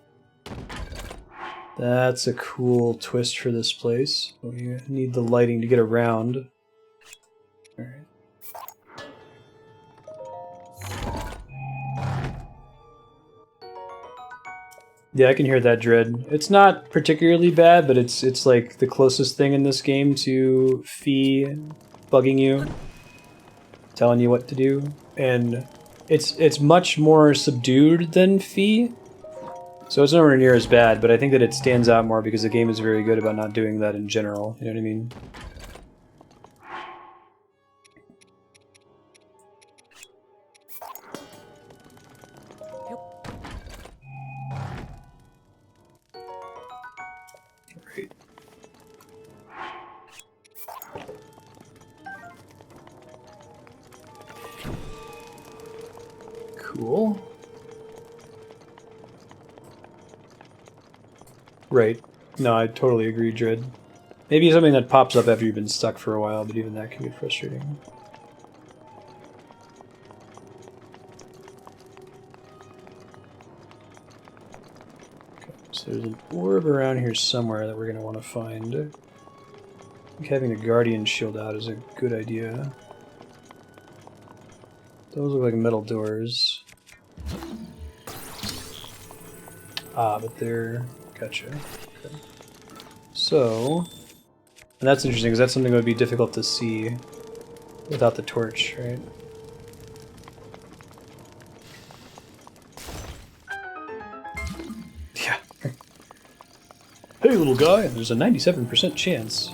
That's a cool twist for this place. We need the lighting to get around. Alright. Yeah, I can hear that dread. It's not particularly bad, but it's like the closest thing in this game to Fee bugging you, telling you what to do, and it's much more subdued than Fee, so it's nowhere near as bad. But I think that it stands out more because the game is very good about not doing that in general. You know what I mean? Great. Cool. Right. No, I totally agree, Dread. Maybe something that pops up after you've been stuck for a while, but even that can get frustrating. Okay, so there's an orb around here somewhere that we're going to want to find. I think having a Guardian shield out is a good idea. Those look like metal doors. Ah, but they're... Gotcha. Okay. So... And that's interesting, because that's something that would be difficult to see without the torch, right? Yeah. Hey, little guy, there's a 97% chance.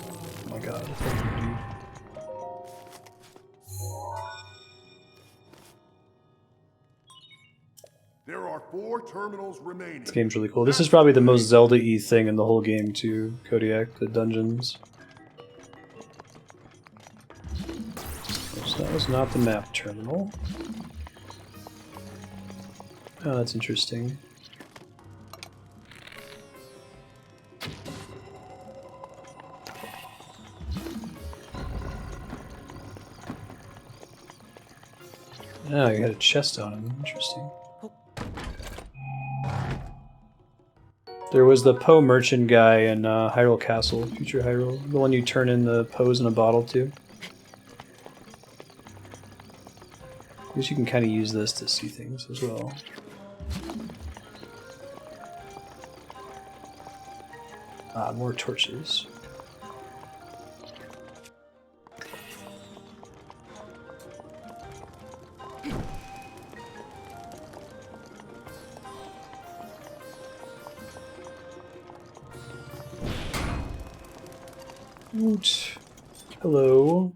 Oh my god. There are 4 terminals remaining. This game's really cool. This is probably the most Zelda-y thing in the whole game, too, Kodiak, the dungeons. So that was not the map terminal. Oh, that's interesting. Oh, you had a chest on him. Interesting. There was the Poe merchant guy in Hyrule Castle, Future Hyrule. The one you turn in the Poes in a bottle to. I guess you can kind of use this to see things as well. Ah, more torches. Oot. Hello.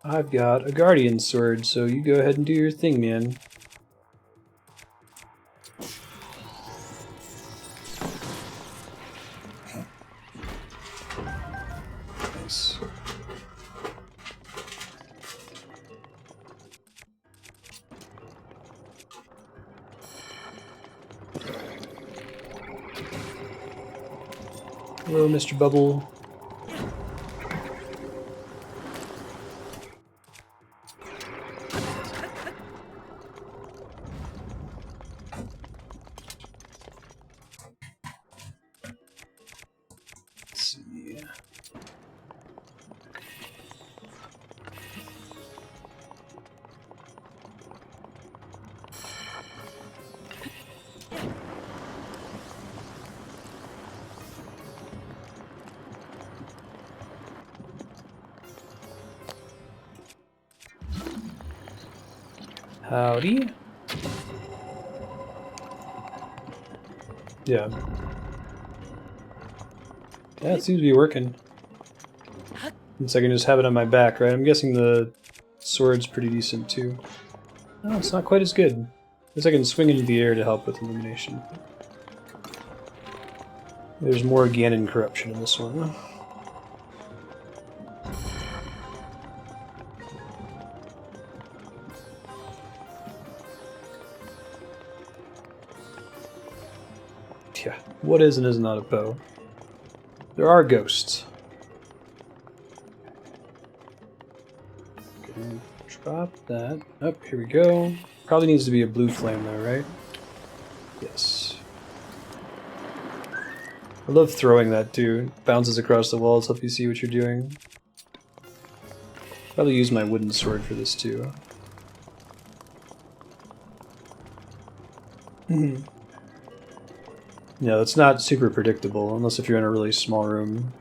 I've got a Guardian sword, so you go ahead and do your thing, man. Nice. Hello, Mr. Bubble. Howdy. Yeah. Yeah, it seems to be working. Since I can just have it on my back, right? I'm guessing the sword's pretty decent too. No, it's not quite as good. I guess I can swing into the air to help with illumination. There's more Gannon corruption in this one. Yeah, what is and is not a bow? There are ghosts. Okay, drop that. Oh, here we go. Probably needs to be a blue flame though, right? Yes. I love throwing that too. It bounces across the walls, help you see what you're doing. Probably use my wooden sword for this too. Yeah, that's not super predictable, unless if you're in a really small room.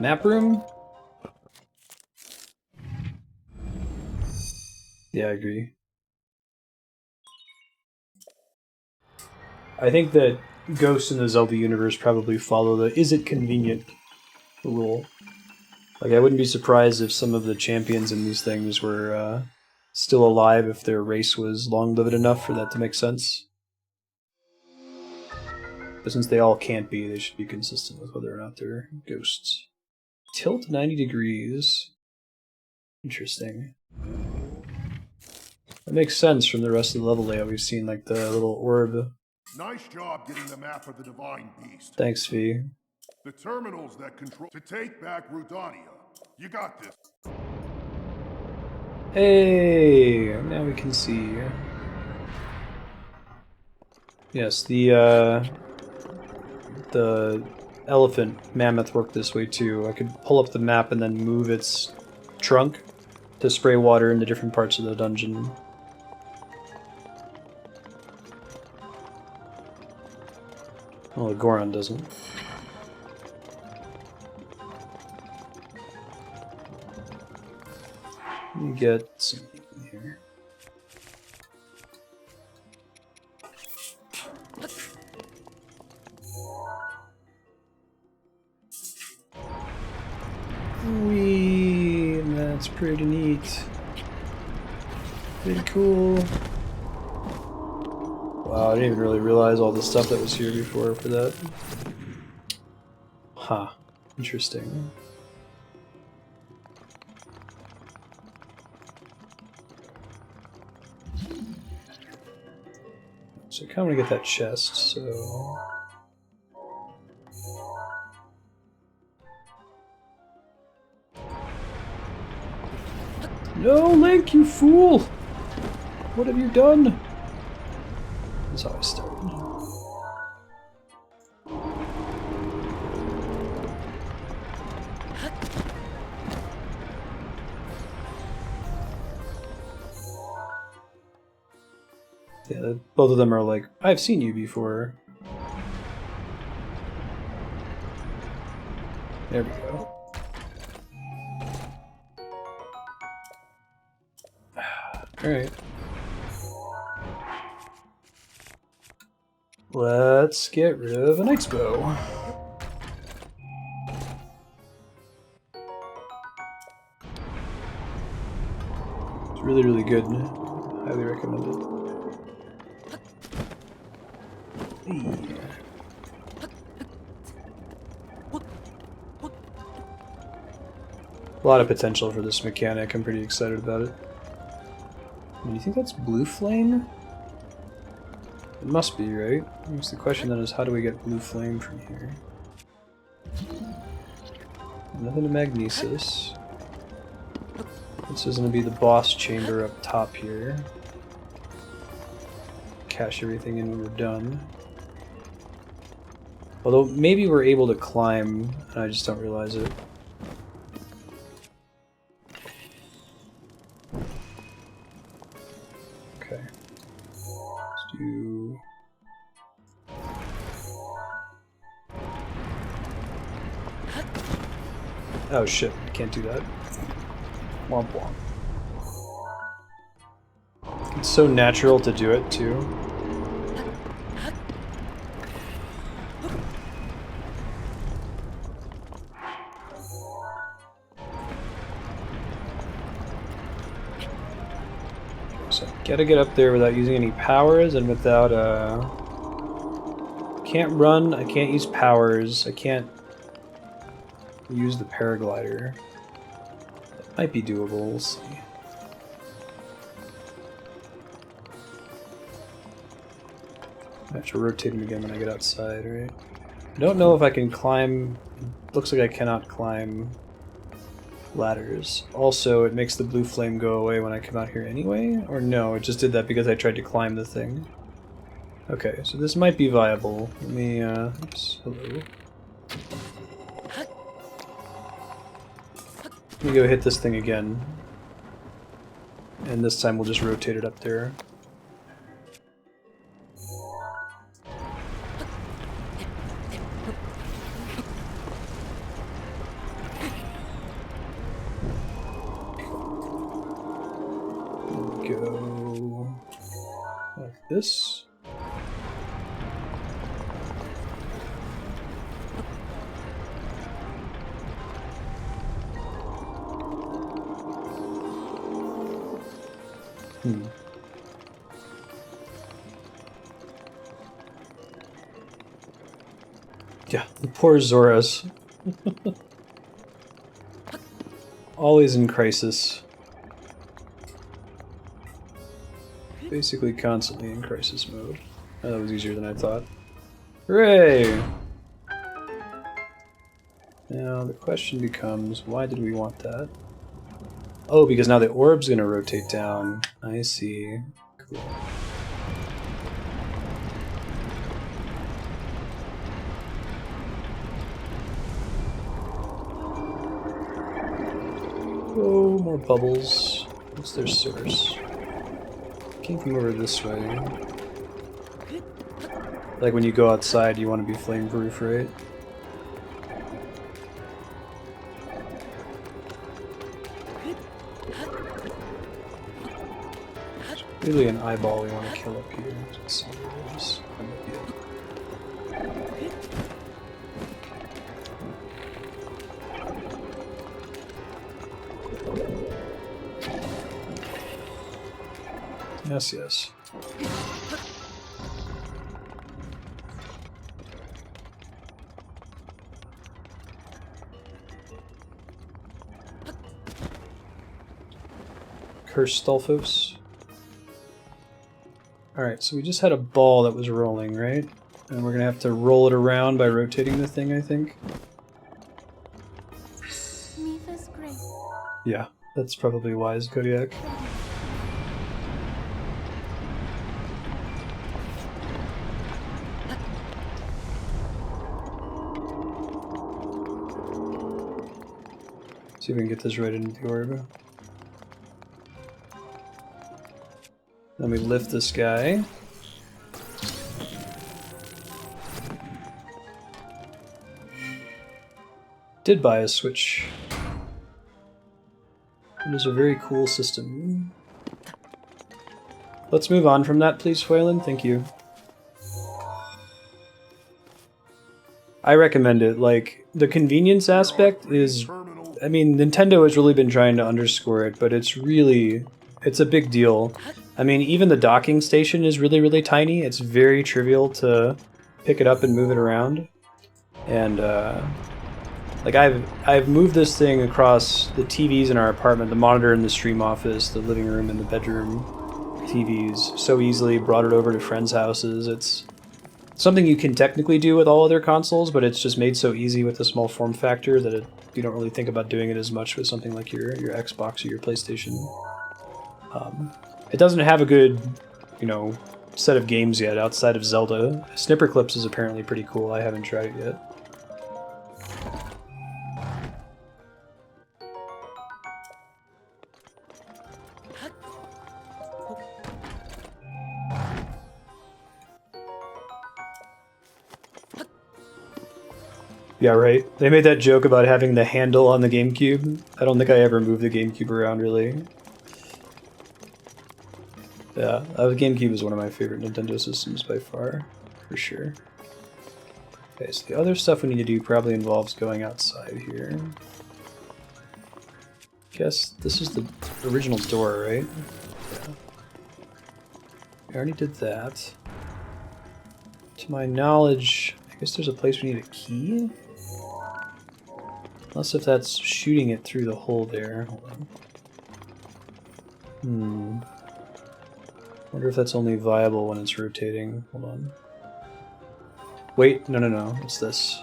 Map room? Yeah, I agree. I think that ghosts in the Zelda universe probably follow the "is it convenient" rule. Like, I wouldn't be surprised if some of the champions in these things were still alive if their race was long-lived enough for that to make sense. But since they all can't be, they should be consistent with whether or not they're ghosts. Tilt 90 degrees. Interesting. That makes sense from the rest of the level layout. We've seen like the little orb. Nice job getting the map of the Divine Beast. Thanks, V. The terminals that control to take back Rudania. You got this. Hey, now we can see. Yes, the elephant mammoth worked this way too. I could pull up the map and then move its trunk to spray water into different parts of the dungeon. Well, Goron doesn't. Let me get something here. Whee! That's pretty neat. Pretty cool. Wow, I didn't even really realize all the stuff that was here before for that. Huh. Interesting. So I kind of want to get that chest, so... No, Link, you fool! What have you done? That's how I started. Yeah, both of them are like, I've seen you before. There we go. Alright. Let's get rid of an X-Bow. It's really, really good. Highly recommend it. A lot of potential for this mechanic. I'm pretty excited about it. Do you think that's blue flame? It must be, right? I guess the question then is, how do we get blue flame from here? Nothing to magnesis. This is going to be the boss chamber up top here. Cache everything in when we're done. Although maybe we're able to climb, and I just don't realize it. Okay. Let's do... Oh shit, can't do that. Womp womp. It's so natural to do it too. So gotta get up there without using any powers and without can't run, I can't use powers, I can't use the paraglider. That might be doable, we'll see. I have to rotate him again when I get outside, right? I don't know if I can climb... Looks like I cannot climb ladders. Also, it makes the blue flame go away when I come out here anyway? Or no, it just did that because I tried to climb the thing. Okay, so this might be viable. Let me, oops, hello. Let me go hit this thing again. And this time we'll just rotate it up there. Go like this. Yeah, the poor Zoras. Always in crisis. Basically constantly in crisis mode. Oh, that was easier than I thought. Hooray! Now the question becomes, why did we want that? Oh, because now the orb's gonna rotate down. I see. Cool. Oh, more bubbles. What's their source? Came from over this way. Like when you go outside, you want to be flame-proof, right? There's really an eyeball we want to kill up here. Let's see where it is. That might be it. Yes, yes. Curse Stolfos. Alright, so we just had a ball that was rolling, right? And we're gonna have to roll it around by rotating the thing, I think. Mifa's great. Yeah, that's probably wise, Kodiak. See if we can get this right into the orb. Then we lift this guy. Did buy a switch. It is a very cool system. Let's move on from that, please, Phelan. Thank you. I recommend it. Like, the convenience aspect is... I mean, Nintendo has really been trying to underscore it, but it's really... It's a big deal. I mean, even the docking station is really, really tiny. It's very trivial to pick it up and move it around. And, like, I've moved this thing across the TVs in our apartment, the monitor in the stream office, the living room and the bedroom TVs so easily, brought it over to friends' houses. It's something you can technically do with all other consoles, but it's just made so easy with the small form factor that you don't really think about doing it as much with something like your Xbox or your PlayStation. It doesn't have a good, you know, set of games yet outside of Zelda. Snipper Clips is apparently pretty cool. I haven't tried it yet. Yeah, right. They made that joke about having the handle on the GameCube. I don't think I ever moved the GameCube around, really. Yeah, the GameCube is one of my favorite Nintendo systems by far, for sure. Okay, so the other stuff we need to do probably involves going outside here. Guess this is the original door, right? Yeah. We already did that. To my knowledge, I guess there's a place we need a key? Unless if that's shooting it through the hole there. Hold on. Wonder if that's only viable when it's rotating. Hold on. Wait, no. It's this.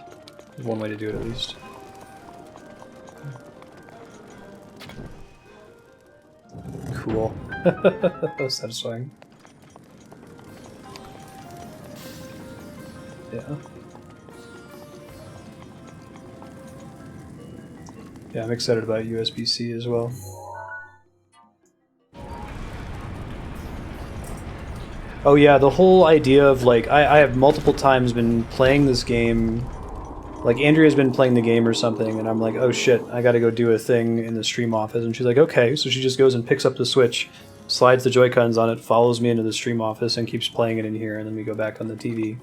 There's one way to do it at least. Cool. That was satisfying. Yeah. Yeah, I'm excited about USB-C as well. Oh yeah, the whole idea of, like, I have multiple times been playing this game, like, Andrea's been playing the game or something, and I'm like, oh shit, I gotta go do a thing in the stream office, and she's like, okay, so she just goes and picks up the Switch, slides the Joy-Cons on it, follows me into the stream office, and keeps playing it in here, and then we go back on the TV.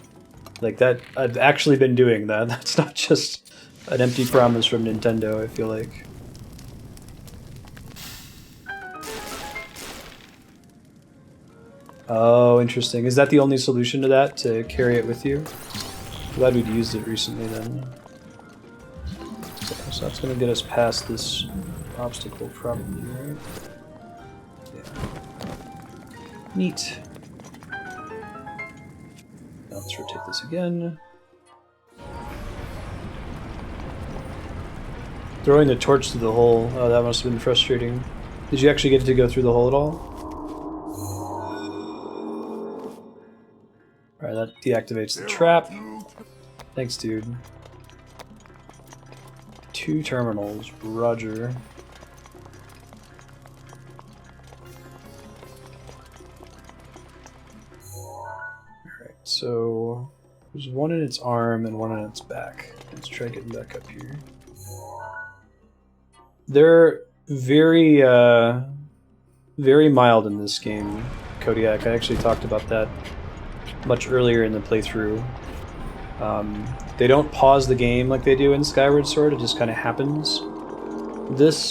Like, that, I've actually been doing that. That's not just an empty promise from Nintendo, I feel like. Oh, interesting. Is that the only solution to that, to carry it with you? Glad we'd used it recently then. So that's going to get us past this obstacle probably, right? Yeah. Neat. Now let's rotate this again. Throwing the torch through the hole. Oh, that must have been frustrating. Did you actually get to go through the hole at all? Alright, that deactivates the trap. Thanks, dude. 2 terminals. Roger. Alright, so there's one in its arm and one in its back. Let's try getting back up here. They're very, very mild in this game, Kodiak. I actually talked about that much earlier in the playthrough. They don't pause the game like they do in Skyward Sword, it just kind of happens. This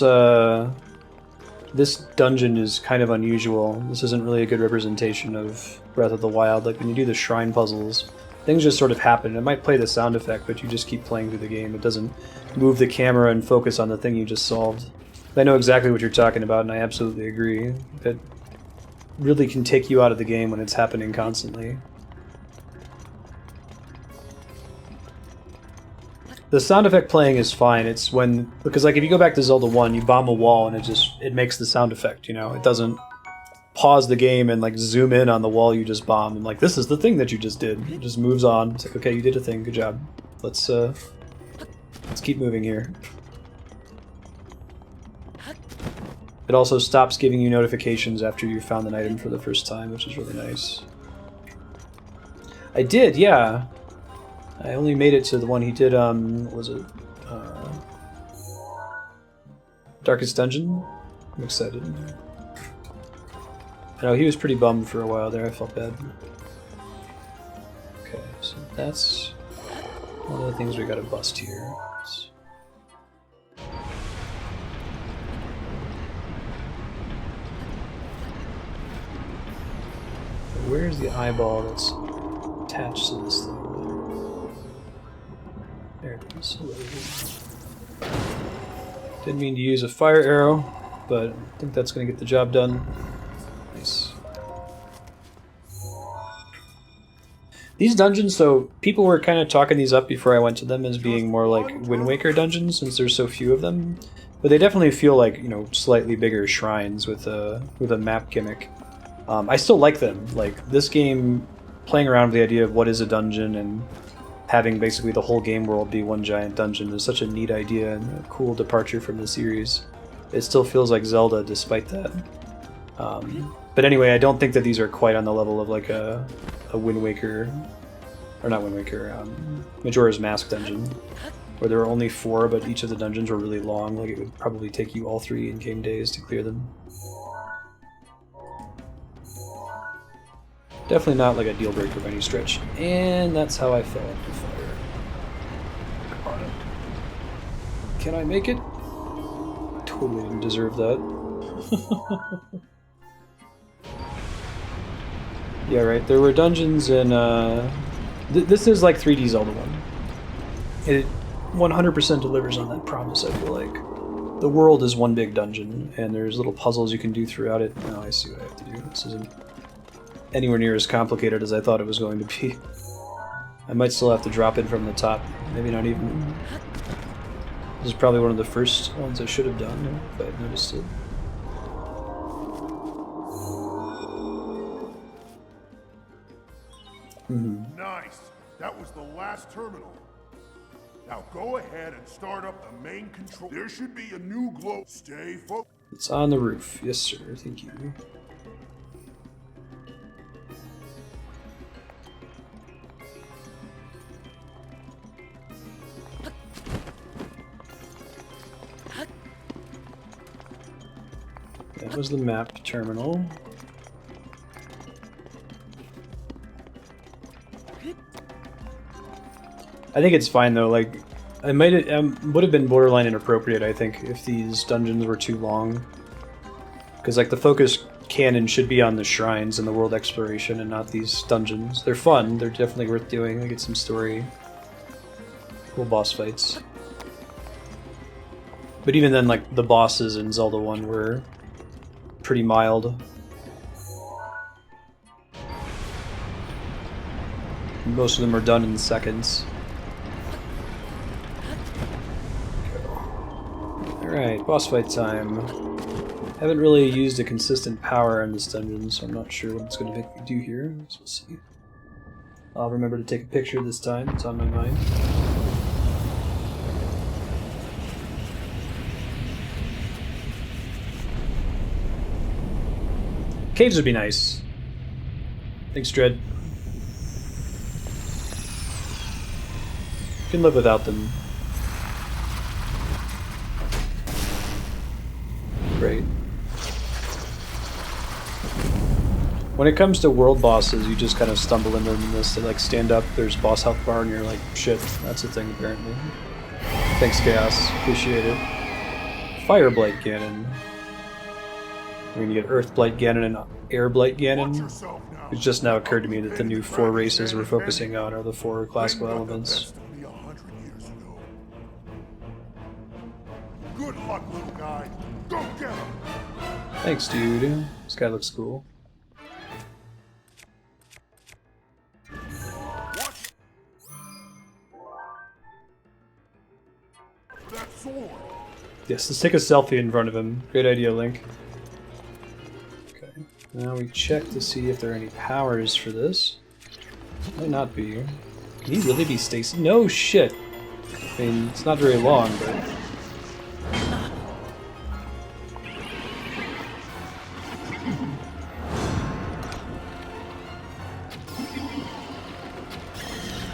dungeon is kind of unusual. This isn't really a good representation of Breath of the Wild. Like when you do the shrine puzzles, things just sort of happen. It might play the sound effect, but you just keep playing through the game. It doesn't move the camera and focus on the thing you just solved. I know exactly what you're talking about, and I absolutely agree. It really can take you out of the game when it's happening constantly. The sound effect playing is fine. It's when, because like if you go back to Zelda 1, you bomb a wall and it makes the sound effect, you know? It doesn't pause the game and like zoom in on the wall you just bombed and like, this is the thing that you just did. It just moves on. It's like, okay, you did a thing, good job. Let's keep moving here. It also stops giving you notifications after you found an item for the first time, which is really nice. I did, yeah. I only made it to the one he did, what was it? Darkest Dungeon? I'm excited. I know he was pretty bummed for a while there, I felt bad. Okay, so that's one of the things we gotta bust here. Where's the eyeball that's attached to this thing? There it is. Didn't mean to use a fire arrow, but I think that's going to get the job done. Nice. These dungeons, so people were kind of talking these up before I went to them as being more like Wind Waker dungeons since there's so few of them. But they definitely feel like, you know, slightly bigger shrines with a map gimmick. I still like them. Like, this game, playing around with the idea of what is a dungeon and having basically the whole game world be one giant dungeon is such a neat idea and a cool departure from the series. It still feels like Zelda despite that. But anyway, I don't think that these are quite on the level of like a Wind Waker, or not Wind Waker, Majora's Mask dungeon, where there were only 4, but each of the dungeons were really long. Like, it would probably take you all 3 in-game days to clear them. Definitely not like a deal breaker by any stretch. And that's how I fell into fire. Got it. Can I make it? Totally didn't deserve that. Yeah, right. There were dungeons in... this is like 3D Zelda 1. It 100% delivers on that promise, I feel like. The world is one big dungeon, and there's little puzzles you can do throughout it. Oh, I see what I have to do. This isn't anywhere near as complicated as I thought it was going to be. I might still have to drop in from the top. Maybe not even. This is probably one of the first ones I should have done if I had noticed it. Nice. That was the last terminal. Now go ahead and start up the main control. There should be a new glow. Stay focused. It's on the roof. Yes, sir. Thank you. That was the map terminal. I think it's fine though. Like, it would have been borderline inappropriate, I think, if these dungeons were too long. Because like the focus canon should be on the shrines and the world exploration and not these dungeons. They're fun, they're definitely worth doing. They get some story, cool boss fights. But even then, like, the bosses in Zelda 1 were pretty mild. Most of them are done in seconds. Alright, boss fight time. Haven't really used a consistent power in this dungeon, so I'm not sure what it's going to make me do here. So we'll see. I'll remember to take a picture this time, it's on my mind. Caves would be nice. Thanks, Dread. Can live without them. Great. When it comes to world bosses, you just kind of stumble into them in this. They like stand up, there's boss health bar, and you're like, shit, that's a thing apparently. Thanks, Chaos. Appreciate it. Fireblight Gannon. We're gonna get Earthblight Gannon and Airblight Gannon. It just now occurred to me that the new 4 races we're focusing on are the 4 classical elements. Good luck, little guy. Go get him. Thanks, dude. This guy looks cool. That sword. Yes, let's take a selfie in front of him. Great idea, Link. Okay. Now we check to see if there are any powers for this. Might not be. Can he really be Stacy? No shit! I mean, it's not very long, but...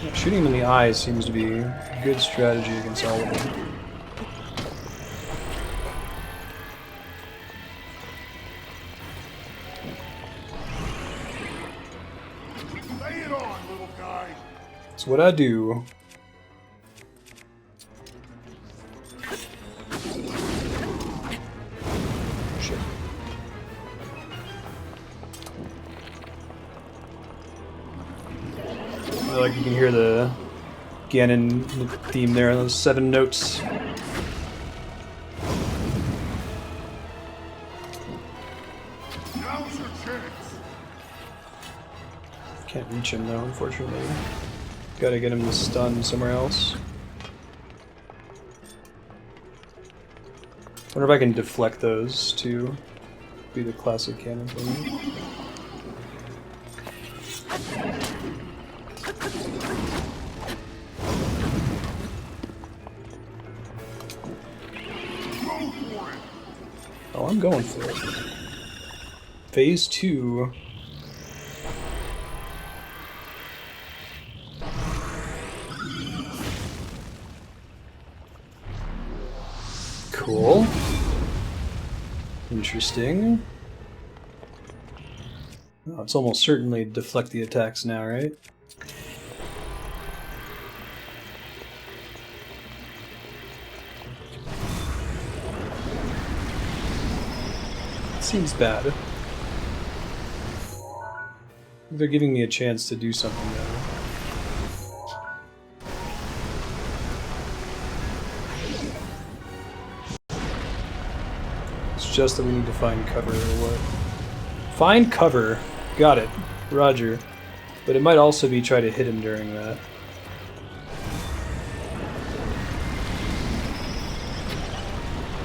Yeah, shooting him in the eyes seems to be a good strategy against all of them. That's what I do. Shit. I like you can hear the Gannon theme there, those 7 notes. Now's your chance. Can't reach him though, unfortunately. Gotta get him to stun somewhere else. Wonder if I can deflect those to be the classic cannon thing. Oh, I'm going for it. Phase 2. Cool. Interesting. Oh, it's almost certainly deflect the attacks now, right? Seems bad. They're giving me a chance to do something though. Just that we need to find cover or what? Find cover! Got it. Roger. But it might also be try to hit him during that.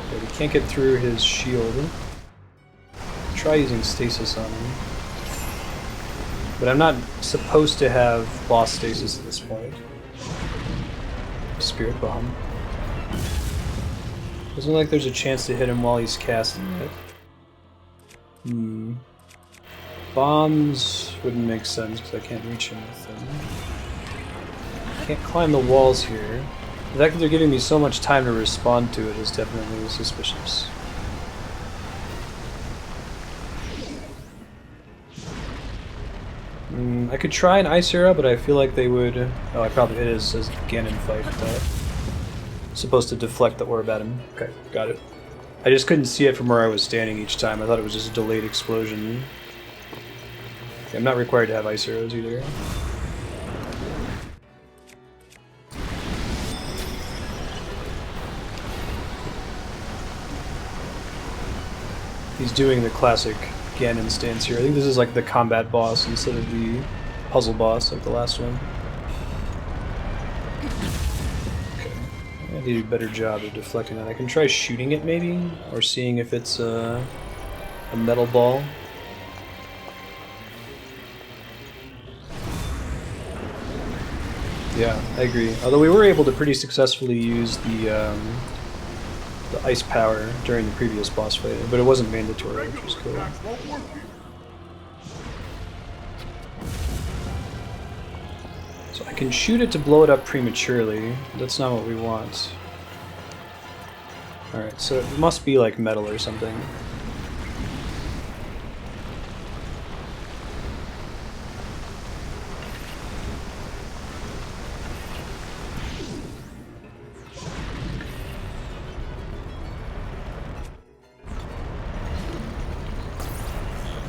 Okay, we can't get through his shield. Try using stasis on him. But I'm not supposed to have boss stasis at this point. Spirit Bomb. Doesn't look like there's a chance to hit him while he's casting it. Bombs wouldn't make sense because I can't reach him with them. Can't climb the walls here. The fact that they're giving me so much time to respond to it is definitely suspicious. I could try an Ice Arrow, but I feel like they would... Oh, it is a Gannon fight. Supposed to deflect the orb at him. Okay, got it. I just couldn't see it from where I was standing each time. I thought it was just a delayed explosion. I'm not required to have ice arrows either. He's doing the classic Gannon stance here. I think this is like the combat boss instead of the puzzle boss like the last one. Okay. I need to do a better job of deflecting that. I can try shooting it maybe, or seeing if it's a metal ball. Yeah, I agree. Although we were able to pretty successfully use the ice power during the previous boss fight, but it wasn't mandatory, which was cool. So I can shoot it to blow it up prematurely. That's not what we want. Alright, so it must be like metal or something.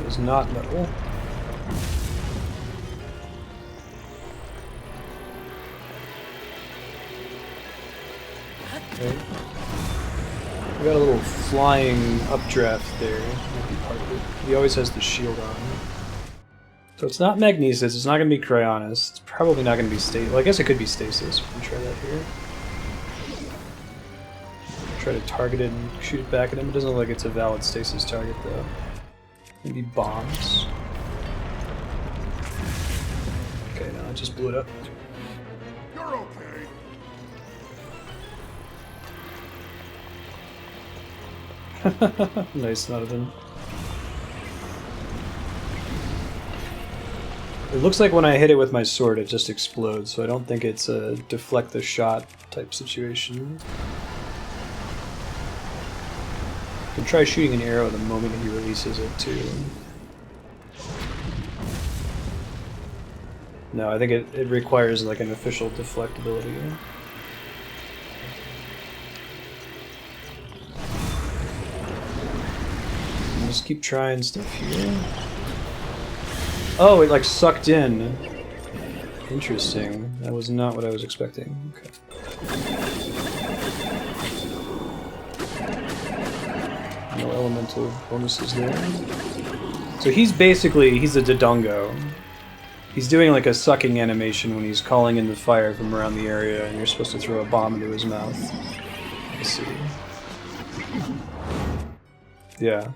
It's not metal. Okay. We got a little flying updraft there. Might be part of it. He always has the shield on. So it's not magnesis, it's not going to be cryonis, it's probably not going to be stasis. Well, I guess it could be stasis. We can try that here. Try to target it and shoot it back at him. It doesn't look like it's a valid stasis target though. Maybe bombs. Okay, no, I just blew it up. You're okay. Nice, not of him. It looks like when I hit it with my sword, it just explodes, so I don't think it's a deflect the shot type situation. You can try shooting an arrow the moment he releases it, too. No, I think it requires like an official deflect ability. Just keep trying stuff here. Oh, it like sucked in. Interesting. That was not what I was expecting. Okay. No elemental bonuses there. So he's a Dodongo. He's doing like a sucking animation when he's calling in the fire from around the area, and you're supposed to throw a bomb into his mouth. I see. Yeah.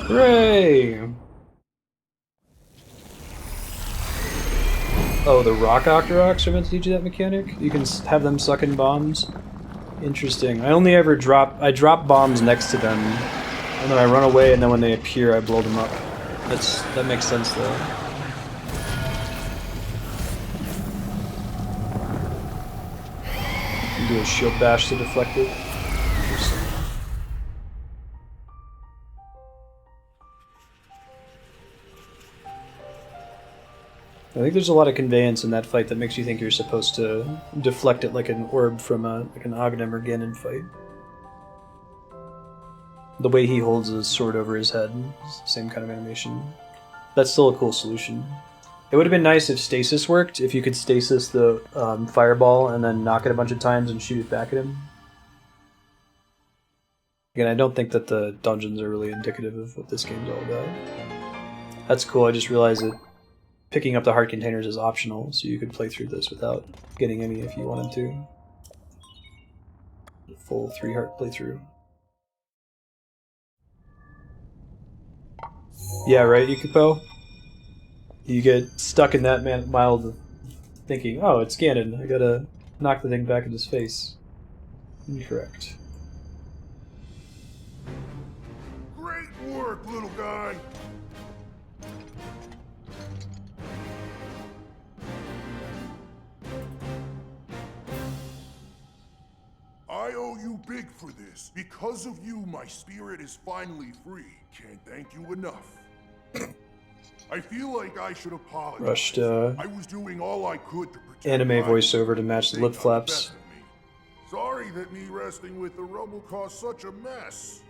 Hooray! Oh, the rock Octoroks are meant to teach you that mechanic? You can have them suck in bombs? Interesting. I only ever drop bombs next to them, and then I run away, and then when they appear, I blow them up. That makes sense, though. You do a shield bash to deflect it. I think there's a lot of conveyance in that fight that makes you think you're supposed to deflect it like an orb from like an Aghanim or Gannon fight. The way he holds his sword over his head is the same kind of animation. That's still a cool solution. It would have been nice if stasis worked, if you could stasis the fireball and then knock it a bunch of times and shoot it back at him. Again, I don't think that the dungeons are really indicative of what this game's all about. That's cool, I just realized that picking up the heart containers is optional, so you could play through this without getting any if you wanted to. Full 3-heart playthrough. Yeah, right, Yukipo? You get stuck in that mild thinking, oh, it's Gannon, I gotta knock the thing back in his face. Incorrect. Great work, little guy. I I owe you big for this. Because of you, my spirit is finally free. Can't thank you enough. I feel like I should apologize. Rushed, I was doing all I could to protect anime my voiceover to match the they lip got flaps. best of me. Sorry that me wrestling with the rubble caused such a mess.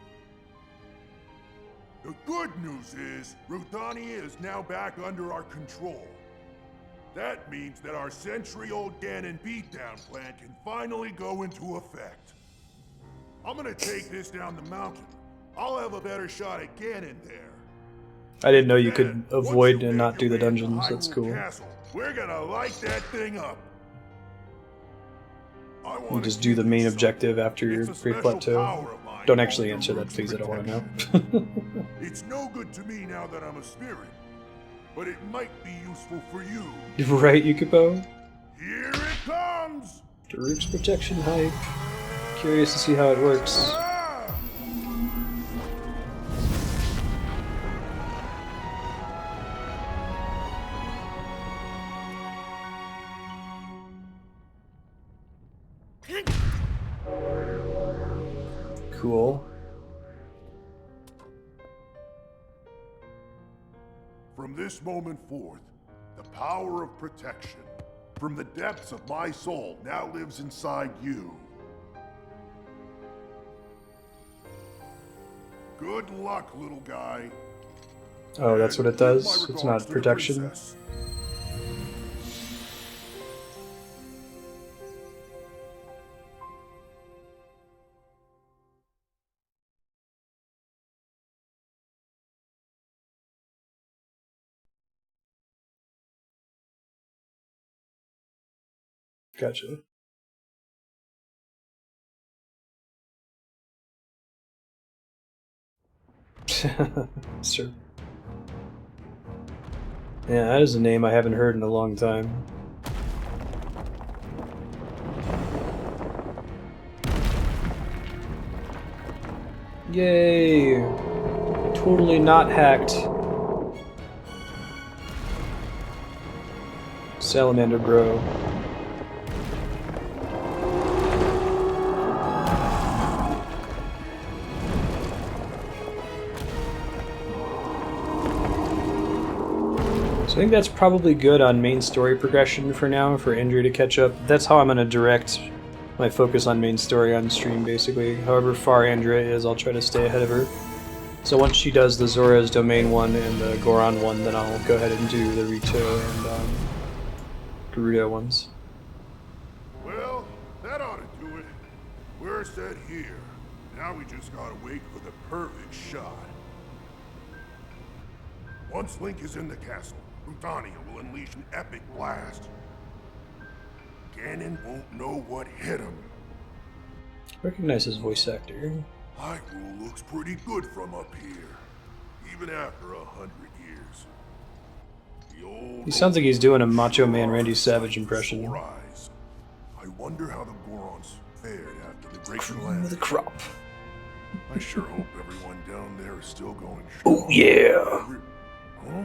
The good news is, Rudania is now back under our control. That means that our century-old Gannon beatdown plan can finally go into effect. I'm gonna take this down the mountain. I'll have a better shot at Gannon there. I didn't know you Then, could once avoid you and make not do your the way into dungeons. That's Hyrule cool. Castle, we're gonna light that thing up. I You wanna just do give the you main something. objective after your It's a Great special Plateau. power of mine Don't actually called answer that, Daruk's please. I don't want to know. protection. It's no good to me now that I'm a spirit, but it might be useful for you. Right, Yukipo? Here it comes! Daruk's protection hype. Curious to see how it works. Ah! Cool. From this moment forth, the power of protection from the depths of my soul now lives inside you. Good luck, little guy. Oh, that's what it And give my does? It's regards not to the protection? princess. Gotcha. Sure. Yeah, that is a name I haven't heard in a long time. Yay! Totally not hacked. Salamander bro. So I think that's probably good on main story progression for now, for Andrea to catch up. That's how I'm going to direct my focus on main story on stream, basically. However far Andrea is, I'll try to stay ahead of her. So once she does the Zora's Domain one and the Goron one, then I'll go ahead and do the Rito and Gerudo ones. Well, that ought to do it. We're set here. Now we just gotta wait for the perfect shot. Once Link is in the castle, Rudania will unleash an epic blast. Gannon won't know what hit him. Recognize his voice actor. Hyrule looks pretty good from up here, even after 100 years. The old He sounds like he's doing a Macho Man Randy Savage impression. Sore eyes. I wonder how the Gorons fared after the great Cream of calamity. the crop. I sure hope everyone down there is still going strong. Oh yeah! Huh?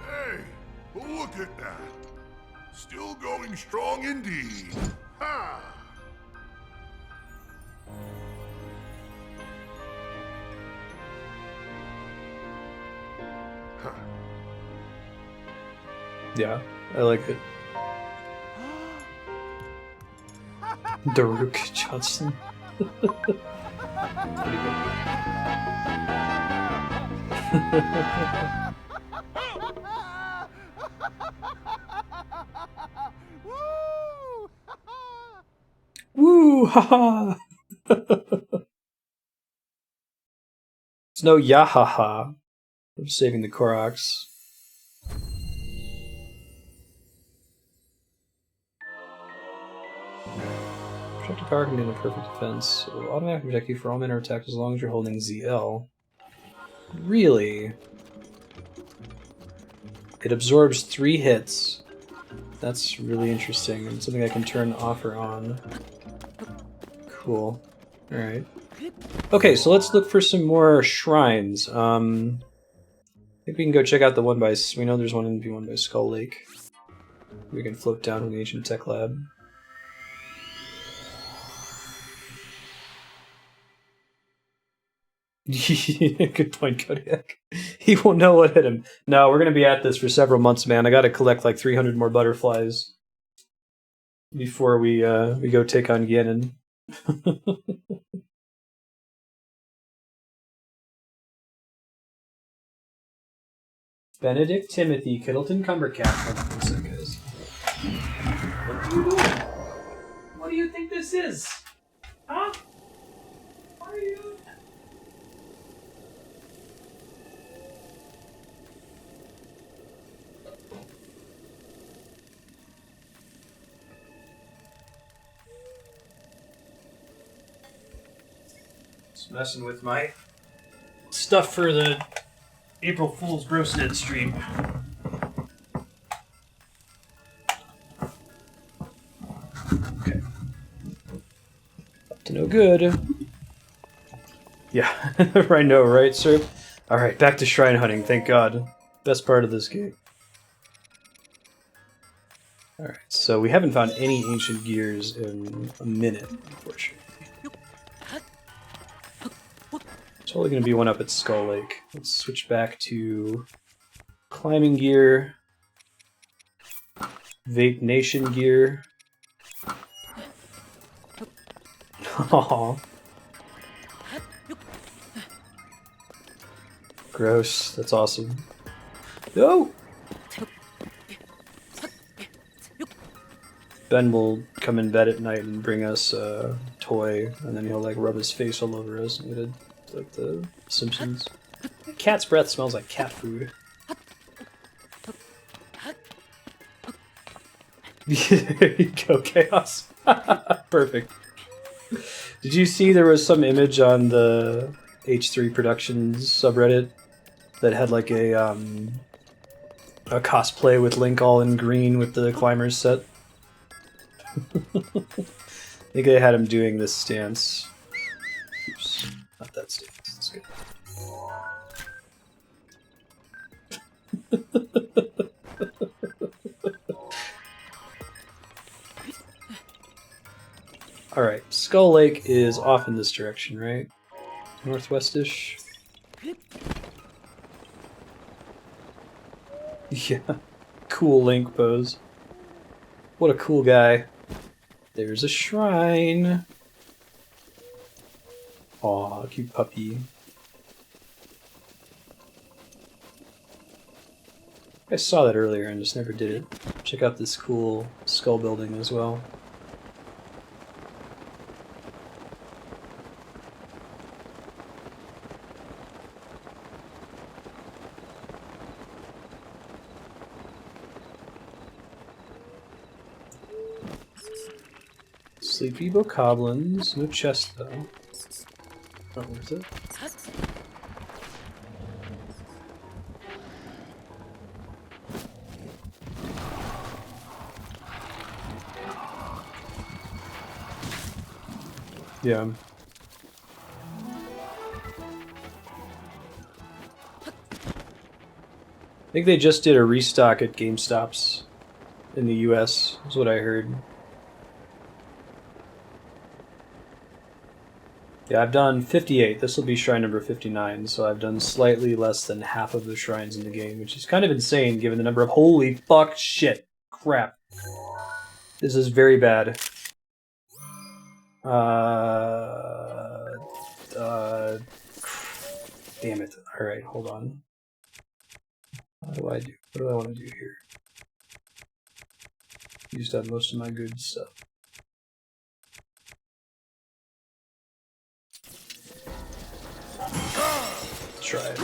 Hey, look at that. Still going strong indeed. Ha! Huh. Yeah, I like it. Daruk Johnson. Pretty good. Woo! Woo! Haha! It's no yahaha. I'm saving the Koroks. Projectile power can be the perfect defense. It will automatically protect you for all manner of attacks as long as you're holding ZL. Really? It absorbs 3 hits. That's really interesting, and something I can turn off or on. Cool. Alright. Okay, so let's look for some more shrines. think we can go check out the one by... We know there's one in V1 by Skull Lake. We can float down from the Ancient Tech Lab. Good point, Kodiak. He won't know what hit him. No, we're going to be at this for several months, man. I got to collect like 300 more butterflies before we go take on Gannon. Benedict Timothy Kittleton Cumbercat. Hold on one second, guys. What are you doing? What do you think this is? Huh? What are you doing? Just messing with my stuff for the April Fool's Roasted stream. Okay. Up to no good. Yeah, I know, right, sir? Alright, back to shrine hunting, thank God. Best part of this game. Alright, so we haven't found any ancient gears in a minute, unfortunately. Totally going to be one up at Skull Lake. Let's switch back to climbing gear, Vape Nation gear. Aww. Gross, that's awesome. No! Ben will come in bed at night and bring us a toy, and then he'll like rub his face all over us. And it'd, like the Simpsons. Cat's breath smells like cat food. There you go, Chaos. Perfect. Did you see there was some image on the H3 Productions subreddit that had like a cosplay with Link all in green with the climbers set? I think they had him doing this stance. Oops, not that stance. That's good. Alright, Skull Lake is off in this direction, right? Northwest-ish? Yeah. Cool Link pose. What a cool guy. There's a shrine. Aw, cute puppy. I saw that earlier and just never did it. Check out this cool skull building as well. Sleepy bokoblins, no chest though. Not worth it. Yeah. I think they just did a restock at GameStops in the US, is what I heard. Yeah, I've done 58. This will be shrine number 59, so I've done slightly less than half of the shrines in the game, which is kind of insane given the number of... Holy fuck shit. Crap. This is very bad. Damn it. Alright, hold on. What do I do? What do I want to do here? Used up most of my good stuff. Try it.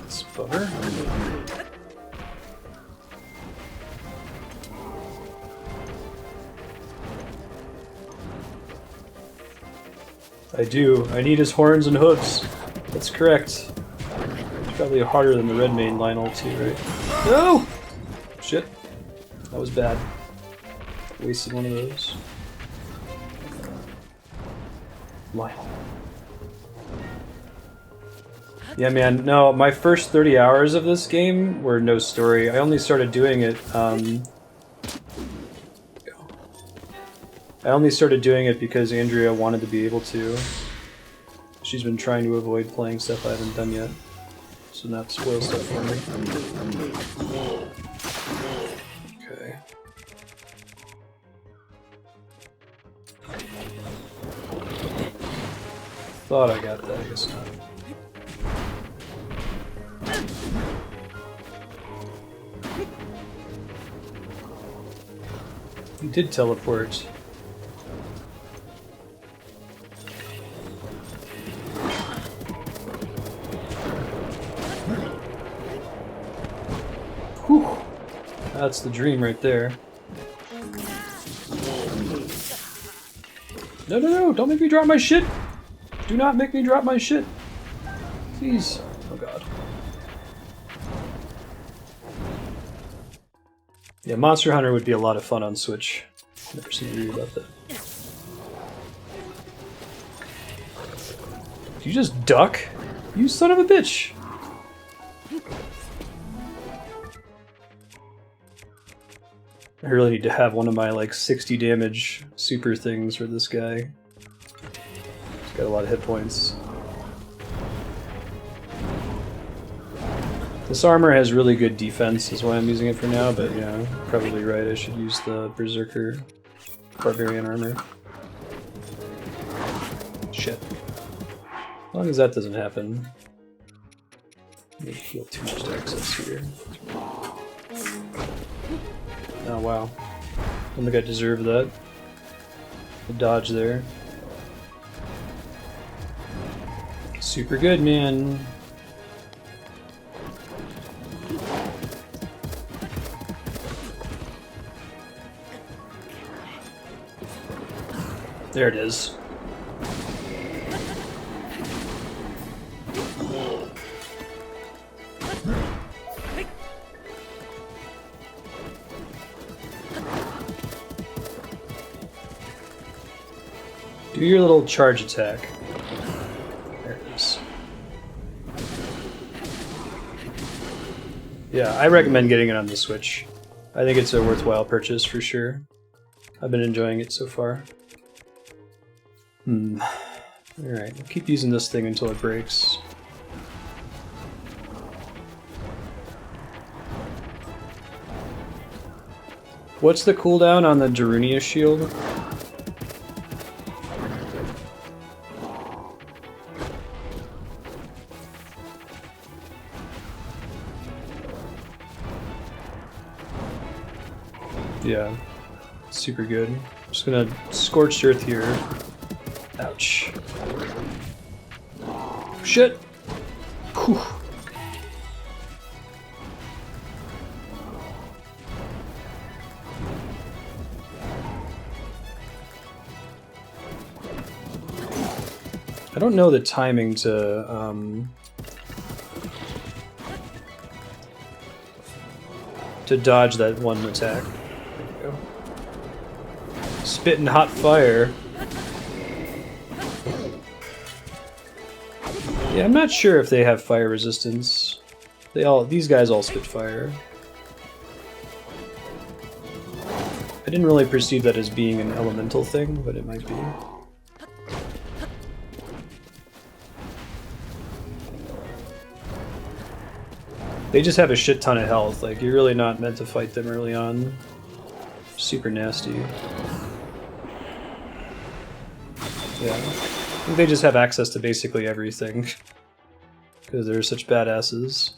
It's bummer. I do. I need his horns and hooves. That's correct. It's probably harder than the red mane Lynel too, right? No! Shit. That was bad. Wasted one of those. Lynel. Yeah, man. No, my first 30 hours of this game were no story. I only started doing it. I only started doing it because Andrea wanted to be able to. She's been trying to avoid playing stuff I haven't done yet, so not spoil stuff for me. Okay. Thought I got that, I guess not. He did teleport. Whew. That's the dream right there. No, no, no! Don't make me drop my shit! Do not make me drop my shit! Please. Oh god. Yeah, Monster Hunter would be a lot of fun on Switch. Never seen a review about that. Did you just duck? You son of a bitch! I really need to have one of my like 60 damage super things for this guy. He's got a lot of hit points. This armor has really good defense, is why I'm using it for now, but yeah, probably right, I should use the Berserker Barbarian armor. Shit. As long as that doesn't happen. I need to heal too much to access here. Oh wow. I don't think I deserve that. The dodge there. Super good, man. There it is. Do your little charge attack. There it is. Yeah, I recommend getting it on the Switch. I think it's a worthwhile purchase for sure. I've been enjoying it so far. Alright, we'll keep using this thing until it breaks. What's the cooldown on the Darunia shield? Yeah, super good. I'm just gonna Scorched Earth here. Ouch. Shit! Whew. I don't know the timing to dodge that one attack. There we go. Spitting hot fire. Yeah, I'm not sure if they have fire resistance. These guys all spit fire. I didn't really perceive that as being an elemental thing, but it might be. They just have a shit ton of health, like you're really not meant to fight them early on. Super nasty. Yeah. I think they just have access to basically everything. Because they're such badasses.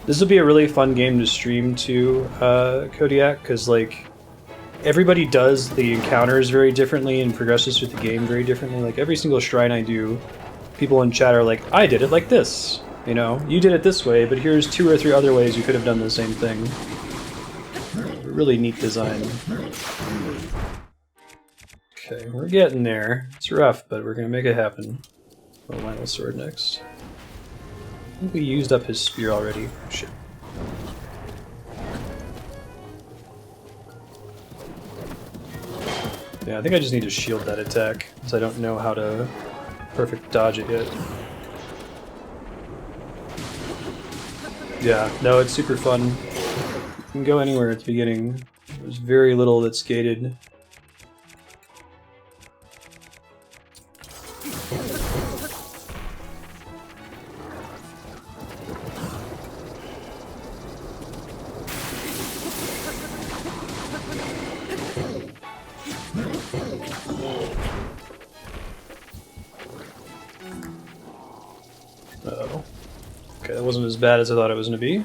This will be a really fun game to stream too, Kodiak, because like everybody does the encounters very differently and progresses through the game very differently. Like every single shrine I do, people in chat are like, I did it like this. You know, you did it this way, but here's 2 or 3 other ways you could have done the same thing. Really neat design. Okay, we're getting there. It's rough, but we're gonna make it happen. Oh, Lynel sword next. I think we used up his spear already. Shit. Yeah, I think I just need to shield that attack, because I don't know how to perfect dodge it yet. Yeah, no, it's super fun. You can go anywhere at the beginning. There's very little that's gated. Uh-oh. Okay, that wasn't as bad as I thought it was going to be.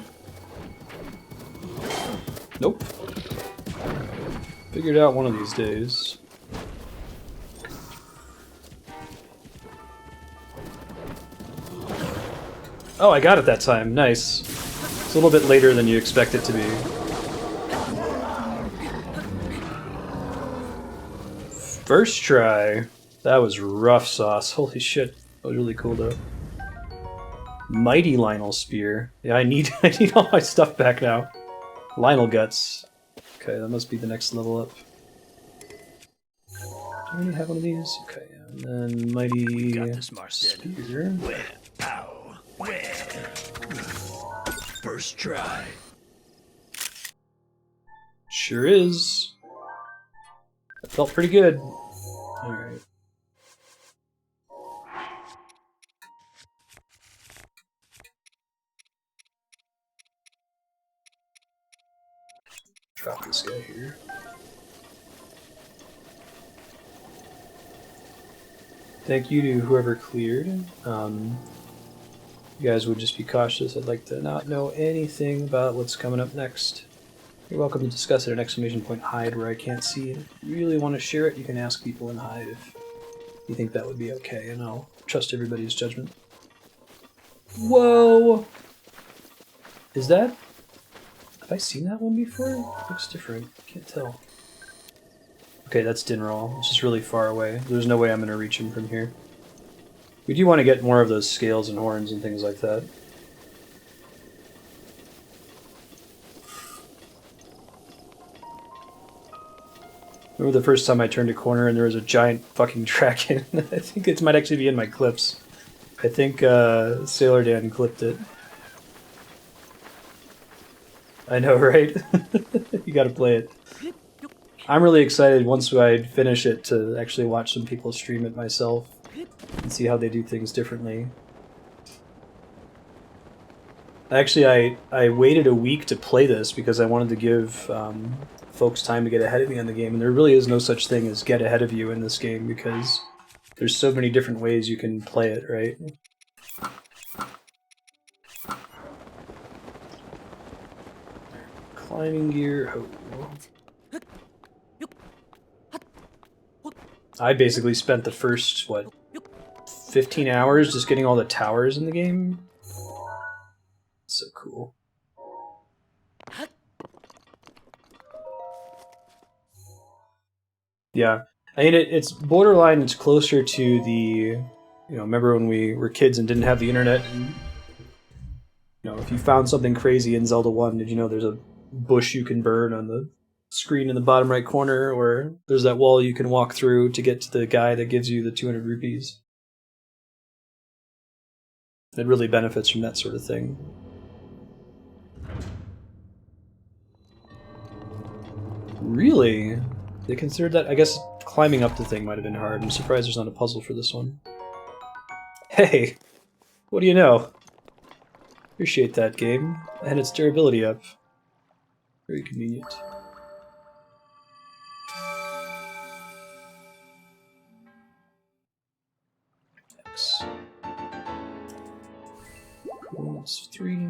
Nope. Figured out one of these days. Oh, I got it that time. Nice. It's a little bit later than you expect it to be. First try. That was rough sauce. Holy shit. That was really cool though. Mighty Lynel Spear. Yeah, I need all my stuff back now. Lynel Guts. Okay, that must be the next level up. Do I already have one of these? Okay, and then Mighty Got this, Marstead. Spear. Where? Ow. Where? First try. Sure is. That felt pretty good. Alright. Drop this guy here. Thank you to whoever cleared. You guys would just be cautious. I'd like to not know anything about what's coming up next. You're welcome to discuss it at ! hide where I can't see it. If you really want to share it, you can ask people in hide if you think that would be okay, and I'll trust everybody's judgment. Whoa! Is that... Have I seen that one before? It looks different. Can't tell. Okay, that's Dinral. It's just really far away. There's no way I'm going to reach him from here. We do want to get more of those scales and horns and things like that. Remember the first time I turned a corner and there was a giant fucking dragon? I think it might actually be in my clips. I think Sailor Dan clipped it. I know, right? You gotta play it. I'm really excited once I finish it to actually watch some people stream it myself and see how they do things differently. Actually, I waited a week to play this because I wanted to give folks time to get ahead of me on the game, and there really is no such thing as get ahead of you in this game because there's so many different ways you can play it, right? Climbing gear. Oh. I basically spent the first, what, 15 hours just getting all the towers in the game? So cool. Yeah. I mean, it's borderline, it's closer to the, you know, remember when we were kids and didn't have the internet? And, you know, if you found something crazy in Zelda 1, did you know there's a bush you can burn on the screen in the bottom right corner, or there's that wall you can walk through to get to the guy that gives you the 200 rupees. It really benefits from that sort of thing. Really? They considered that? I guess climbing up the thing might have been hard. I'm surprised there's not a puzzle for this one. Hey! What do you know? Appreciate that game. And its durability up. Very convenient. X. Cool, that's 3.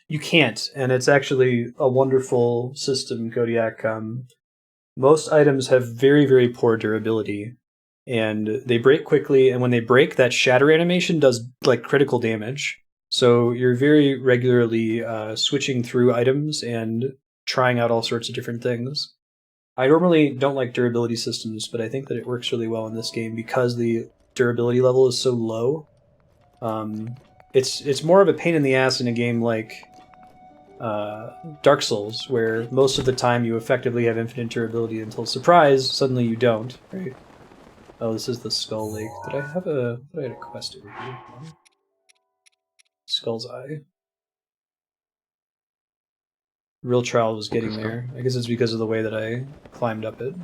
You can't, and it's actually a wonderful system, Kodiak. Most items have very, very poor durability, and they break quickly, and when they break, that shatter animation does, like, critical damage. So you're very regularly switching through items and trying out all sorts of different things. I normally don't like durability systems, but I think that it works really well in this game because the durability level is so low. It's more of a pain in the ass in a game like Dark Souls, where most of the time you effectively have infinite durability until, surprise, suddenly you don't, right? Oh, this is the Skull Lake. Did I have a quest over here? Skull's Eye. Real trial was getting there. I guess it's because of the way that I climbed up it.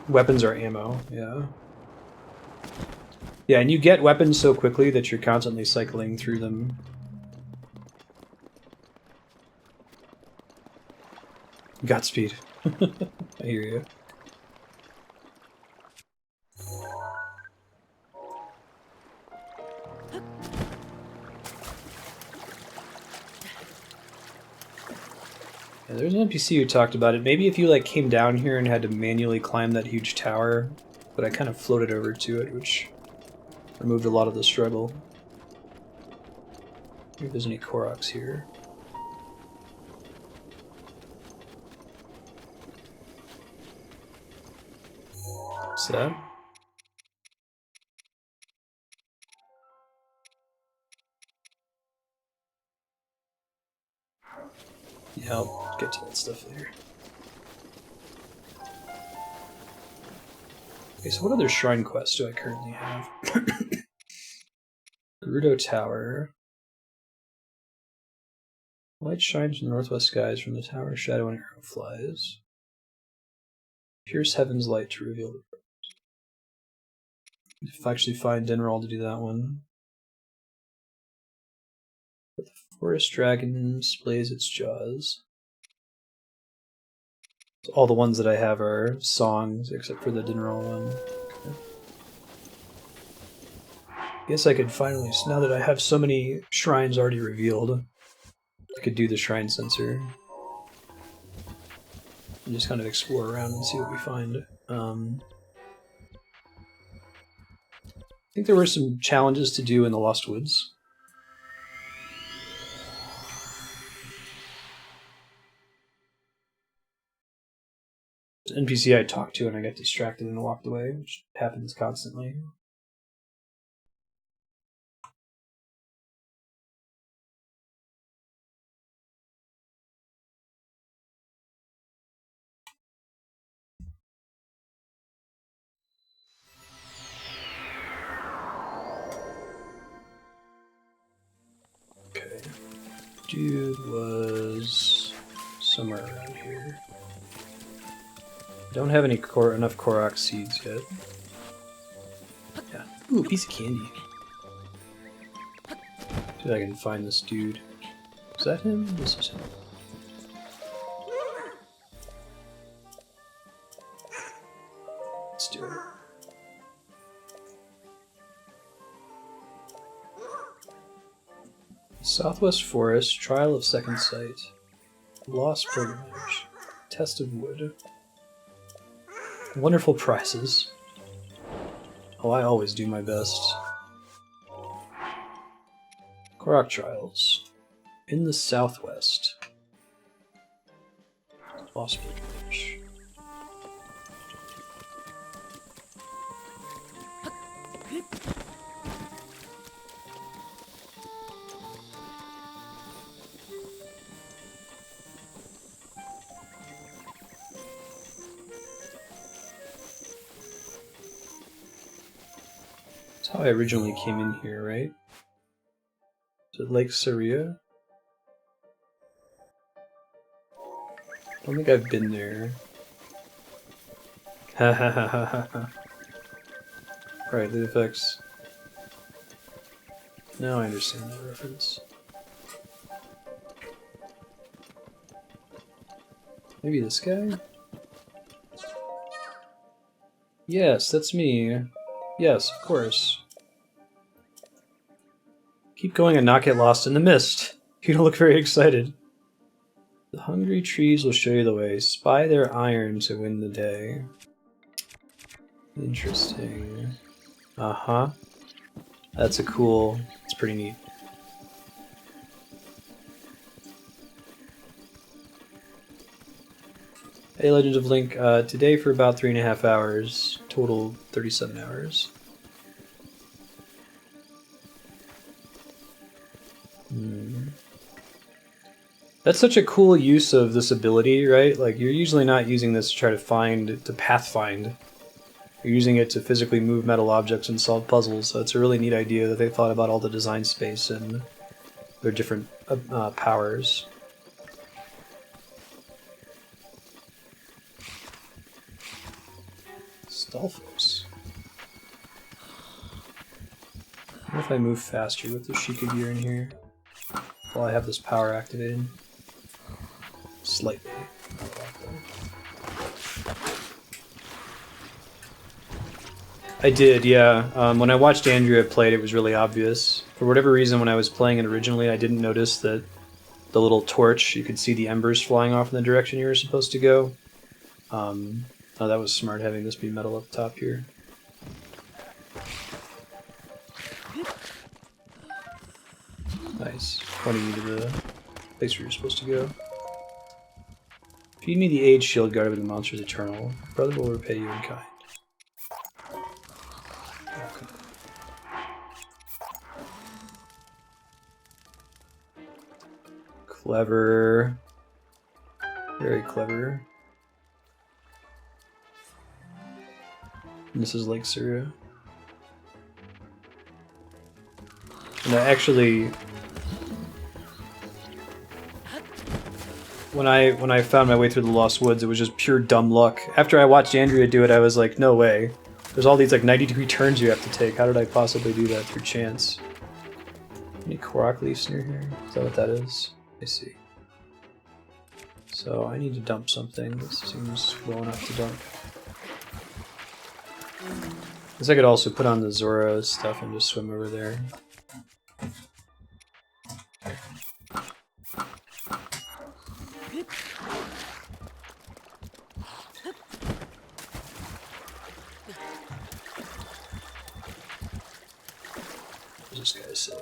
Weapons are ammo, yeah. Yeah, and you get weapons so quickly that you're constantly cycling through them. Godspeed. I hear you. Yeah, there's an NPC who talked about it. Maybe if you like came down here and had to manually climb that huge tower, but I kind of floated over to it, which removed a lot of the struggle. Maybe if there's any Koroks here. What's that? Yeah, I'll get to that stuff later. Okay, so what other shrine quests do I currently have? Gerudo Tower. Light shines from the northwest skies. From the tower, shadow and arrow flies. Pierce heaven's light to reveal the purpose. If I actually find Dinral to do that one. But the forest dragon displays its jaws. So all the ones that I have are songs, except for the Dinral one. Okay. Guess I could finally, so now that I have so many shrines already revealed, I could do the shrine sensor. And just kind of explore around and see what we find. I think there were some challenges to do in the Lost Woods. There's an NPC I talked to and I got distracted and walked away, which happens constantly. Okay. Dude was somewhere around here. Don't have any enough Korok seeds yet. Yeah. Ooh, piece of candy. See if I can find this dude. Is that him? This is him. Let's do it. Southwest Forest, Trial of Second Sight, Lost Pilgrimage, Test of Wood. Wonderful prizes. Oh, I always do my best. Korok Trials. In the Southwest. Lost Pilgrimage. That's how I originally came in here, right? Is it Lake Saria? I don't think I've been there. Ha ha ha ha ha ha. Right, the effects. Now I understand that reference. Maybe this guy? Yes, that's me. Yes, of course. Keep going and not get lost in the mist. You don't look very excited. The hungry trees will show you the way. Spy their iron to win the day. Interesting. Uh-huh. That's a cool... It's pretty neat. Hey, Legends of Link. Today for about 3.5 hours. Total 37 hours. That's such a cool use of this ability, right? Like, you're usually not using this to try to pathfind. You're using it to physically move metal objects and solve puzzles, so it's a really neat idea that they thought about all the design space and their different powers. Stalfos. What if I move faster with the Sheikah gear in here while I have this power activated? Slightly. I did, yeah. When I watched Andrea play it was really obvious. For whatever reason, when I was playing it originally, I didn't notice that the little torch, you could see the embers flying off in the direction you were supposed to go. Oh, that was smart, having this be metal up top here. Nice. Pointing you to the place where you're supposed to go. Feed me the Age Shield Guard of the Monsters Eternal. Brother will repay you in kind. Okay. Clever. Very clever. And this is Lake Syria. And I actually... When I found my way through the Lost Woods, it was just pure dumb luck. After I watched Andrea do it, I was like, no way. There's all these like 90-degree turns you have to take. How did I possibly do that through chance? Any Korok leaves near here? Is that what that is? I see. So I need to dump something. This seems low enough to dump. I guess I could also put on the Zora stuff and just swim over there. What's this guy say?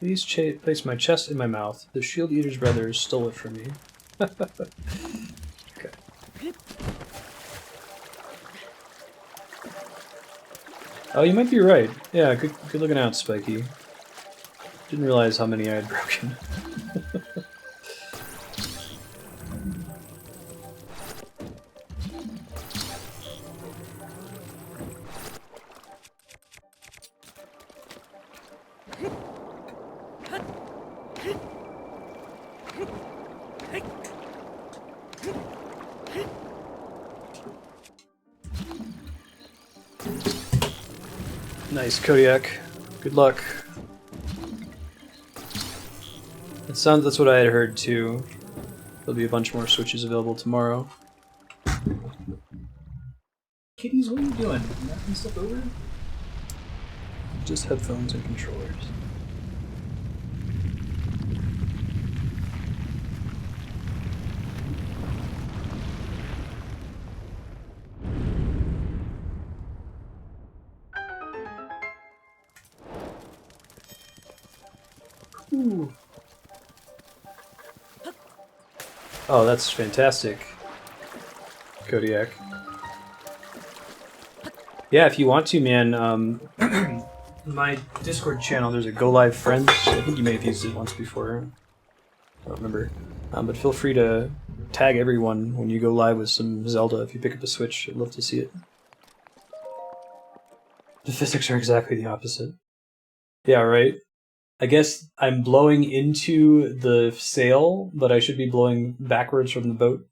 Please place my chest in my mouth. The Shield Eater's brothers stole it from me. Okay. Oh, you might be right. Yeah, good looking out, Spiky. Didn't realize how many I had broken. Nice, Kodiak. Good luck. That's what I had heard too. There'll be a bunch more switches available tomorrow. Kitties, what are you doing? You knocking stuff over? Just headphones and controllers. Ooh. Oh, that's fantastic, Kodiak. Yeah, if you want to, man, in my Discord channel there's a Go Live Friends. I think you may have used it once before. I don't remember. But feel free to tag everyone when you go live with some Zelda if you pick up a Switch. I'd love to see it. The physics are exactly the opposite. Yeah, right? I guess I'm blowing into the sail, but I should be blowing backwards from the boat.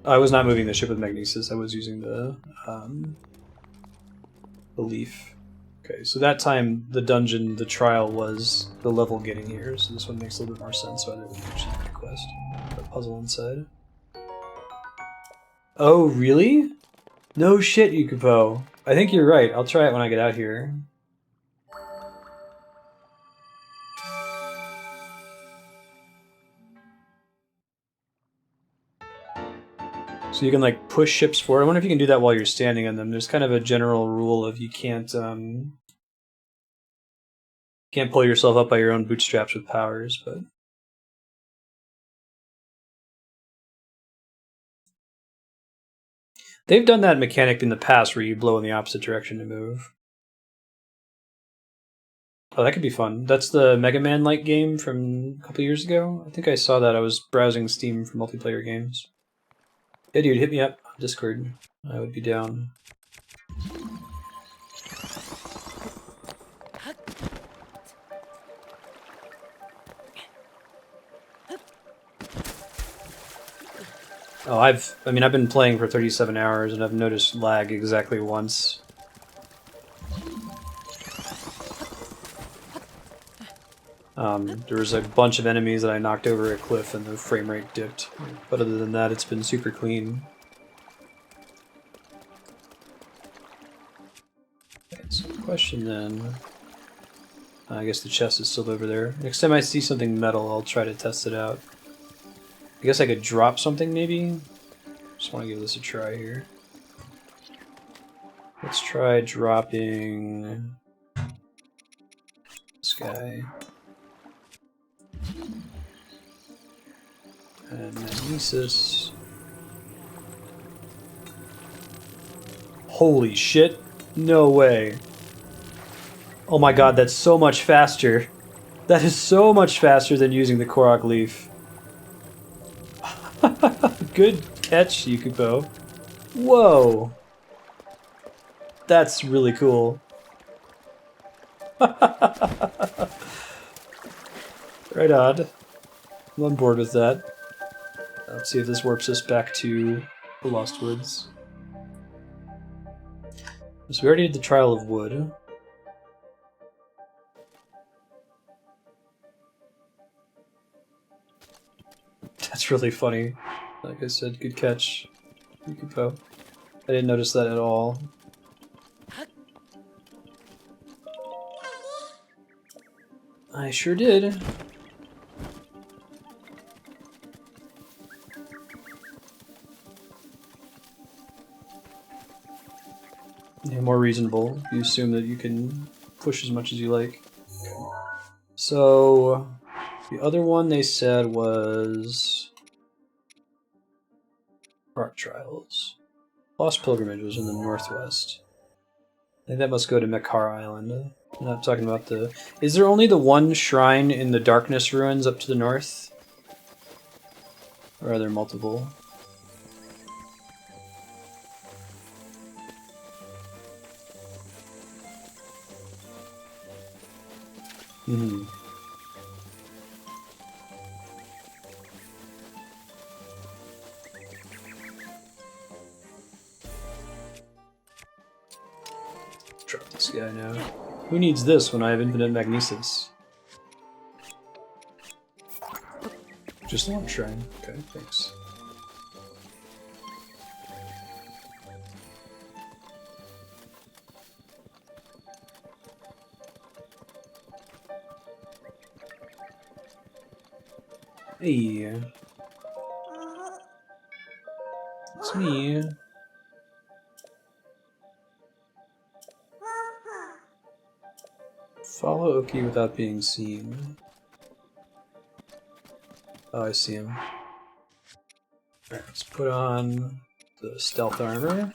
I was not moving the ship with magnesis, I was using the leaf. Okay, so that time the dungeon, the trial was the level getting here, so this one makes a little bit more sense rather than actually the quest. The puzzle inside. Oh, really? No shit, Yukupo. I think you're right. I'll try it when I get out here. So you can like push ships forward. I wonder if you can do that while you're standing on them. There's kind of a general rule of you can't Can't pull yourself up by your own bootstraps with powers, but they've done that mechanic in the past where you blow in the opposite direction to move. Oh, that could be fun. That's the Mega Man-like game from a couple years ago. I think I saw that. I was browsing Steam for multiplayer games. Yeah, dude, hit me up on Discord. I would be down. Oh, I've been playing for 37 hours and I've noticed lag exactly once. There was a bunch of enemies that I knocked over a cliff and the frame rate dipped. But other than that, it's been super clean. Okay, so the question then... I guess the chest is still over there. Next time I see something metal, I'll try to test it out. I guess I could drop something, maybe? Just want to give this a try here. Let's try dropping... this guy. And magnesis. Holy shit! No way! Oh my god, that's so much faster! That is so much faster than using the Korok leaf. Good catch, Yukupo. Whoa! That's really cool. Right on. I'm on board with that. Let's see if this warps us back to the Lost Woods. So we already did the Trial of Wood. That's really funny. Like I said, good catch, Yukupo. I didn't notice that at all. I sure did. Yeah, more reasonable. You assume that you can push as much as you like. Okay. So, the other one they said was... Rock Trials. Lost Pilgrimage was in the northwest. I think that must go to Mekar Island. I'm not talking about the... Is there only the one shrine in the Darkness Ruins up to the north? Or are there multiple? Hmm. Drop this guy now. Who needs this when I have infinite magnesis? Just one shrine. Okay, thanks. Hey. It's me. Follow Oki without being seen. Oh, I see him. Alright, let's put on the stealth armor.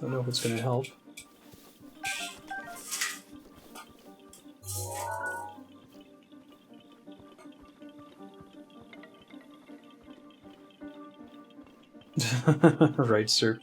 Don't know if it's gonna help. Right, sir.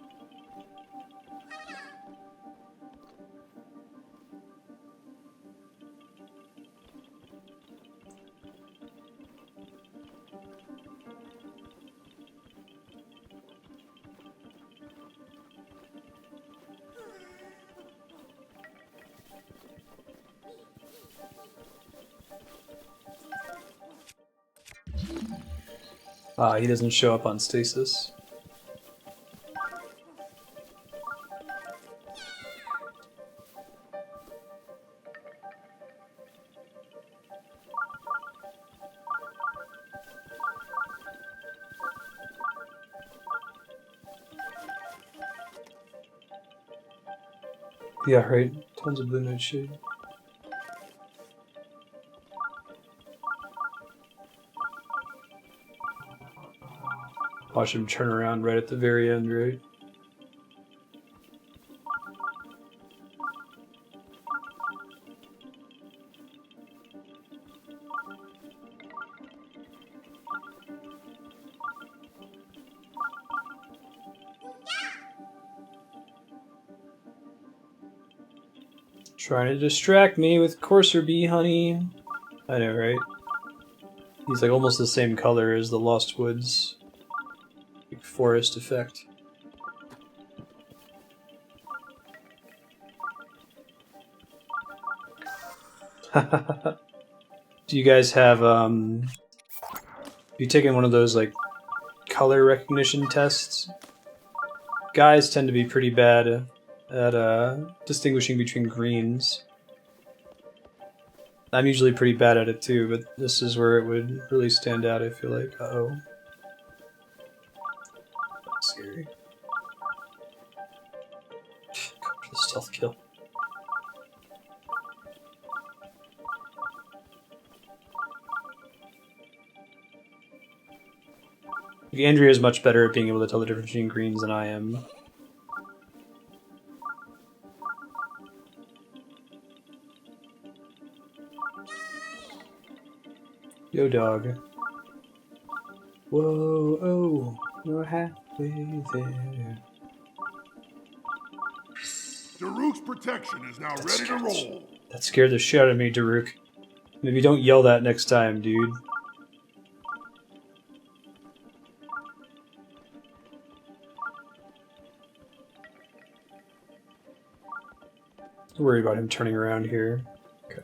Ah, he doesn't show up on stasis. Yeah, right. Tons of blue nightshade. Watch him turn around right at the very end, right? Trying to distract me with Courser Bee Honey. I know, right? He's like almost the same color as the Lost Woods like forest effect. Do you guys have have you taken one of those like color recognition tests? Guys tend to be pretty bad at distinguishing between greens. I'm usually pretty bad at it too, but this is where it would really stand out, I feel like. Uh-oh. That's scary. Go for the stealth kill. Andrea is much better at being able to tell the difference between greens than I am. Yo, dog. Whoa, oh, you're halfway there. Daruk's protection is now ready to roll. That scared the shit out of me, Daruk. Maybe don't yell that next time, dude. Don't worry about him turning around here. Okay.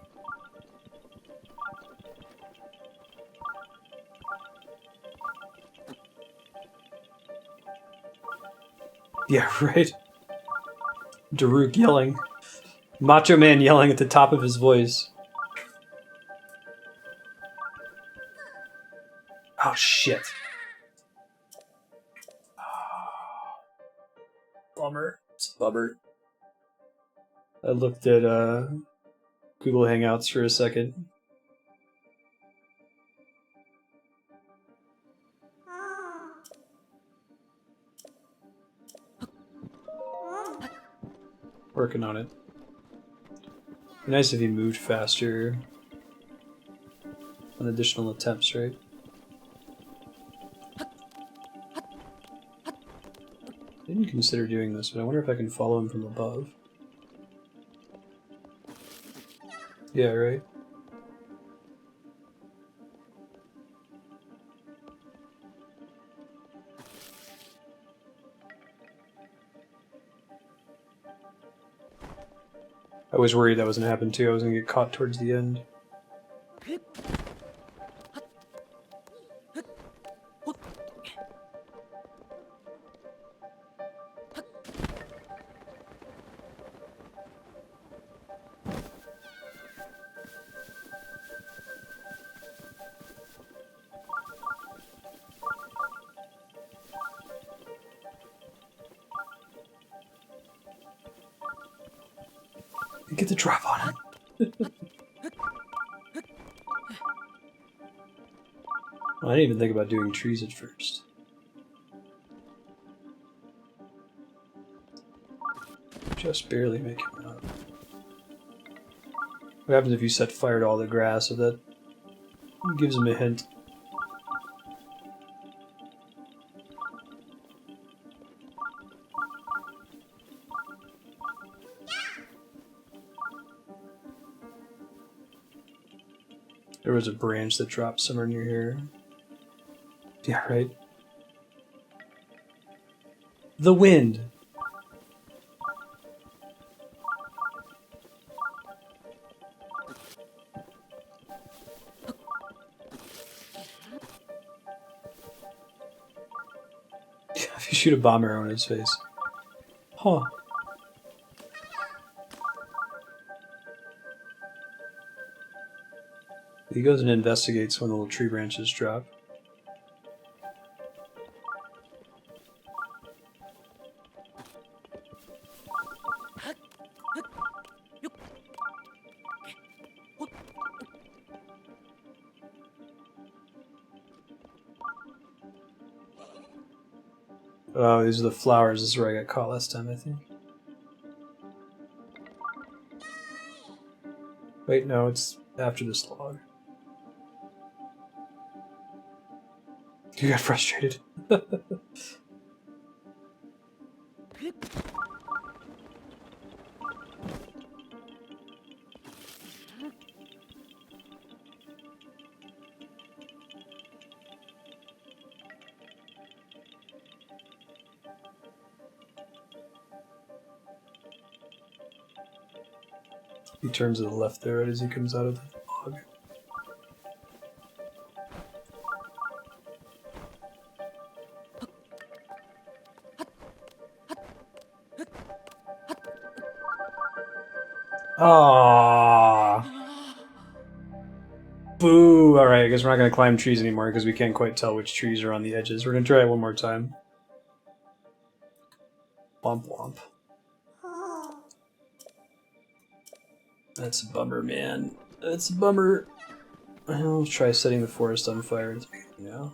Yeah, right. Daruk yelling. Macho Man yelling at the top of his voice. Oh, shit. Bummer. It's a bummer. I looked at Google Hangouts for a second. Working on it. Be nice if he moved faster on additional attempts, right? I didn't consider doing this, but I wonder if I can follow him from above. Yeah, right? I was worried that was going to happen too. I was going to get caught towards the end. Get the drop on him. Well, I didn't even think about doing trees at first. Just barely making it up. What happens if you set fire to all the grass? If that gives him a hint. There was a branch that dropped somewhere near here. Yeah, right? The wind! If you shoot a bomb arrow in his face. Huh. He goes and investigates when the little tree branches drop. Oh, these are the flowers. This is where I got caught last time, I think. Wait, no, it's after this log. You got frustrated. He turns to the left there right as he comes out of the log. Aww. Boo! Alright, I guess we're not going to climb trees anymore because we can't quite tell which trees are on the edges. We're going to try it one more time. Womp womp. That's a bummer, man. That's a bummer. I'll try setting the forest on fire. Yeah.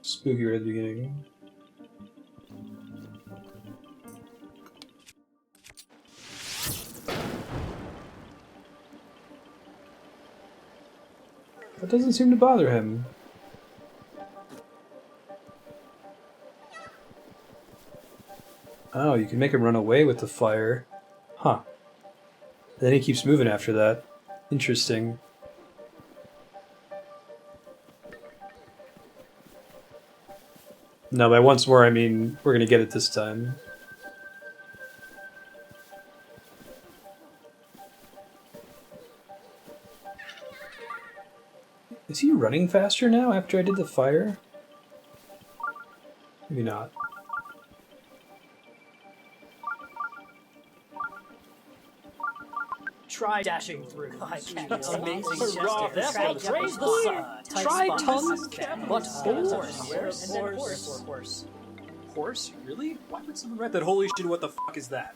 Spooky right at the beginning. That doesn't seem to bother him. Oh, you can make him run away with the fire. Huh. Then he keeps moving after that. Interesting. No, by once more I mean we're gonna get it this time. Is he running faster now after I did the fire? Maybe not. Try dashing through. I can't. Amazing Hurrah, gesture. therefore praise the sun. Try tongue. What Horse. And then horse? horse. Horse? Really? Why would someone write that? Holy shit, what the fuck is that?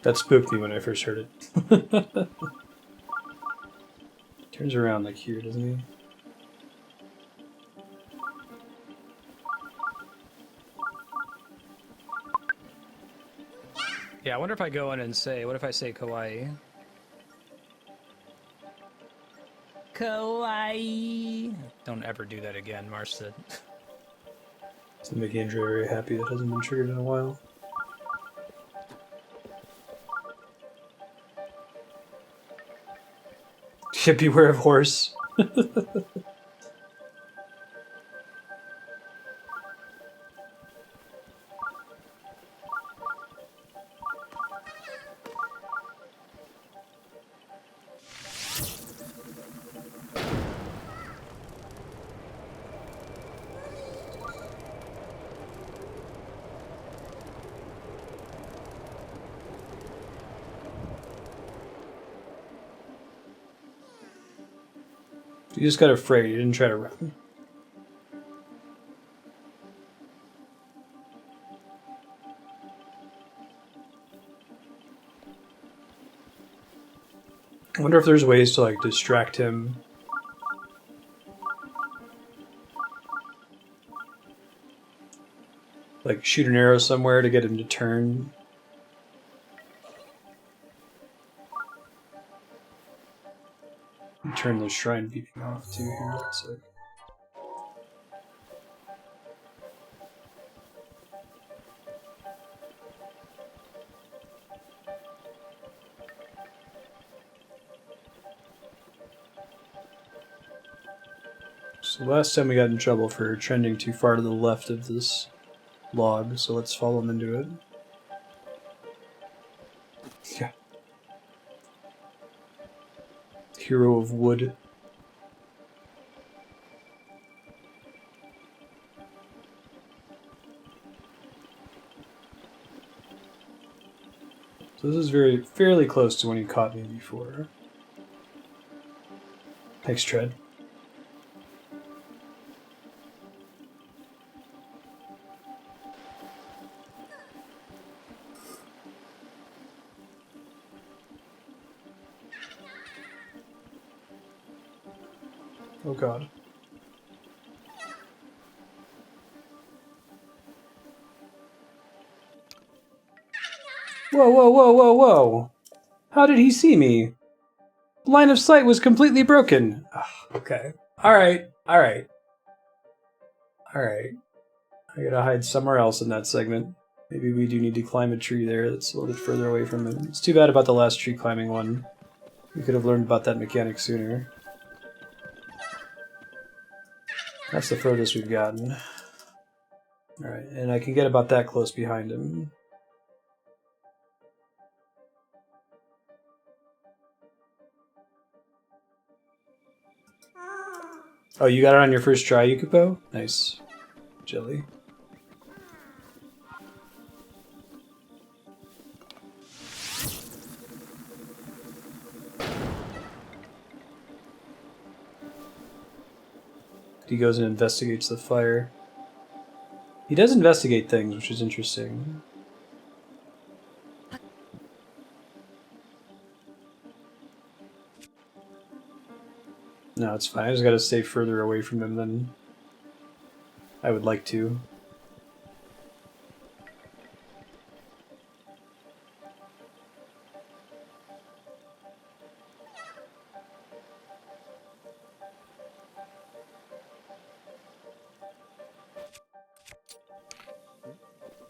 That spooked me when I first heard it. Turns around like here, doesn't he? Yeah, I wonder if I go in and say, what if I say kawaii? Kawaii. Don't ever do that again, Marstead. Doesn't make Andrea very happy. That hasn't been triggered in a while. Yeah, beware of horse. You just got afraid. You didn't try to run. I wonder if there's ways to, like, distract him. Like, shoot an arrow somewhere to get him to turn. Turn the shrine beeping off too here. So. So last time we got in trouble for trending too far to the left of this log, so let's follow him into it. Yeah. Hero of wood. So this is fairly close to when he caught me before. Thanks, Tread. Oh god. Whoa, whoa, whoa, whoa, whoa! How did he see me? Line of sight was completely broken. Ugh, okay. Alright, alright. Alright. I gotta hide somewhere else in that segment. Maybe we do need to climb a tree there that's a little bit further away from him. It's too bad about the last tree climbing one. We could have learned about that mechanic sooner. That's the furthest we've gotten. Alright, and I can get about that close behind him. Oh, you got it on your first try, Yukupo? Nice. Jelly. He goes and investigates the fire. He does investigate things, which is interesting. No, it's fine. I just gotta stay further away from him than I would like to.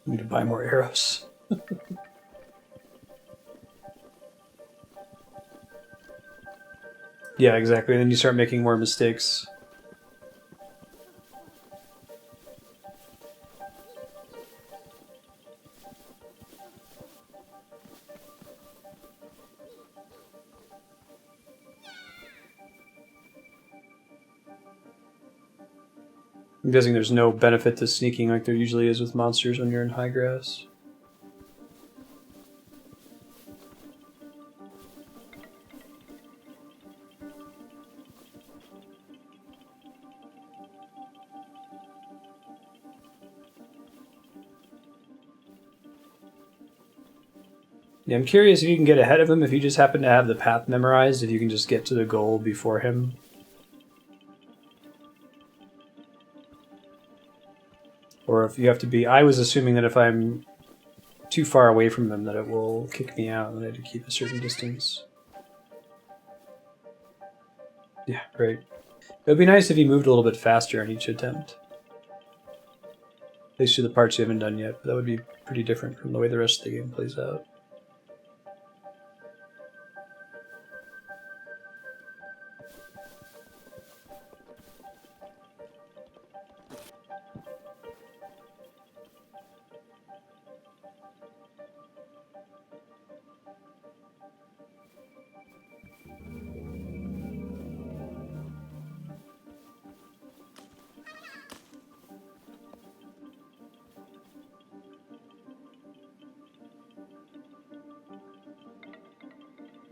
Need to buy more arrows. Yeah, exactly. And then you start making more mistakes. I'm guessing there's no benefit to sneaking like there usually is with monsters when you're in high grass. Yeah, I'm curious if you can get ahead of him, if you just happen to have the path memorized, if you can just get to the goal before him. Or if you have to be... I was assuming that if I'm too far away from them that it will kick me out and I have to keep a certain distance. Yeah, great. It would be nice if he moved a little bit faster on each attempt. At least to the parts you haven't done yet, but that would be pretty different from the way the rest of the game plays out.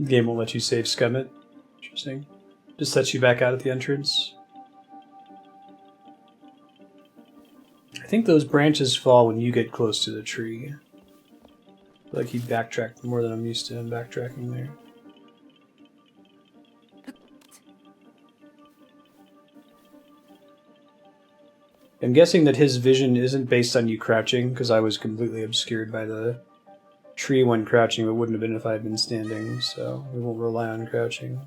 The game won't let you save scum it. Interesting. Just sets you back out at the entrance. I think those branches fall when you get close to the tree. Like he backtracked more than I'm used to him backtracking there. I'm guessing that his vision isn't based on you crouching, because I was completely obscured by the tree when crouching, but wouldn't have been if I had been standing, so we won't rely on crouching.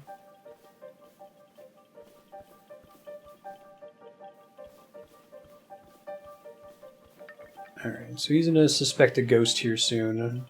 Alright, so he's gonna suspect a ghost here soon.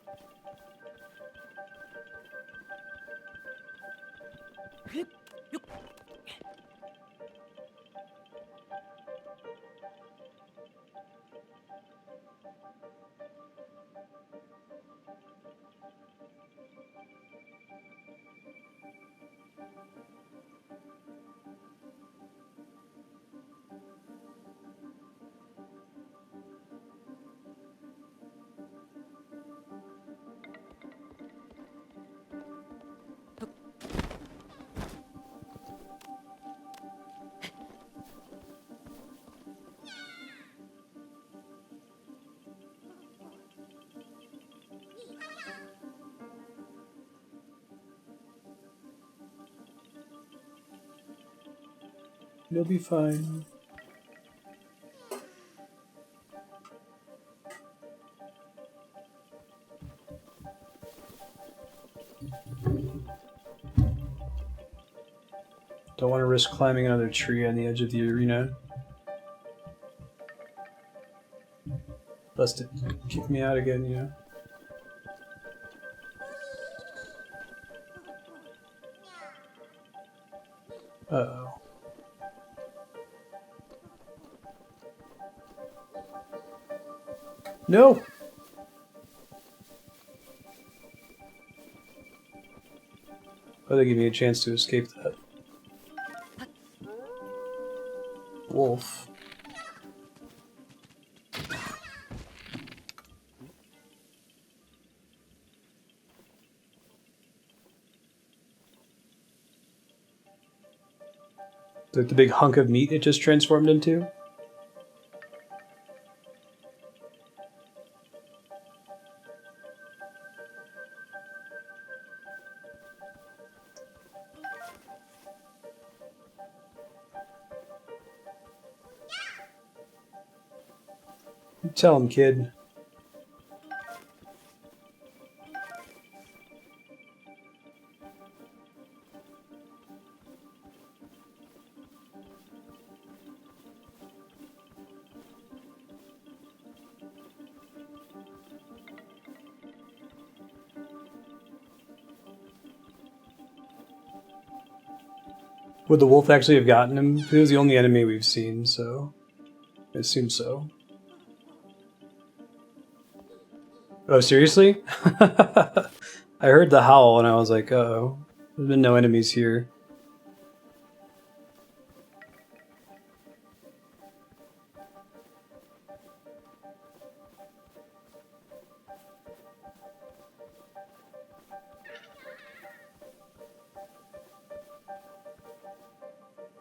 You'll be fine. Don't want to risk climbing another tree on the edge of the arena. Lest it kick me out again, you know? Uh-oh. No! Oh, they give me a chance to escape that. Wolf. Like the big hunk of meat it just transformed into? Tell him, kid. Would the wolf actually have gotten him? He was the only enemy we've seen, so I assume so. Oh, seriously? I heard the howl and I was like, uh-oh. There's been no enemies here.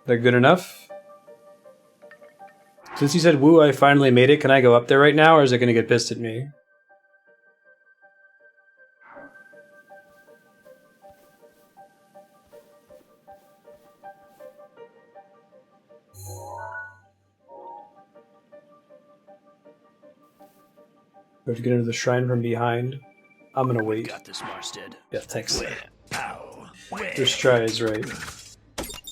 That good enough? Since you said, woo, I finally made it, can I go up there right now, or is it going to get pissed at me? We have to get into the shrine from behind. I'm gonna wait. Got this, Marstead. Yeah, thanks. Where? Ow. Where? First try is right.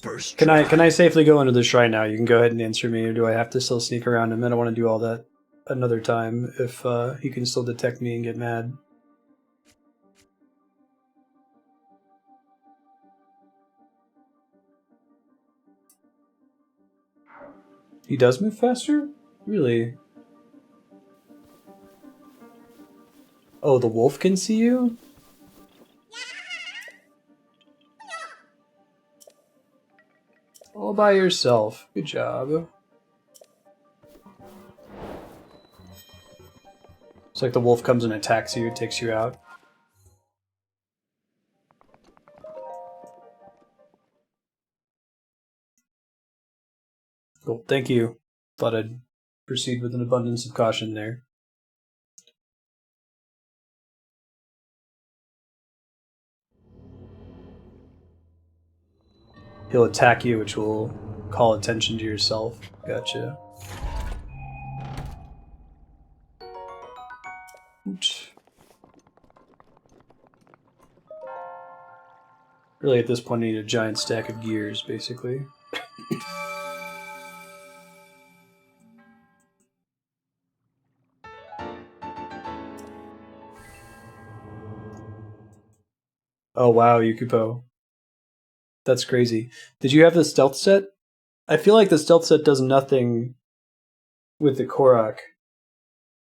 First Can try. I safely go into the shrine now? You can go ahead and answer me, or do I have to still sneak around him? I don't want to do all that another time if he can still detect me and get mad. He does move faster? Really? Oh, the wolf can see you? All by yourself. Good job. It's like the wolf comes and attacks you, takes you out. Cool, thank you. Thought I'd proceed with an abundance of caution there. He'll attack you, which will call attention to yourself. Gotcha. Oops. Really, at this point, I need a giant stack of gears, basically. Oh wow, Yukupo. That's crazy. Did you have the stealth set? I feel like the stealth set does nothing with the Korok.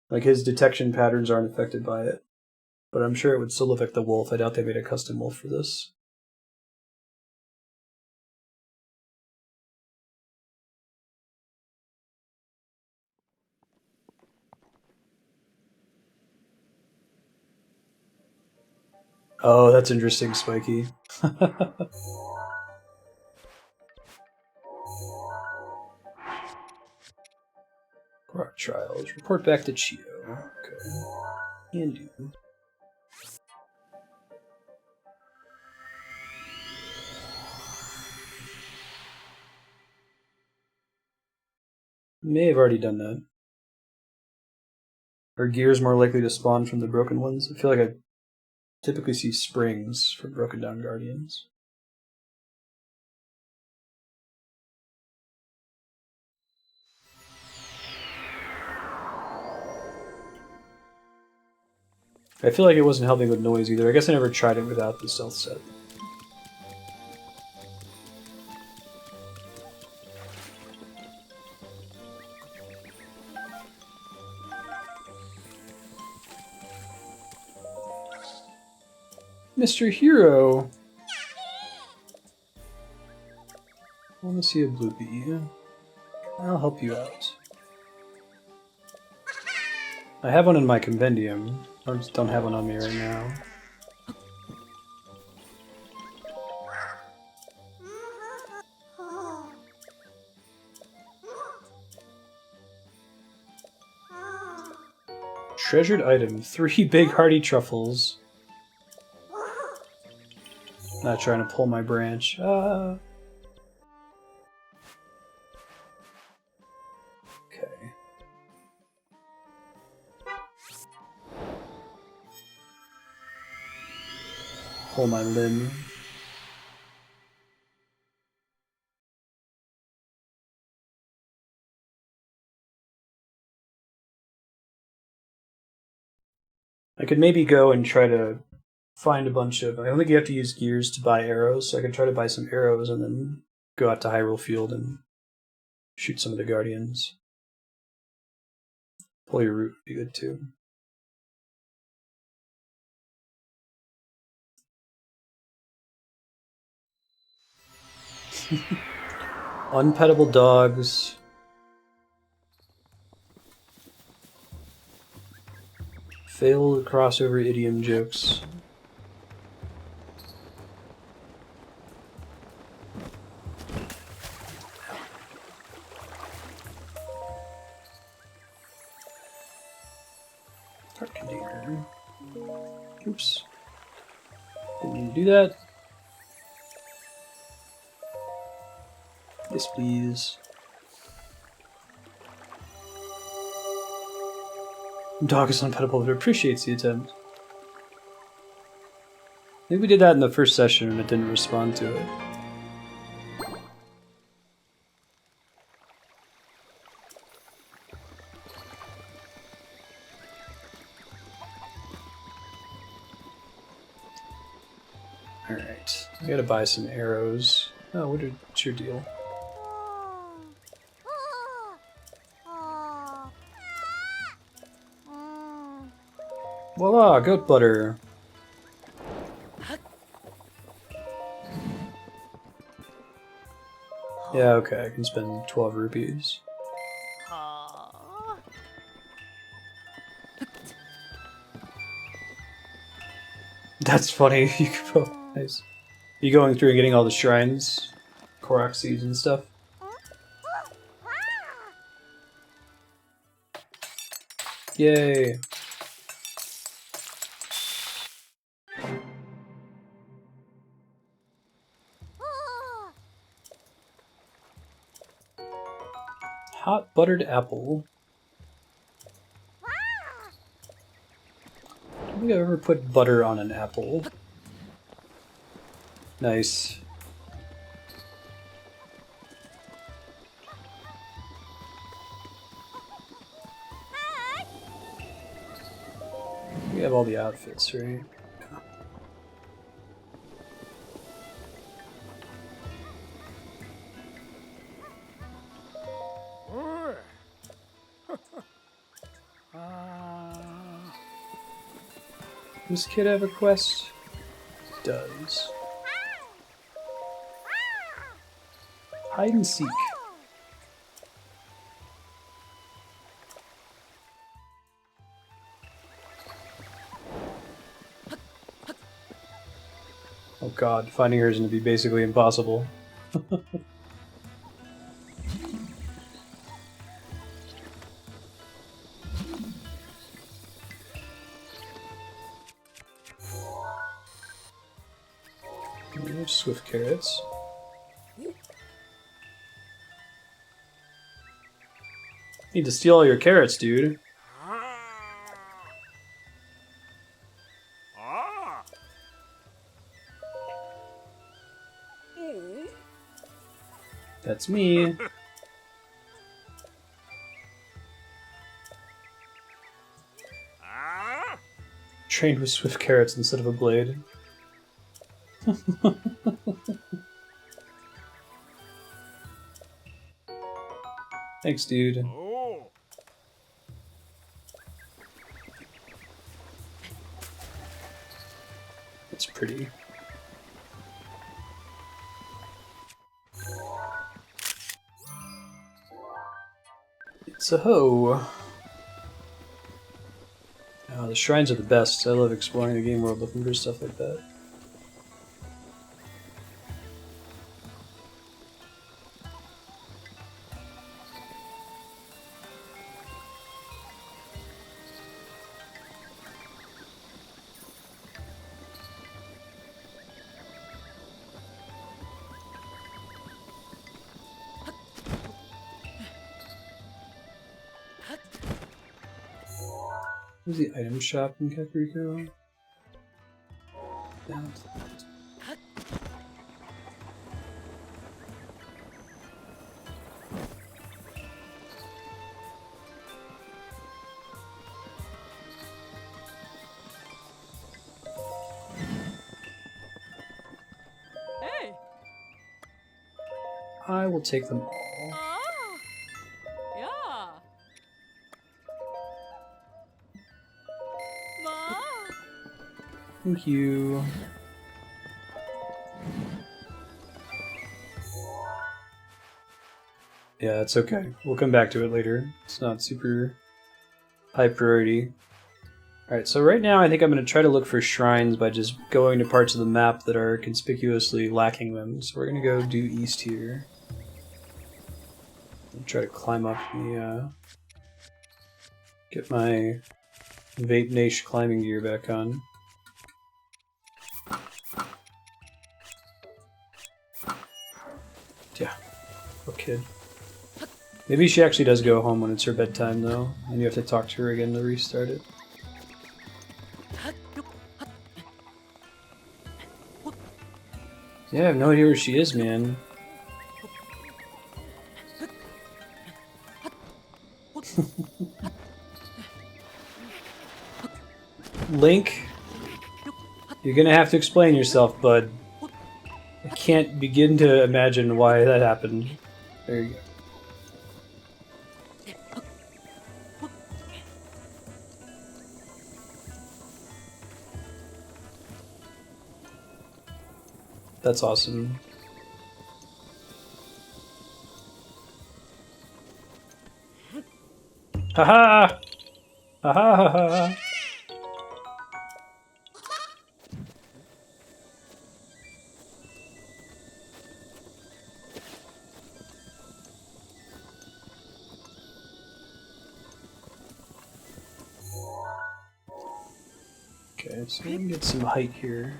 Like, his detection patterns aren't affected by it. But I'm sure it would still affect the wolf. I doubt they made a custom wolf for this. Oh, that's interesting, Spiky. Rock trials. Report back to Chio. Okay. And you. May have already done that. Are gears more likely to spawn from the broken ones? I feel like I typically see springs for broken down guardians. I feel like it wasn't helping with noise either. I guess I never tried it without the stealth set. Mr. Hero! I want to see a bloopy. I'll help you out. I have one in my compendium. I just don't have one on me right now. Treasured item. 3 big hearty truffles. Not trying to pull my branch. Okay. Pull my limb. I could maybe go and try to find a bunch of... I don't think you have to use gears to buy arrows, so I could try to buy some arrows and then go out to Hyrule Field and shoot some of the guardians. Pull your root would be good too. Unpettable dogs. Failed crossover idiom jokes. Heart container. Oops. Didn't mean to do that. Yes, please. Dog is unpettable, but appreciates the attempt. Maybe we did that in the first session and it didn't respond to it. Alright, I gotta buy some arrows. Oh, what's your deal? Voila, goat butter. Yeah, okay, I can spend 12 rupees. That's funny. You could go. Nice. You going through and getting all the shrines, Korok seeds and stuff? Yay! Hot buttered apple. I don't think I've ever put butter on an apple. Nice. We have all the outfits, right? Does Kid have a quest? Does. Hide and seek. Oh god, finding her is going to be basically impossible. Swift carrots. Need to steal all your carrots, dude. That's me. Trained with swift carrots instead of a blade. Thanks, dude. That's pretty. It's a hoe. Oh, the shrines are the best. I love exploring the game world looking for stuff like that. Where's the item shop in Kakariko? Down to the left. Hey. I will take them all. Oh. Yeah. Ma. Thank you. Yeah, it's okay. We'll come back to it later. It's not super high priority. Alright, so right now I think I'm going to try to look for shrines by just going to parts of the map that are conspicuously lacking them. So we're going to go due east here. And try to climb up the... get my Vape Nation climbing gear back on. Yeah, poor kid. Maybe she actually does go home when it's her bedtime though, and you have to talk to her again to restart it. Yeah, I have no idea where she is, man. Link, you're gonna have to explain yourself, bud. I can't begin to imagine why that happened. There you go. That's awesome. Haha! Ha ha ha ha! Okay, so we can get some height here.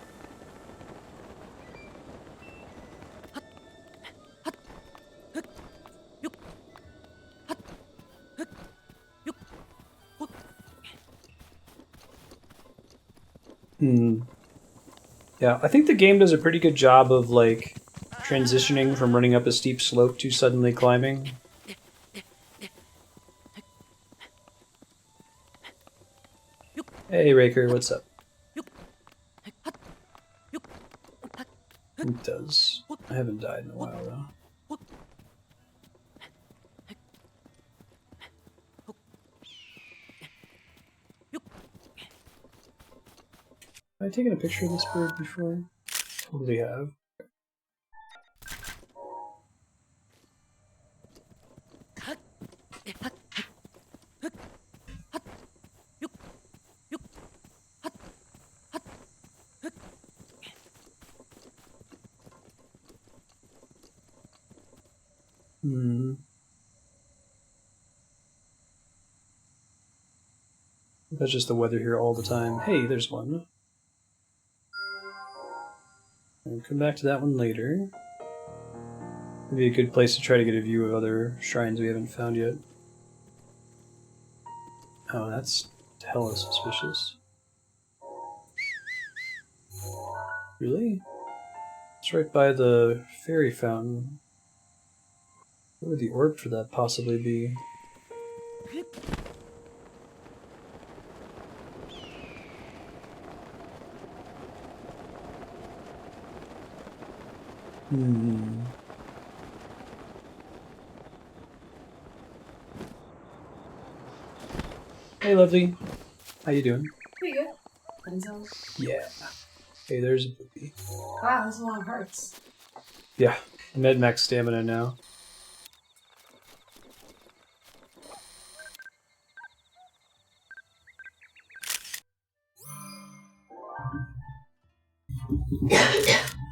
Yeah, I think the game does a pretty good job of, like, transitioning from running up a steep slope to suddenly climbing. Hey, Raker, what's up? It does. I haven't died in a while, though. Have I taken a picture of this bird before? Totally have. That's just the weather here all the time. Hey, there's one. I'll come back to that one later. Maybe a good place to try to get a view of other shrines we haven't found yet. Oh, that's hella suspicious. Really? It's right by the fairy fountain. What would the orb for that possibly be? Hey, lovely. How you doing? Pretty good. Enzo. Yeah. Hey, there's a booby. Wow, that's a lot of hearts. Yeah. Med max stamina now.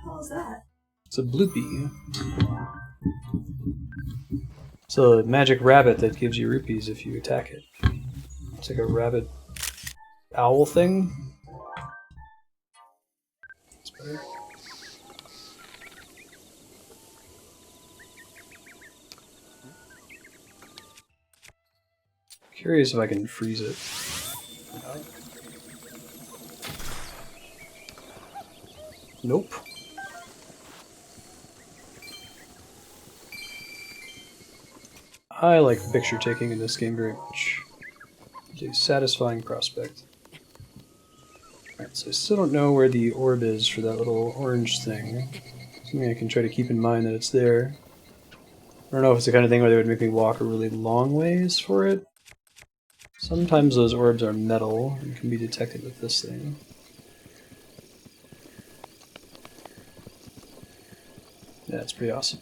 How's that? It's a bloopy. It's a magic rabbit that gives you rupees if you attack it. It's like a rabbit owl thing. That's better. Curious if I can freeze it. Nope. I like picture taking in this game very much. It's a satisfying prospect. Alright, so I still don't know where the orb is for that little orange thing. Something I can try to keep in mind that it's there. I don't know if it's the kind of thing where they would make me walk a really long ways for it. Sometimes those orbs are metal and can be detected with this thing. Yeah, it's pretty awesome.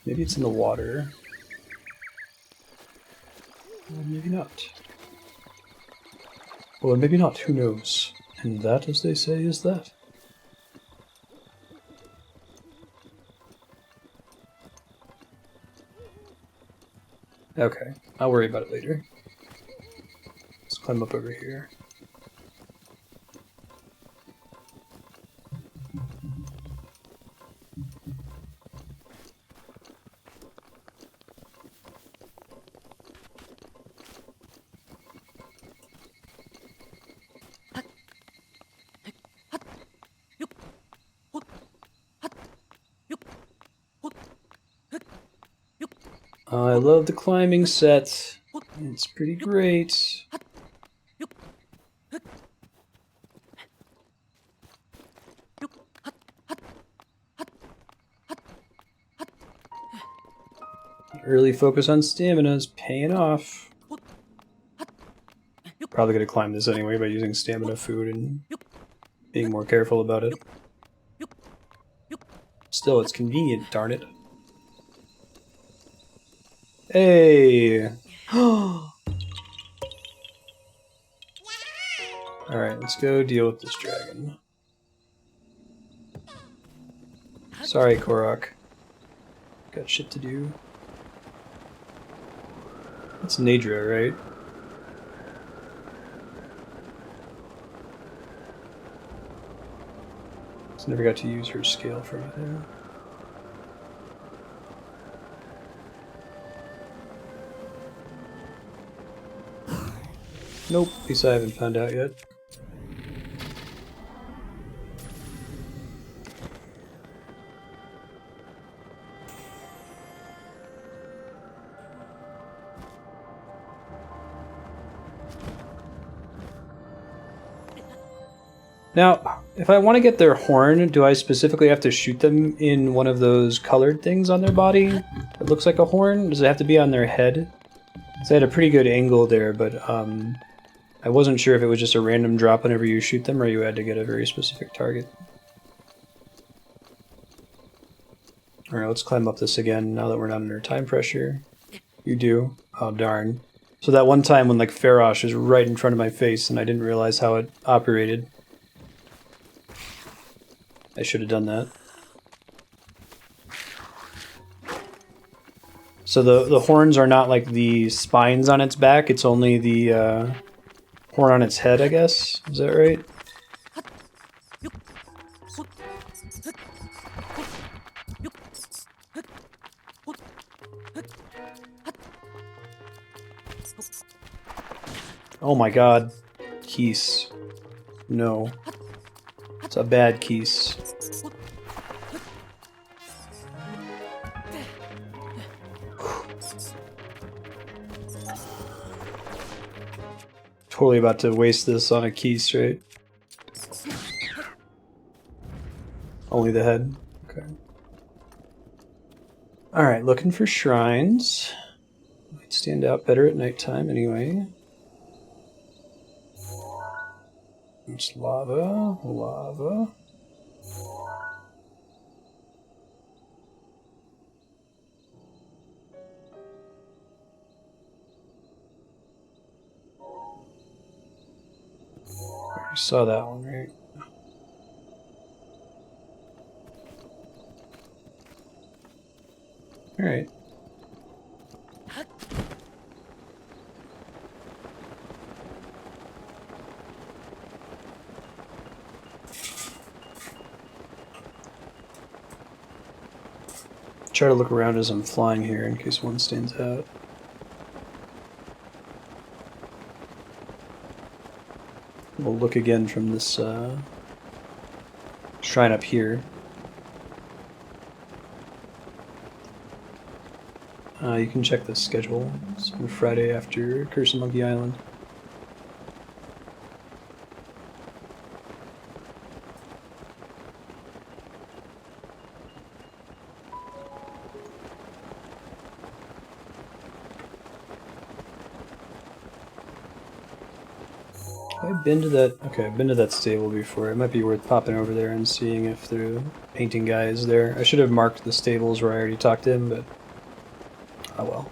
Maybe it's in the water. Or maybe not. Or maybe not, who knows? And that, as they say, is that. Okay, I'll worry about it later. Let's climb up over here. I love the climbing set. It's pretty great. Early focus on stamina is paying off. Probably gonna climb this anyway by using stamina food and being more careful about it. Still, it's convenient, darn it. Hey! Alright, let's go deal with this dragon. Sorry, Korok. Got shit to do. It's Nadra, right? Just never got to use her scale for anything. Nope, at least I haven't found out yet. Now, if I want to get their horn, do I specifically have to shoot them in one of those colored things on their body? It looks like a horn? Does it have to be on their head? So I had a pretty good angle there, but I wasn't sure if it was just a random drop whenever you shoot them, or you had to get a very specific target. Alright, let's climb up this again, now that we're not under time pressure. You do? Oh, darn. So that one time when, like, Farosh was right in front of my face and I didn't realize how it operated. I should have done that. So the horns are not like the spines on its back, it's only the horn on its head, I guess? Is that right? Oh my god. Keys. No. It's a bad keys. Totally about to waste this on a keys, right? Only the head. Okay. Alright, looking for shrines. Might stand out better at nighttime anyway. It's lava, lava. I saw that one, right? Alright. Try to look around as I'm flying here in case one stands out. We'll look again from this shrine up here. You can check the schedule. It's on Friday after Curse of Monkey Island. I've been to that. Okay, I've been to that stable before. It might be worth popping over there and seeing if the painting guy is there. I should have marked the stables where I already talked to him, but oh well.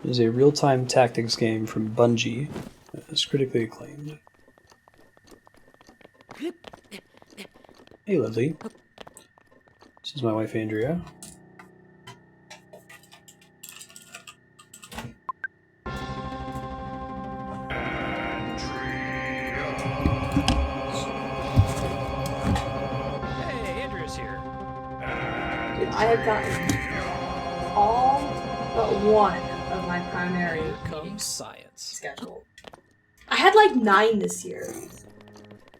It is a real-time tactics game from Bungie. It's critically acclaimed. Hey, lovely. This is my wife, Andrea. Hey, Andrea's here. Dude, I have gotten all but one of my primary Comes science. scheduled. I had like 9 this year.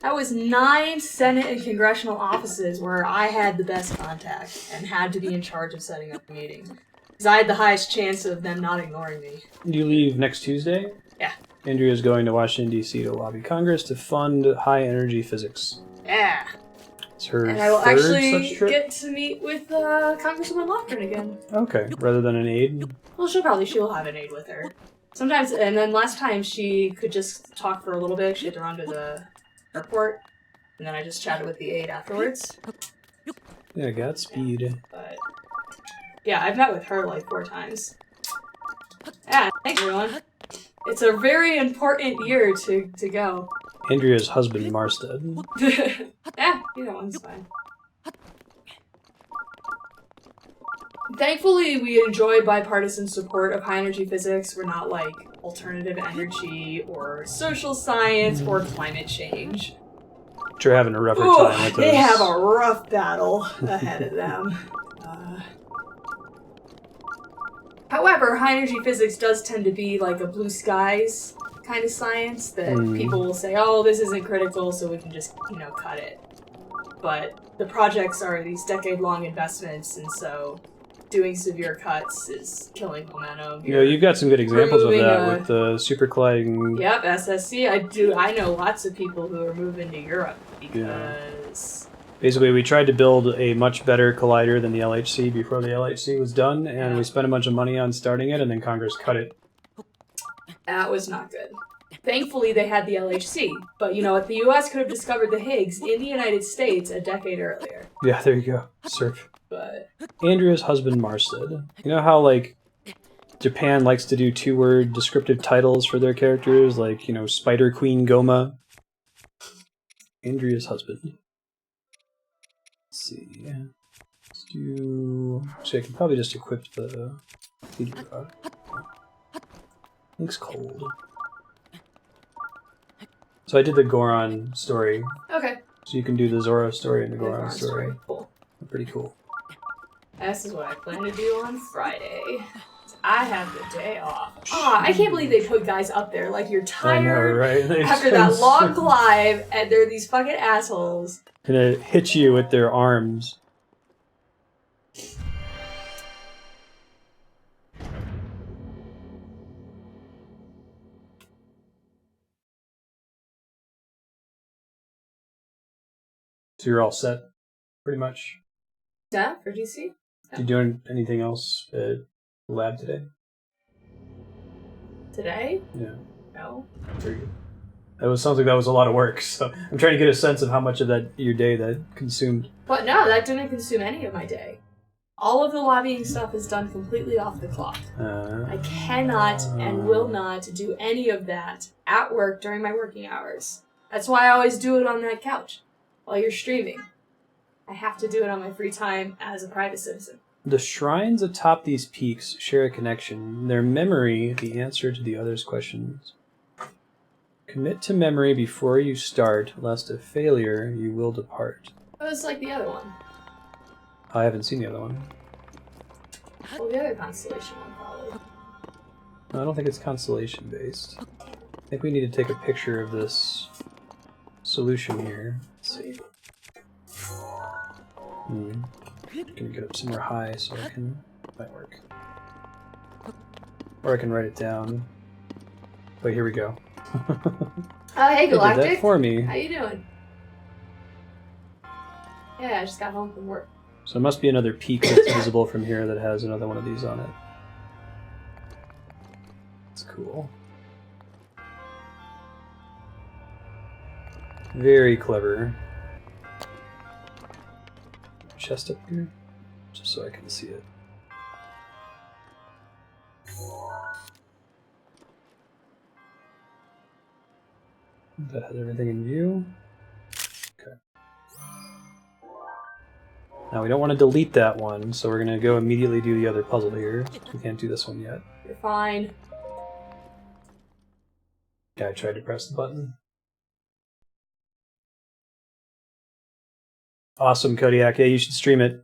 That was 9 Senate and congressional offices where I had the best contact and had to be in charge of setting up the meeting. Because I had the highest chance of them not ignoring me. You leave next Tuesday? Yeah. Andrea's going to Washington, D.C. to lobby Congress to fund high-energy physics. Yeah. It's her And I will third actually such trip? get to meet with Congresswoman Lofgren again. Okay, rather than an aide? Well, she'll have an aide with her. Sometimes, and then last time she could just talk for a little bit. She had to run to the airport, and then I just chatted with the aide afterwards. Yeah, Godspeed. But yeah, I've met with her like 4 times. Yeah, thanks everyone. It's a very important year to go. Andrea's husband, Marstead. Yeah, either one's fine. Thankfully, we enjoy bipartisan support of high-energy physics. We're not like alternative energy or social science or climate change. But you're having a rougher Ooh, time with they those. have a rough battle ahead of them. However, high-energy physics does tend to be like a blue skies kind of science that people will say, oh, this isn't critical, so we can just, cut it. But the projects are these decade-long investments, and so doing severe cuts is killing momentum. You've got some good examples of that removing with the super colliding. Yep, SSC. I know lots of people who are moving to Europe because... Basically, we tried to build a much better collider than the LHC before the LHC was done, and we spent a bunch of money on starting it, and then Congress cut it. That was not good. Thankfully, they had the LHC, but what? The US could have discovered the Higgs in the United States a decade earlier. Yeah, there you go. Search. But Andrea's husband, Marstead. You know how, like, Japan likes to do 2-word descriptive titles for their characters, like, Spider Queen Goma? Andrea's husband. Let's see. Let's do... So I can probably just equip the leader rod. Looks cold. So I did the Goron story. Okay. So you can do the Zora story and the The Goron Goron story. story. Cool. Pretty cool. This is what I plan to do on Friday. I have the day off. Ah, I can't believe they put guys up there. Like, you're tired I know, right? They after that long climb, and they're these fucking assholes. Gonna hit you with their arms. So you're all set, pretty much. Yeah, for GC? Did you do anything else at the lab today? Today? Yeah. No. Very good. Sounds like that was a lot of work, so I'm trying to get a sense of how much of your day that consumed. But no, that didn't consume any of my day. All of the lobbying stuff is done completely off the clock. I cannot and will not do any of that at work during my working hours. That's why I always do it on that couch while you're streaming. I have to do it on my free time as a private citizen. The shrines atop these peaks share a connection. Their memory, the answer to the other's questions. Commit to memory before you start, lest a failure you will depart. Oh, it's like the other one. I haven't seen the other one. Well, the other constellation one, probably. No, I don't think it's constellation based. I think we need to take a picture of this solution here. Let's see. Gonna get up somewhere high so I can. Might work. Or I can write it down. Wait, here we go. Hey, Galactic. Did that for me. How you doing? Yeah, I just got home from work. So it must be another peak that's visible from here that has another one of these on it. That's cool. Very clever. Chest up here, just so I can see it. That has everything in view. Okay. Now we don't want to delete that one, so we're going to go immediately do the other puzzle here. We can't do this one yet. You're fine. Yeah, I tried to press the button. Awesome, Kodiak. Yeah, you should stream it.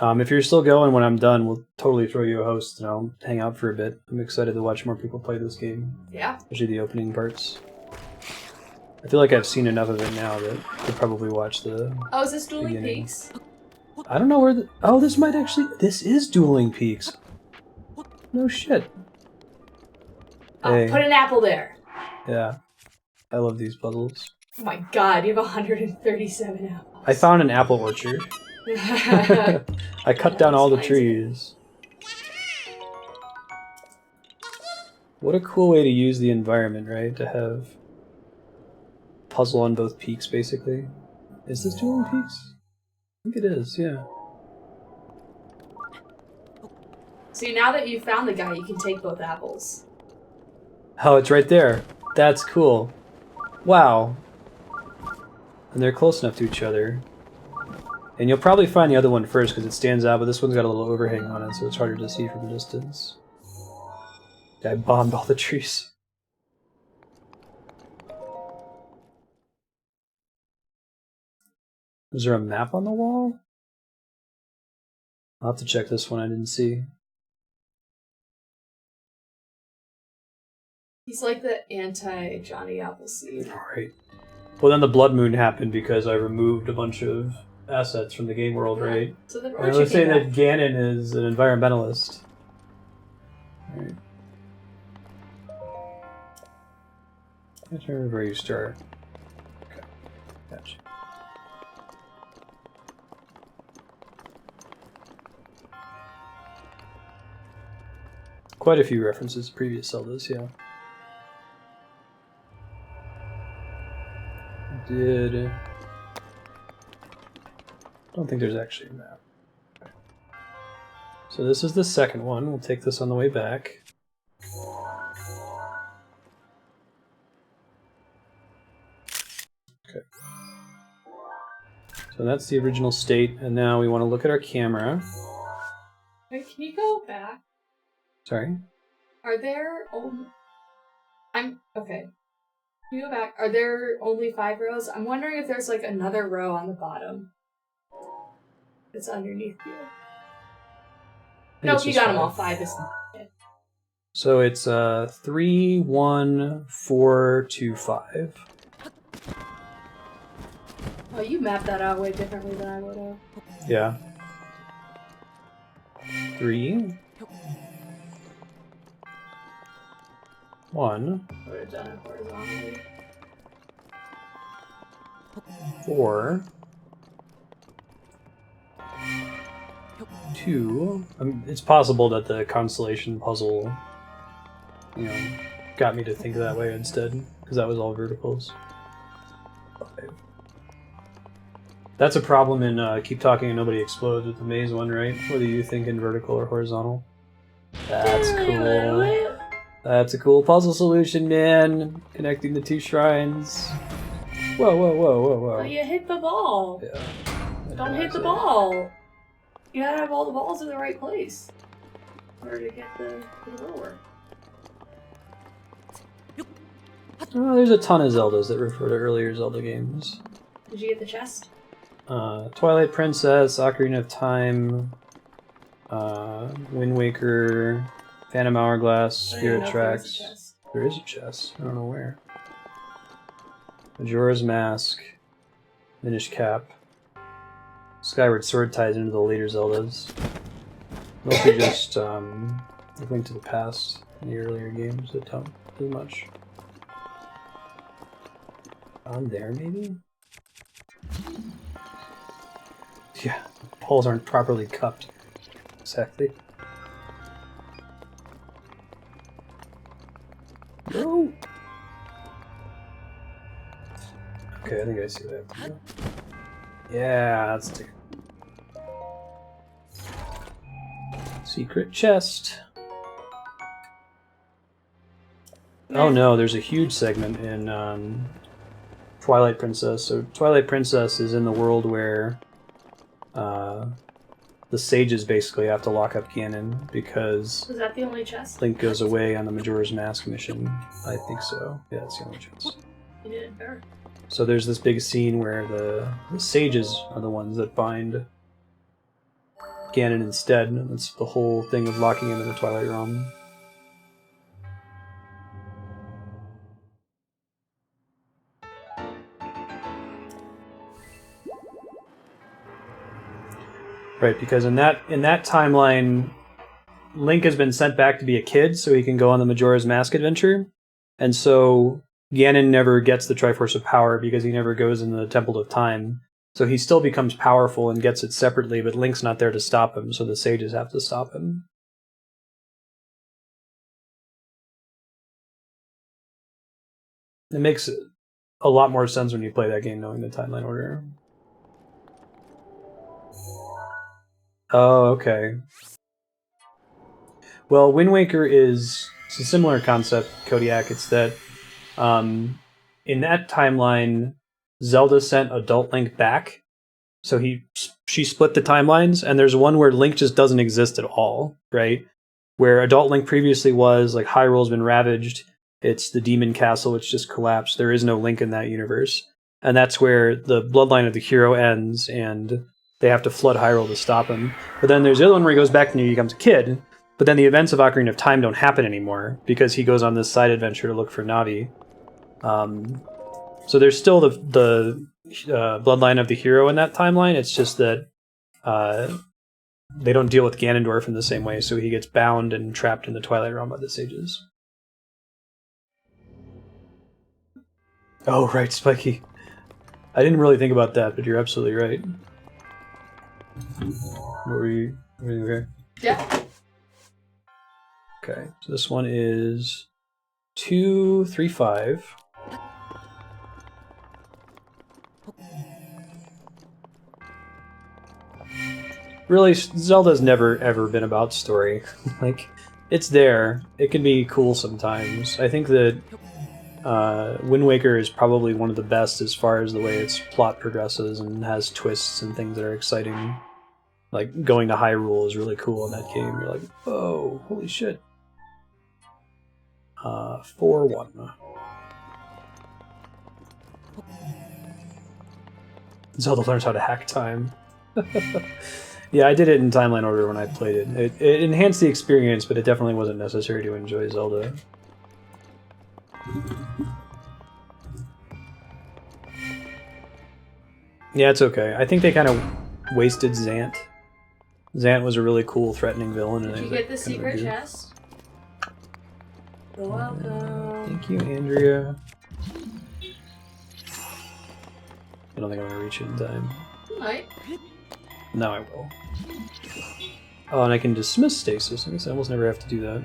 If you're still going when I'm done, we'll totally throw you a host and I'll hang out for a bit. I'm excited to watch more people play this game. Yeah. Especially the opening parts. I feel like I've seen enough of it now that I'll probably watch the Oh, is this Dueling beginning. Peaks? I don't know where the... Oh, this might actually... This is Dueling Peaks. No shit. Oh, Hey. put an apple there. Yeah. I love these puzzles. Oh my god, you have 137 apples. I found an apple orchard. I cut down all the trees. What a cool way to use the environment, right? To have puzzle on both peaks, basically. Is this Dueling Peaks? I think it is, yeah. See, now that you've found the guy, you can take both apples. Oh, it's right there. That's cool. Wow. And they're close enough to each other. And you'll probably find the other one first because it stands out, but this one's got a little overhang on it, so it's harder to see from a distance. Yeah, I bombed all the trees. Is there a map on the wall? I'll have to check this one, I didn't see. He's like the anti-Johnny Appleseed. Alright. Well, then the Blood Moon happened because I removed a bunch of assets from the game world, right? So then I was saying that Gannon is an environmentalist. Alright. I can't remember where you start. Okay. Gotcha. Quite a few references to previous Zeldas, yeah. I don't think there's actually a map. Okay. So this is the second one. We'll take this on the way back. Okay. So that's the original state, and now we want to look at our camera. Wait, can you go back? Sorry? Are there only... Okay. Can you go back? Are there only 5 rows? I'm wondering if there's like another row on the bottom. It's underneath you. Nope, you got them all 5. So it's 3, 1, 4, 2, 5. Oh, you mapped that out way differently than I would have. Yeah. 3. 1. Would have done it horizontally. 4. 2. It's possible that the constellation puzzle, got me to think that way instead, because that was all verticals. 5. That's a problem in Keep Talking and Nobody Explodes with the maze one, right? Whether you think in vertical or horizontal. That's cool. That's a cool puzzle solution, man. Connecting the 2 shrines. Whoa, whoa, whoa, whoa, whoa. Oh, you hit the ball. Yeah. Don't hit the ball. You gotta have all the balls in the right place in order to get the rower. Oh, there's a ton of Zeldas that refer to earlier Zelda games. Did you get the chest? Twilight Princess, Ocarina of Time, Wind Waker, Phantom Hourglass, Spirit Tracks. There is a chest. I don't know where. Majora's Mask, Minish Cap. Skyward Sword ties into the later Zeldas. Mostly just A Link to the Past in the earlier games that don't do much. On there, maybe? Yeah, poles aren't properly cupped. Exactly. No! Okay, I think I see what I have to do. Yeah, that's the secret chest. Oh no, there's a huge segment in Twilight Princess. So Twilight Princess is in the world where the sages basically have to lock up Gannon because Was that the only chest? Link goes away on the Majora's Mask mission. I think so. Yeah, that's the only chest. You did it fair. So there's this big scene where the sages are the ones that bind Gannon instead, and it's the whole thing of locking him in the Twilight Realm. Right, because in that timeline, Link has been sent back to be a kid so he can go on the Majora's Mask adventure, and so Gannon never gets the Triforce of Power because he never goes in the Temple of Time. So he still becomes powerful and gets it separately, but Link's not there to stop him, so the sages have to stop him. It makes a lot more sense when you play that game knowing the timeline order. Oh, okay. Well, Wind Waker it's a similar concept, Kodiak. It's that in that timeline, Zelda sent Adult Link back, so she split the timelines, and there's one where Link just doesn't exist at all, right? Where Adult Link previously was, like, Hyrule's been ravaged, it's the Demon Castle, which just collapsed, there is no Link in that universe. And that's where the bloodline of the hero ends, and they have to flood Hyrule to stop him. But then there's the other one where he goes back and he becomes a kid, but then the events of Ocarina of Time don't happen anymore, because he goes on this side adventure to look for Navi. So there's still the bloodline of the hero in that timeline. It's just that they don't deal with Ganondorf in the same way, so he gets bound and trapped in the Twilight Realm by the sages. Oh, right, Spiky. I didn't really think about that, but you're absolutely right. Were you okay? Yeah. Okay, so this one is 2, 3, 5. Really, Zelda's never ever been about story. Like, it's there. It can be cool sometimes. I think that Wind Waker is probably one of the best as far as the way its plot progresses and has twists and things that are exciting. Like, going to Hyrule is really cool in that game. You're like, whoa, holy shit. 4-1. Zelda learns how to hack time. Yeah, I did it in timeline order when I played it. It enhanced the experience, but it definitely wasn't necessary to enjoy Zelda. Yeah, it's okay. I think they kind of wasted Zant. Zant was a really cool, threatening villain. Did you get the secret chest? You're welcome. Thank you, Andrea. I don't think I'm gonna reach it in time. You might. Now I will. Oh, and I can dismiss stasis. I guess I almost never have to do that.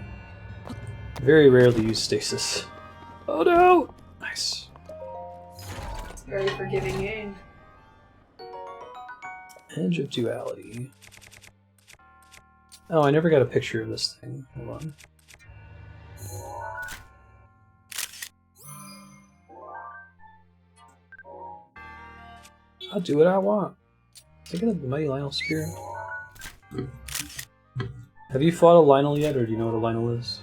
Very rarely use stasis. Oh no! Nice. It's a very forgiving game. Edge of Duality. Oh, I never got a picture of this thing. Hold on. I'll do what I want. Thinking of the Mighty Lynel Spear. Have you fought a Lynel yet, or do you know what a Lynel is?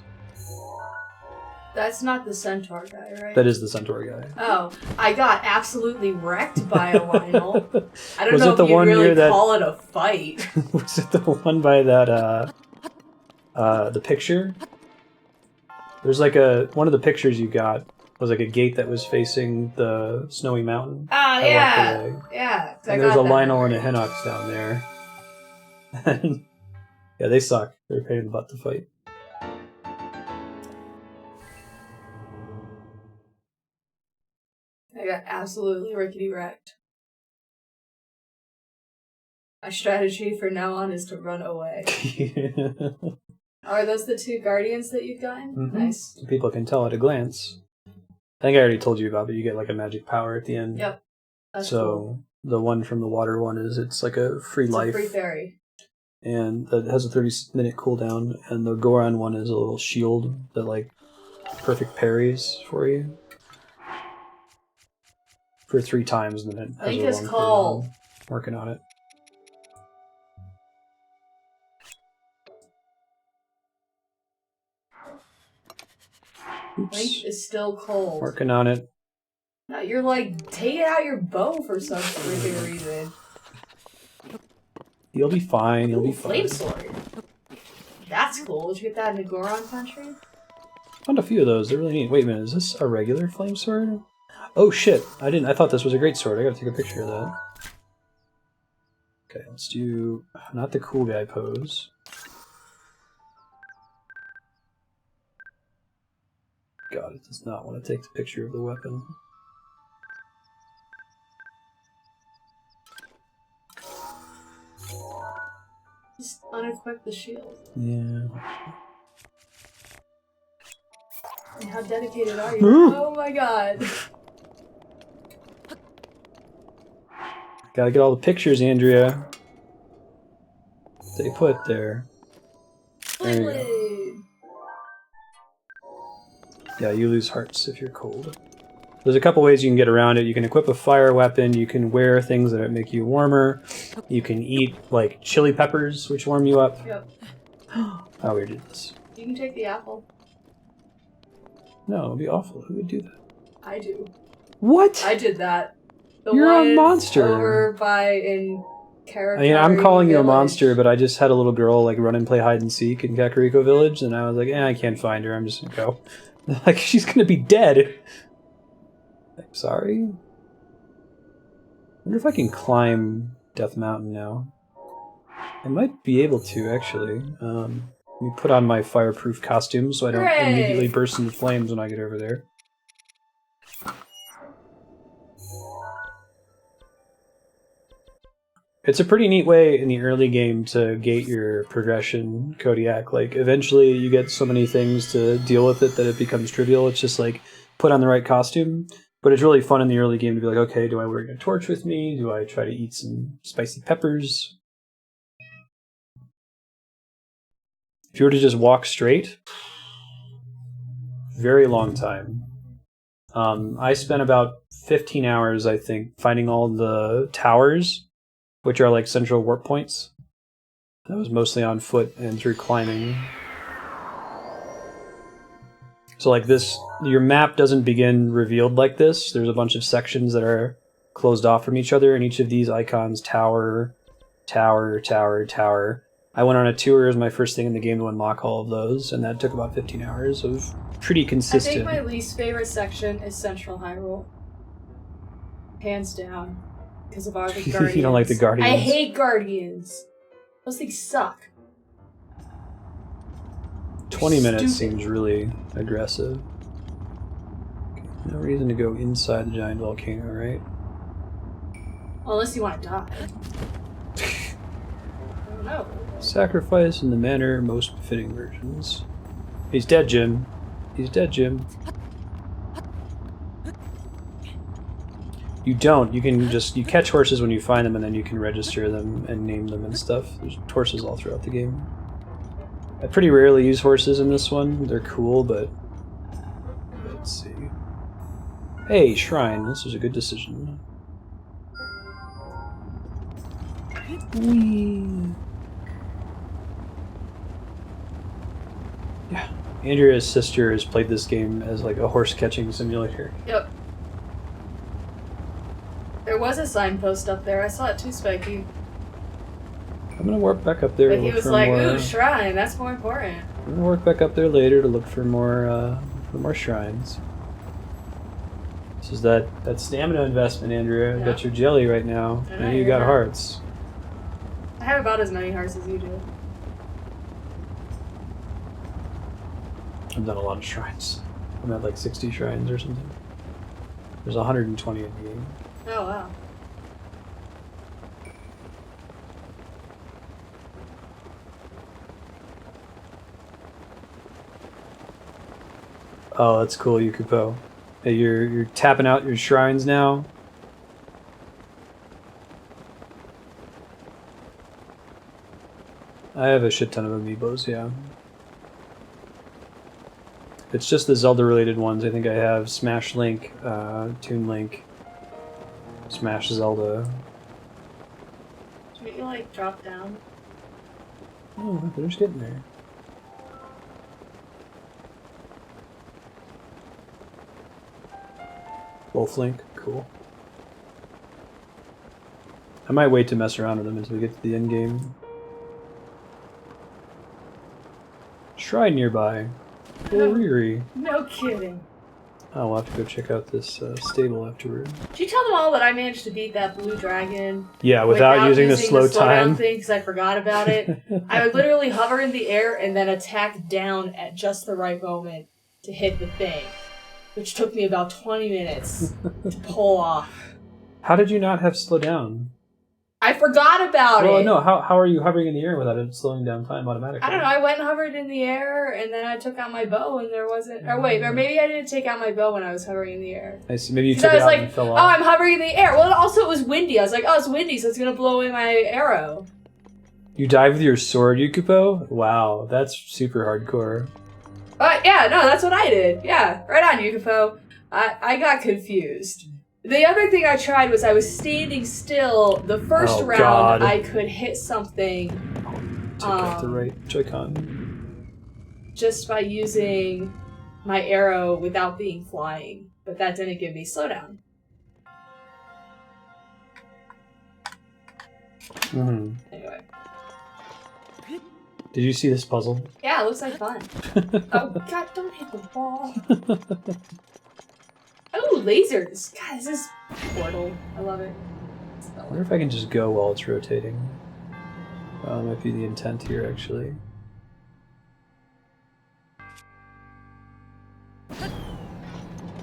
That's not the centaur guy, right? That is the Centaur guy. Oh, I got absolutely wrecked by a Lynel. I don't Was know it the if you one really near that- call it a fight. Was it the one by that, the picture? There's like one of the pictures you got was like a gate that was facing the snowy mountain. Ah, I yeah. walked away. Yeah. And there's a Lynel and a Hinox down there. Yeah, they suck. They're a pain in the butt to fight. I got absolutely rickety wrecked. My strategy from now on is to run away. Are those the two guardians that you've gotten? Mm-hmm. Nice. So people can tell at a glance. I think I already told you about, but you get like a magic power at the end. Yep. That's so cool. The one from the water one it's like a free It's life. a free fairy. And that has a 30-minute cooldown, and the Goron one is a little shield that like perfect parries for you. For 3 times, and then it has I think a it's long called. cooldown. Working on it. Oops. Link is still cold. Working on it. No, you're like taking out your bow for some freaking reason. You'll be fine. You'll be Ooh, fine. flame sword. That's cool. Did you get that in the Goron country? Found a few of those. They're really neat. Wait a minute. Is this a regular flame sword? Oh shit! I thought this was a great sword. I gotta take a picture of that. Okay, let's do not the cool guy pose. God, it does not want to take the picture of the weapon. Just unequip the shield. Yeah. And how dedicated are you? Oh my god. Gotta get all the pictures, Andrea. They put there. There you go. Blade. Yeah, you lose hearts if you're cold. There's a couple ways you can get around it. You can equip a fire weapon, you can wear things that make you warmer, you can eat, like, chili peppers, which warm you up. Yep. How weird is this? You can take the apple. No, it'd be awful. Who would do that? I do. What? I did that. The You're a one monster. Over by in Karakari I mean, I'm calling you a Village. monster, but I just had a little girl, like, run and play hide and seek in Kakariko Village, and I was like, I can't find her, I'm just gonna go. Like, she's gonna be dead. Like, sorry? I wonder if I can climb Death Mountain now. I might be able to, actually. Let me put on my fireproof costume so I don't Hooray! immediately burst into flames when I get over there. It's a pretty neat way in the early game to gate your progression, Kodiak. Like, eventually you get so many things to deal with it that it becomes trivial. It's just like, put on the right costume. But it's really fun in the early game to be like, okay, do I bring a torch with me? Do I try to eat some spicy peppers? If you were to just walk straight, very long time. I spent about 15 hours, I think, finding all the towers, which are like central warp points. That was mostly on foot and through climbing. So like this, your map doesn't begin revealed like this. There's a bunch of sections that are closed off from each other, and each of these icons, tower, tower, tower, tower. I went on a tour as my first thing in the game to unlock all of those, and that took about 15 hours of pretty consistent. I think my least favorite section is Central Hyrule. Hands down. Because of all the Guardians. You don't like the Guardians? I hate Guardians. Those things suck. 20 minutes seems really aggressive. Okay, no reason to go inside the giant volcano, right? Well, unless you want to die. I don't know. Sacrifice in the manner most befitting versions. He's dead, Jim. He's dead, Jim. You don't. You can just... You catch horses when you find them, and then you can register them and name them and stuff. There's horses all throughout the game. I pretty rarely use horses in this one. They're cool, but... Let's see. Hey, shrine. This was a good decision. Whee! Yeah. Andrea's sister has played this game as like a horse catching simulator. Yep. There was a signpost up there. I saw it too, Spiky. I'm gonna warp back up there. But to he look was for like, more, ooh, shrine, that's more important. I'm gonna work back up there later to look for more shrines. This is that stamina investment, Andrea. Yeah. Got your jelly right now. I know, And you you're got right. hearts. I have about as many hearts as you do. I've done a lot of shrines. I'm at like 60 shrines or something. There's 120 in the game. Oh, wow. Oh, that's cool, Yukupo. Hey, you're tapping out your shrines now. I have a shit ton of amiibos, yeah. It's just the Zelda-related ones. I think I have Smash Link, Toon Link, Smash Zelda. Shouldn't you, like, drop down? Oh, they're just getting there. Wolf Link, cool. I might wait to mess around with them until we get to the end game. Shrine nearby. Riri. No kidding. Oh, we'll have to go check out this stable afterward. Did you tell them all that I managed to beat that blue dragon? Yeah, without using the slow slowdown time thing because I forgot about it. I would literally hover in the air and then attack down at just the right moment to hit the thing, which took me about 20 minutes to pull off. How did you not have slow down? I forgot about it. Well, no, how are you hovering in the air without it slowing down time automatically? I don't know. I went and hovered in the air, and then I took out my bow, and there wasn't. Or wait, or maybe I didn't take out my bow when I was hovering in the air. I see. Maybe you 'Cause took I it was out like, and fell oh, off. I'm hovering in the air. Well, also it was windy. I was like, oh, it's windy, so it's gonna blow away my arrow. You dive with your sword, Yukupo? Wow, that's super hardcore. Yeah, no, that's what I did. Yeah, right on, Yukupo. I got confused. The other thing I tried was I was standing still. The first round, God. I could hit something Take out the right Joy-Con. just by using my arrow without being flying, but that didn't give me slowdown. Mm-hmm. Anyway. Did you see this puzzle? Yeah, it looks like fun. Oh, God, don't hit the ball. Oh, lasers! God, this is Portal. I love it. I wonder if I can just go while it's rotating. That might be the intent here, actually.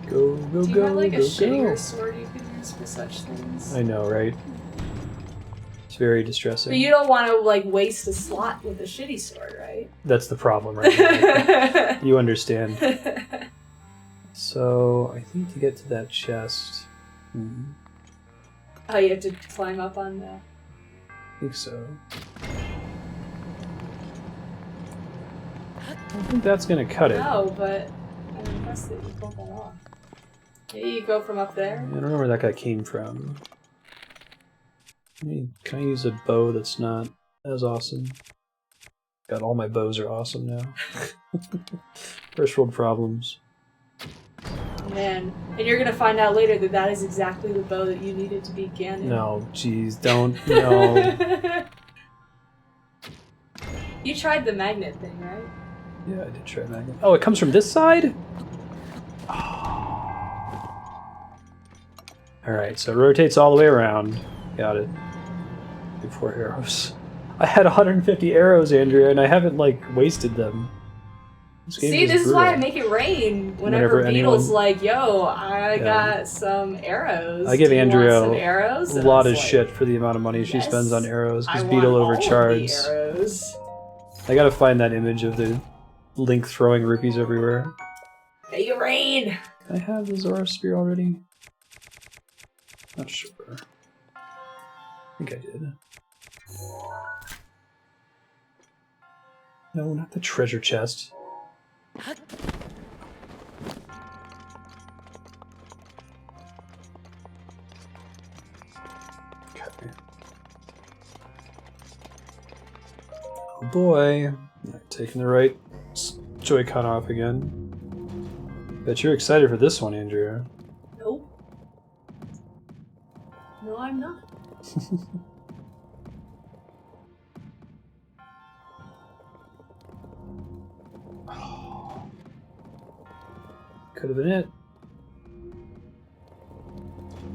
Go, go, Do you go, have like a go, shittier go. sword you can use for such things? I know, right? It's very distressing. But you don't want to like waste a slot with a shitty sword, right? That's the problem, right? You understand. So, I think to get to that chest... Oh, you have to climb up on the... I think so. I don't think that's gonna cut it. No, but I'm impressed that you pulled that off. Maybe you go from up there? I don't know where that guy came from. Can I use a bow that's not as awesome? God, all my bows are awesome now. First world problems. Man, and you're gonna find out later that that is exactly the bow that you needed to beat Gannon. No, jeez, don't. No. You tried the magnet thing, right? Yeah, I did try magnet. Oh, it comes from this side? Alright, so it rotates all the way around. Got it. 4 arrows. I had 150 arrows, Andrea, and I haven't, like, wasted them. See, this is why I make it rain whenever Beetle's like, yo, I got some arrows. I give Andrea some arrows? a lot of shit for the amount of money she spends on arrows, because Beetle overcharges. I gotta find that image of the Link throwing rupees everywhere. Make it rain! I have the Zora Spear already? Not sure. I think I did. No, not the treasure chest. Okay. Oh boy. Taking the right Joy-Con off again. Bet you're excited for this one, Andrea. Nope. No, I'm not. Could have been it.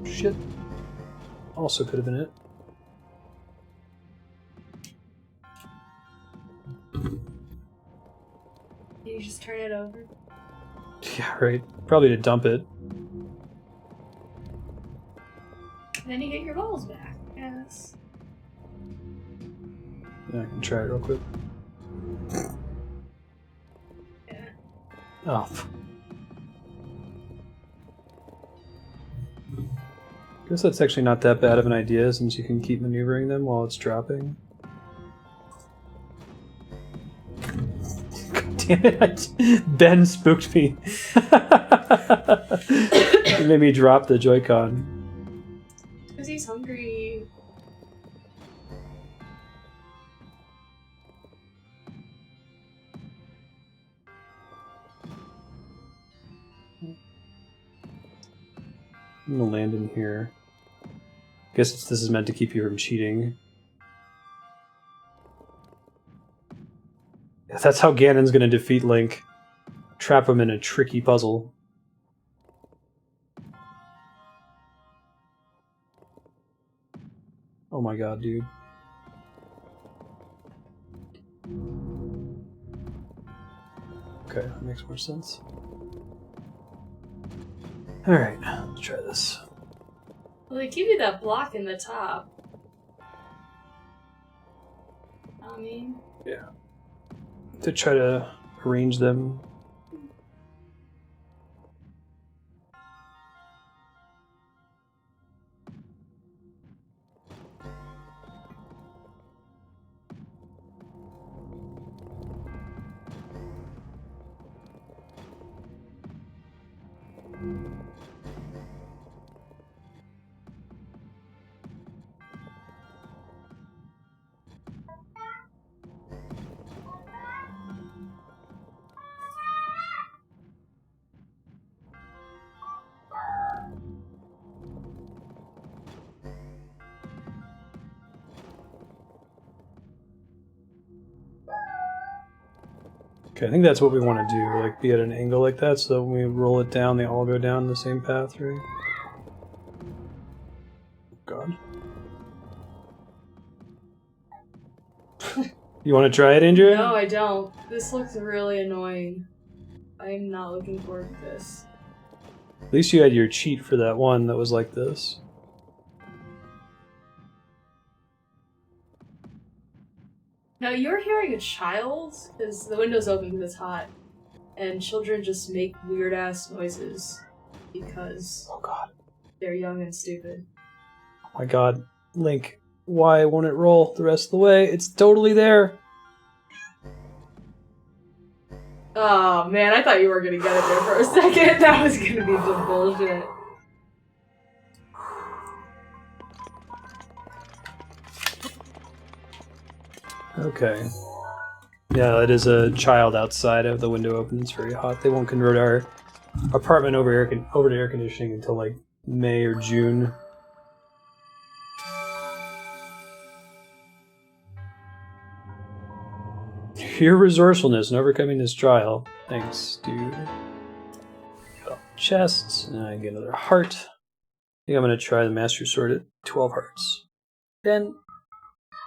Shit. Also could have been it. You just turn it over? Yeah, right. Probably to dump it. And then you get your balls back. Yes. Yeah, I can try it real quick. Yeah. Oh. Guess that's actually not that bad of an idea, since you can keep maneuvering them while it's dropping. God damn it! Ben spooked me. He made me drop the Joy-Con. Because he's hungry. I'm gonna land in here. Guess this is meant to keep you from cheating. Yeah, that's how Ganon's gonna defeat Link. Trap him in a tricky puzzle. Oh my god, dude. Okay, that makes more sense. Alright, let's try this. Well, they give you that block in the top. I mean... Yeah. To try to arrange them. Okay, I think that's what we want to do, like be at an angle like that, so when we roll it down, they all go down the same path, right? God. You want to try it, Andrea? No, I don't. This looks really annoying. I'm not looking forward to this. At least you had your cheat for that one that was like this. Now, you're hearing a child? Because the window's open because it's hot. And children just make weird-ass noises. Because... Oh god. They're young and stupid. Oh my god. Link, why won't it roll the rest of the way? It's totally there! Oh man, I thought you were gonna get it there for a second. That was gonna be some bullshit. Okay. Yeah, it is a child outside of the window open. It's very hot. They won't convert our apartment over to air conditioning until like May or June. Your resourcefulness in overcoming this trial. Thanks, dude. Got all the chests, and I get another heart. I think I'm gonna try the Master Sword at 12 hearts. Ben,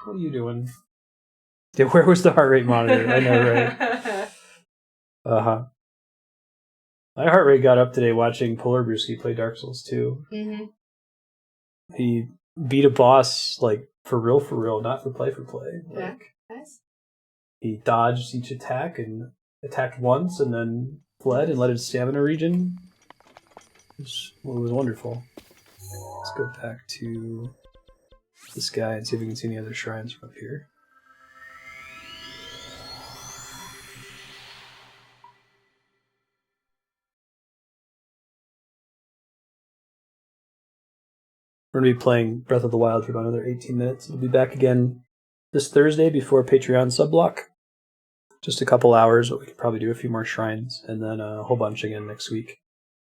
what are you doing? Yeah, where was the heart rate monitor? I know, right? Uh-huh. My heart rate got up today watching Polar Brewski play Dark Souls 2. Mm-hmm. He beat a boss, like, for real, not for play. Yeah. Like, Nice. he dodged each attack and attacked once and then fled and let his stamina regen. It was wonderful. Let's go back to this guy and see if we can see any other shrines from up here. We're going to be playing Breath of the Wild for about another 18 minutes. We'll be back again this Thursday before Patreon subblock. Just a couple hours, but we could probably do a few more shrines, and then a whole bunch again next week.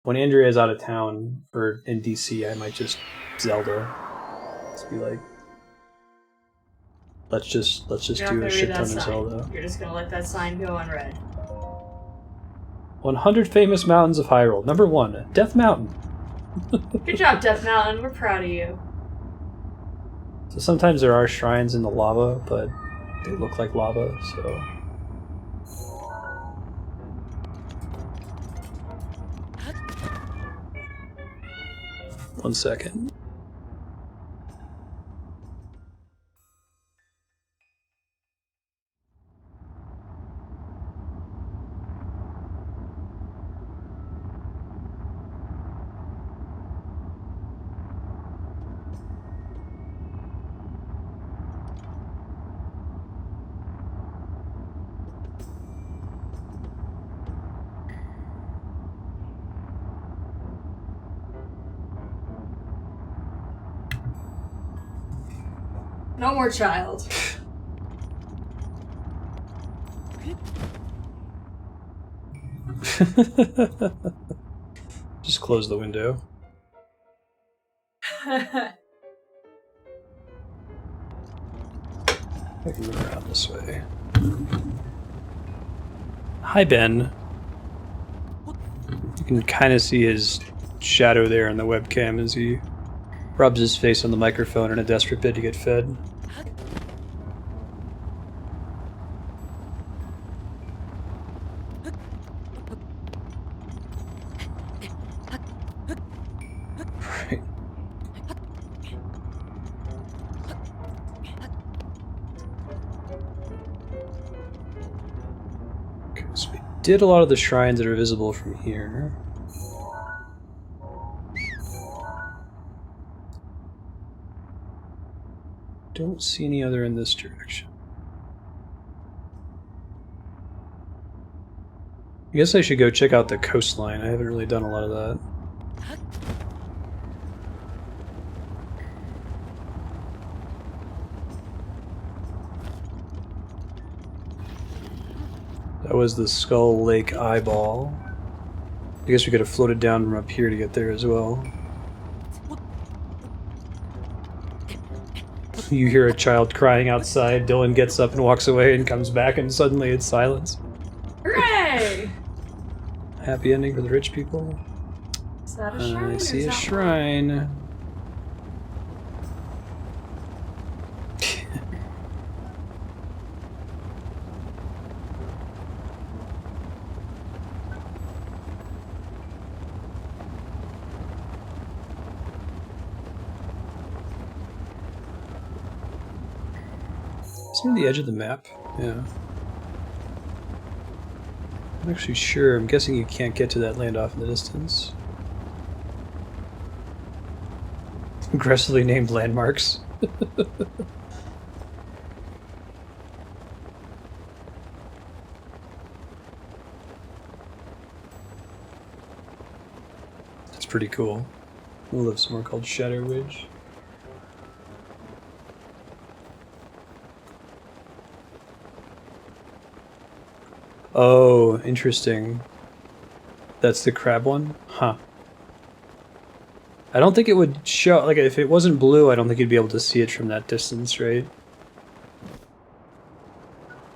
When Andrea is out of town or in DC, I might just Zelda. Let's be like, let's just do a shit ton of Zelda. You're just gonna let that sign go unread. 100 famous mountains of Hyrule. Number 1, Death Mountain. Good job, Death Mountain. We're proud of you. So sometimes there are shrines in the lava, but they look like lava, so... One second. No more child. Just close the window. I can move around this way. Hi, Ben. You can kind of see his shadow there in the webcam as he rubs his face on the microphone in a desperate bid to get fed. Right. Okay, so we did a lot of the shrines that are visible from here. Don't see any other in this direction. I guess I should go check out the coastline. I haven't really done a lot of that. That was the Skull Lake eyeball. I guess we could have floated down from up here to get there as well. You hear a child crying outside, Dylan gets up and walks away and comes back and suddenly it's silence. Hooray! Happy ending for the rich people. Is that a shrine? I see a shrine. It's near the edge of the map, yeah. I'm actually sure. I'm guessing you can't get to that land off in the distance. Aggressively named landmarks. That's pretty cool. We live somewhere called Shadow Ridge. Oh, interesting. That's the crab one? Huh. I don't think it would show, like, if it wasn't blue, I don't think you'd be able to see it from that distance, right?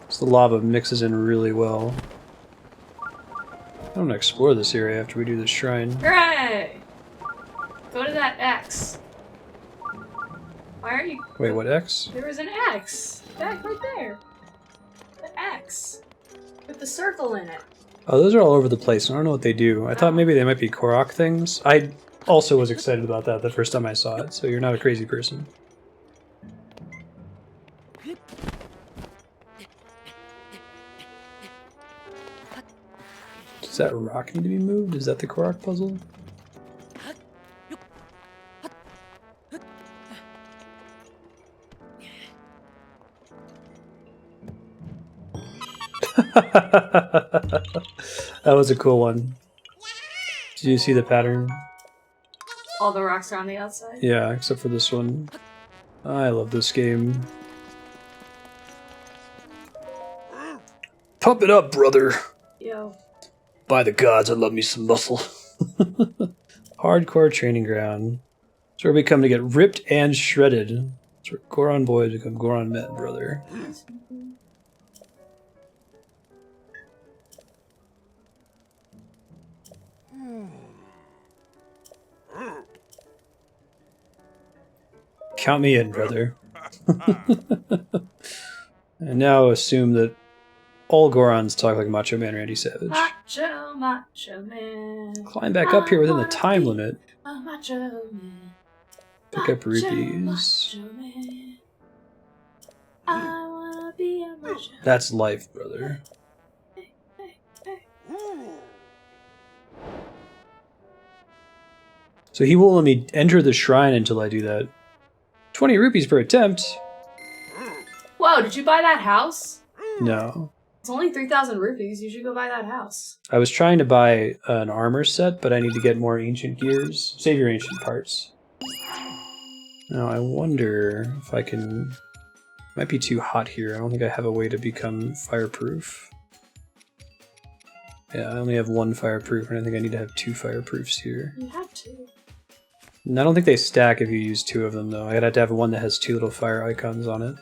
So the lava mixes in really well. I want to explore this area after we do this shrine. Hooray! Go to that X. Why aren't you... Wait, what X? There was an X. Back right there. The X. With the circle in it. Oh, those are all over the place. I don't know what they do. I thought maybe they might be Korok things. I also was excited about that the first time I saw it, so you're not a crazy person. Does that rock need to be moved? Is that the Korok puzzle? That was a cool one. Did you see the pattern? All the rocks are on the outside? Yeah, except for this one. I love this game. Pump it up, brother! Yo. By the gods, I love me some muscle. Hardcore training ground. It's where we come to get ripped and shredded. It's where Goron boys become Goron men, brother. Count me in, brother. And now assume that all Gorons talk like Macho Man Randy Savage. Macho man. Climb back up here within the time limit. Macho man. Pick up rupees. Macho man. I wanna be a macho. That's life, brother. So he won't let me enter the shrine until I do that. 20 rupees per attempt? Whoa, did you buy that house? No. It's only 3,000 rupees. You should go buy that house. I was trying to buy an armor set, but I need to get more ancient gears. Save your ancient parts. Now, I wonder if I can... Might be too hot here. I don't think I have a way to become fireproof. Yeah, I only have one fireproof, and I think I need to have 2 fireproofs here. You have to. And I don't think they stack if you use 2 of them, though. I'd have to have one that has 2 little fire icons on it.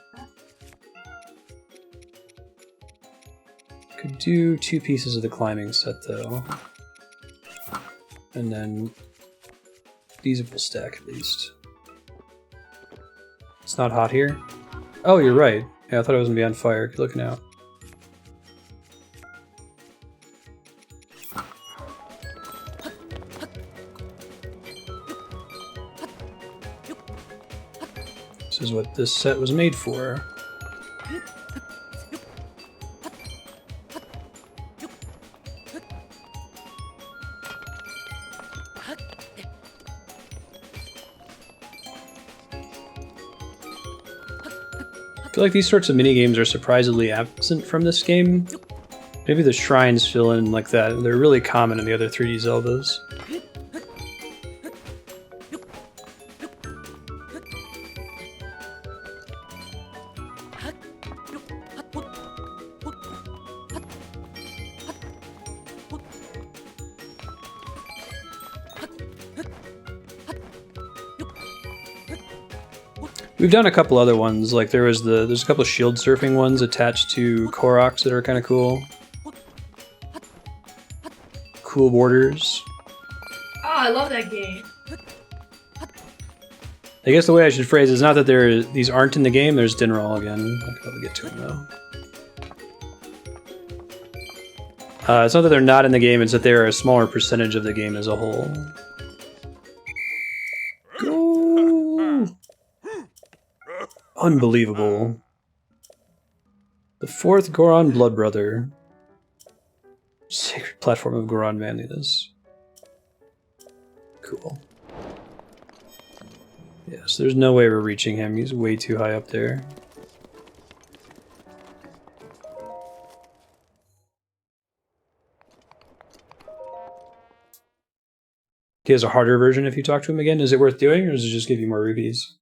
Could do 2 pieces of the climbing set, though. And then these will stack at least. It's not hot here? Oh, you're right. Yeah, I thought it was gonna be on fire. Good looking out. This is what this set was made for. I feel like these sorts of minigames are surprisingly absent from this game. Maybe the shrines fill in like that. They're really common in the other 3D Zeldas. We've done a couple other ones, like there's a couple of shield surfing ones attached to Koroks that are kind of cool. Cool borders. Oh, I love that game. I guess the way I should phrase it is not that these aren't in the game, there's Dinral again. I'll probably get to him though. It's not that they're not in the game, it's that they're a smaller percentage of the game as a whole. Unbelievable. The 4th Goron Blood Brother. Sacred platform of Goron manliness. Cool. Yes, there's no way we're reaching him. He's way too high up there. He has a harder version if you talk to him again. Is it worth doing, or does it just give you more rubies?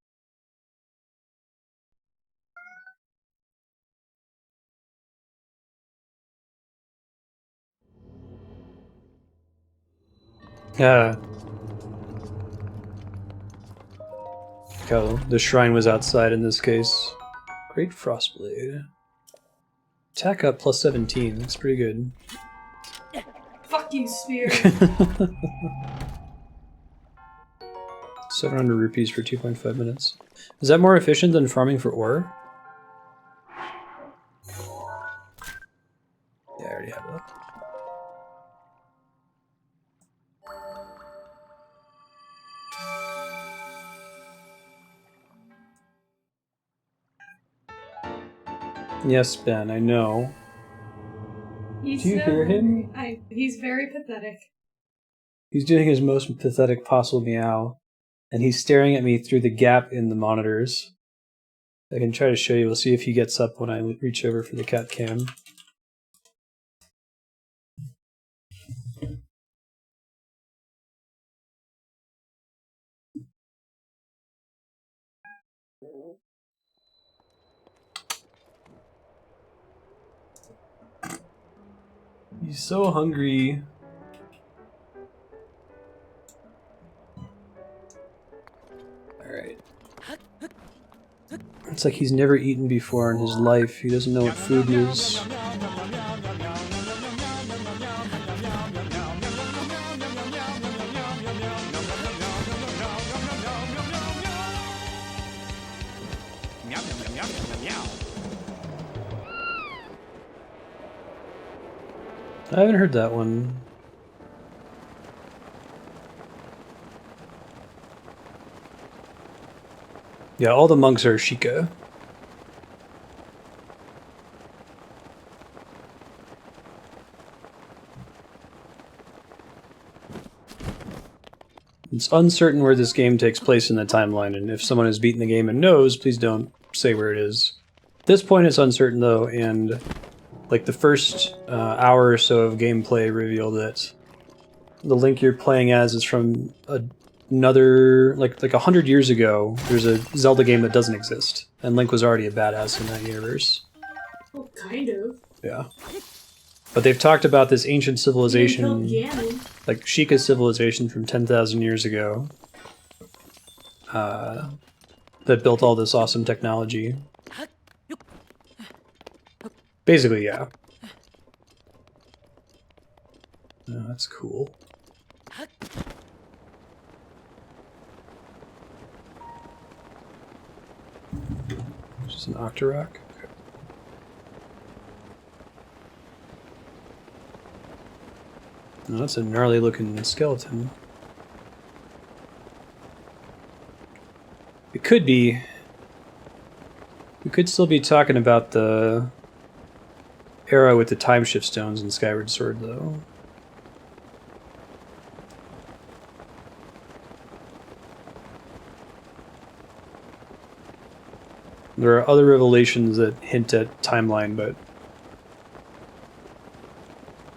Ah. Oh, the shrine was outside in this case. Great Frostblade. Attack up plus 17. That's pretty good. Fuck you, Spear. 700 rupees for 2.5 minutes. Is that more efficient than farming for ore? Yeah, I already have that. Yes, Ben, I know. Do you hear him? He's very pathetic. He's doing his most pathetic possible meow, and he's staring at me through the gap in the monitors. I can try to show you. We'll see if he gets up when I reach over for the cat cam. He's so hungry. Alright. It's like he's never eaten before in his life. He doesn't know what food is. I haven't heard that one. Yeah, all the monks are Sheikah. It's uncertain where this game takes place in the timeline, and if someone has beaten the game and knows, please don't say where it is. At this point it's uncertain though, and like the first hour or so of gameplay revealed that the Link you're playing as is from another, like 100 years ago. There's a Zelda game that doesn't exist, and Link was already a badass in that universe. Well, kind of. Yeah. But they've talked about this ancient civilization, Gannon. like Sheikah's civilization from 10,000 years ago, that built all this awesome technology. Basically, yeah. Oh, that's cool. Just an Octorok? Okay. Oh, that's a gnarly looking skeleton. It could be. We could still be talking about the era with the time shift stones in Skyward Sword, though. There are other revelations that hint at timeline, but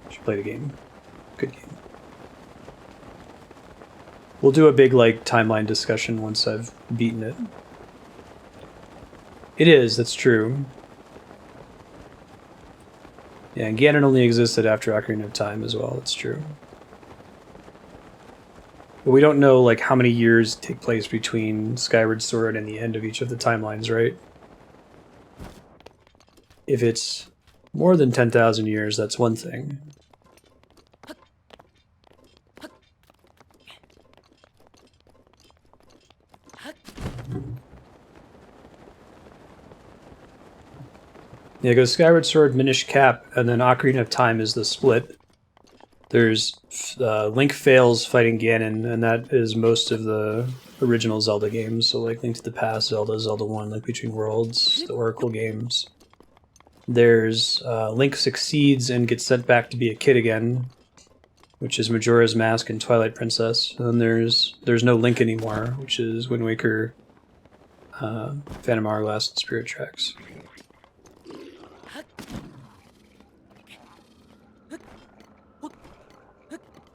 I should play the game. Good game. We'll do a big like timeline discussion once I've beaten it. It is, that's true. Yeah, and Gannon only existed after Ocarina of Time as well, that's true. But we don't know like how many years take place between Skyward Sword and the end of each of the timelines, right? If it's more than 10,000 years, that's one thing. Yeah, it goes Skyward Sword, Minish Cap, and then Ocarina of Time is the split. There's Link fails fighting Ganon, and that is most of the original Zelda games. So like Link to the Past, Zelda, Zelda 1, Link Between Worlds, the Oracle games. There's Link succeeds and gets sent back to be a kid again, which is Majora's Mask and Twilight Princess. And then there's no Link anymore, which is Wind Waker, Phantom Hourglass, and Spirit Tracks.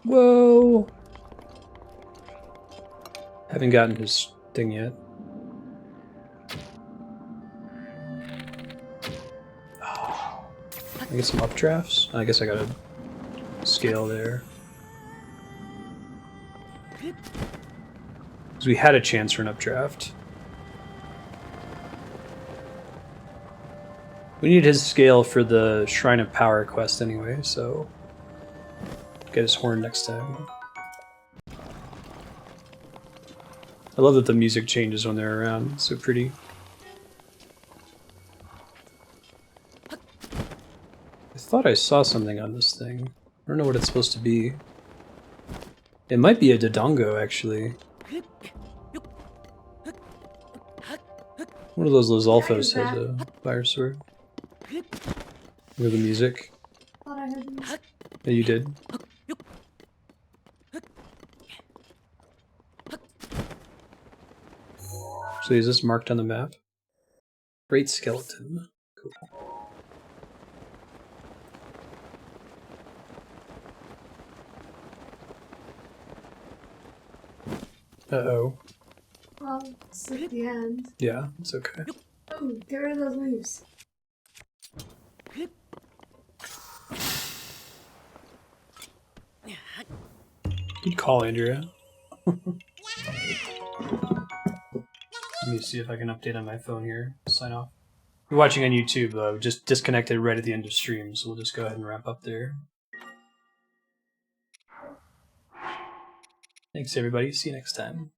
Whoa! Haven't gotten his thing yet. Oh. I get some updrafts? I guess I gotta scale there. Because we had a chance for an updraft. We need his scale for the Shrine of Power quest anyway, so get his horn next time. I love that the music changes when they're around. It's so pretty. I thought I saw something on this thing. I don't know what it's supposed to be. It might be a Dodongo, actually. One of those Lozalfos has a fire sword. With the music. Thought I heard music. Yeah, you did. So is this marked on the map? Great skeleton. Cool. Uh-oh. Well, it's at the end. Yeah, it's okay. Oh, get rid of those leaves. Good call, Andrea. Let me see if I can update on my phone here. Sign off. You're watching on YouTube, though. Just disconnected right at the end of stream, so we'll just go ahead and wrap up there. Thanks, everybody. See you next time.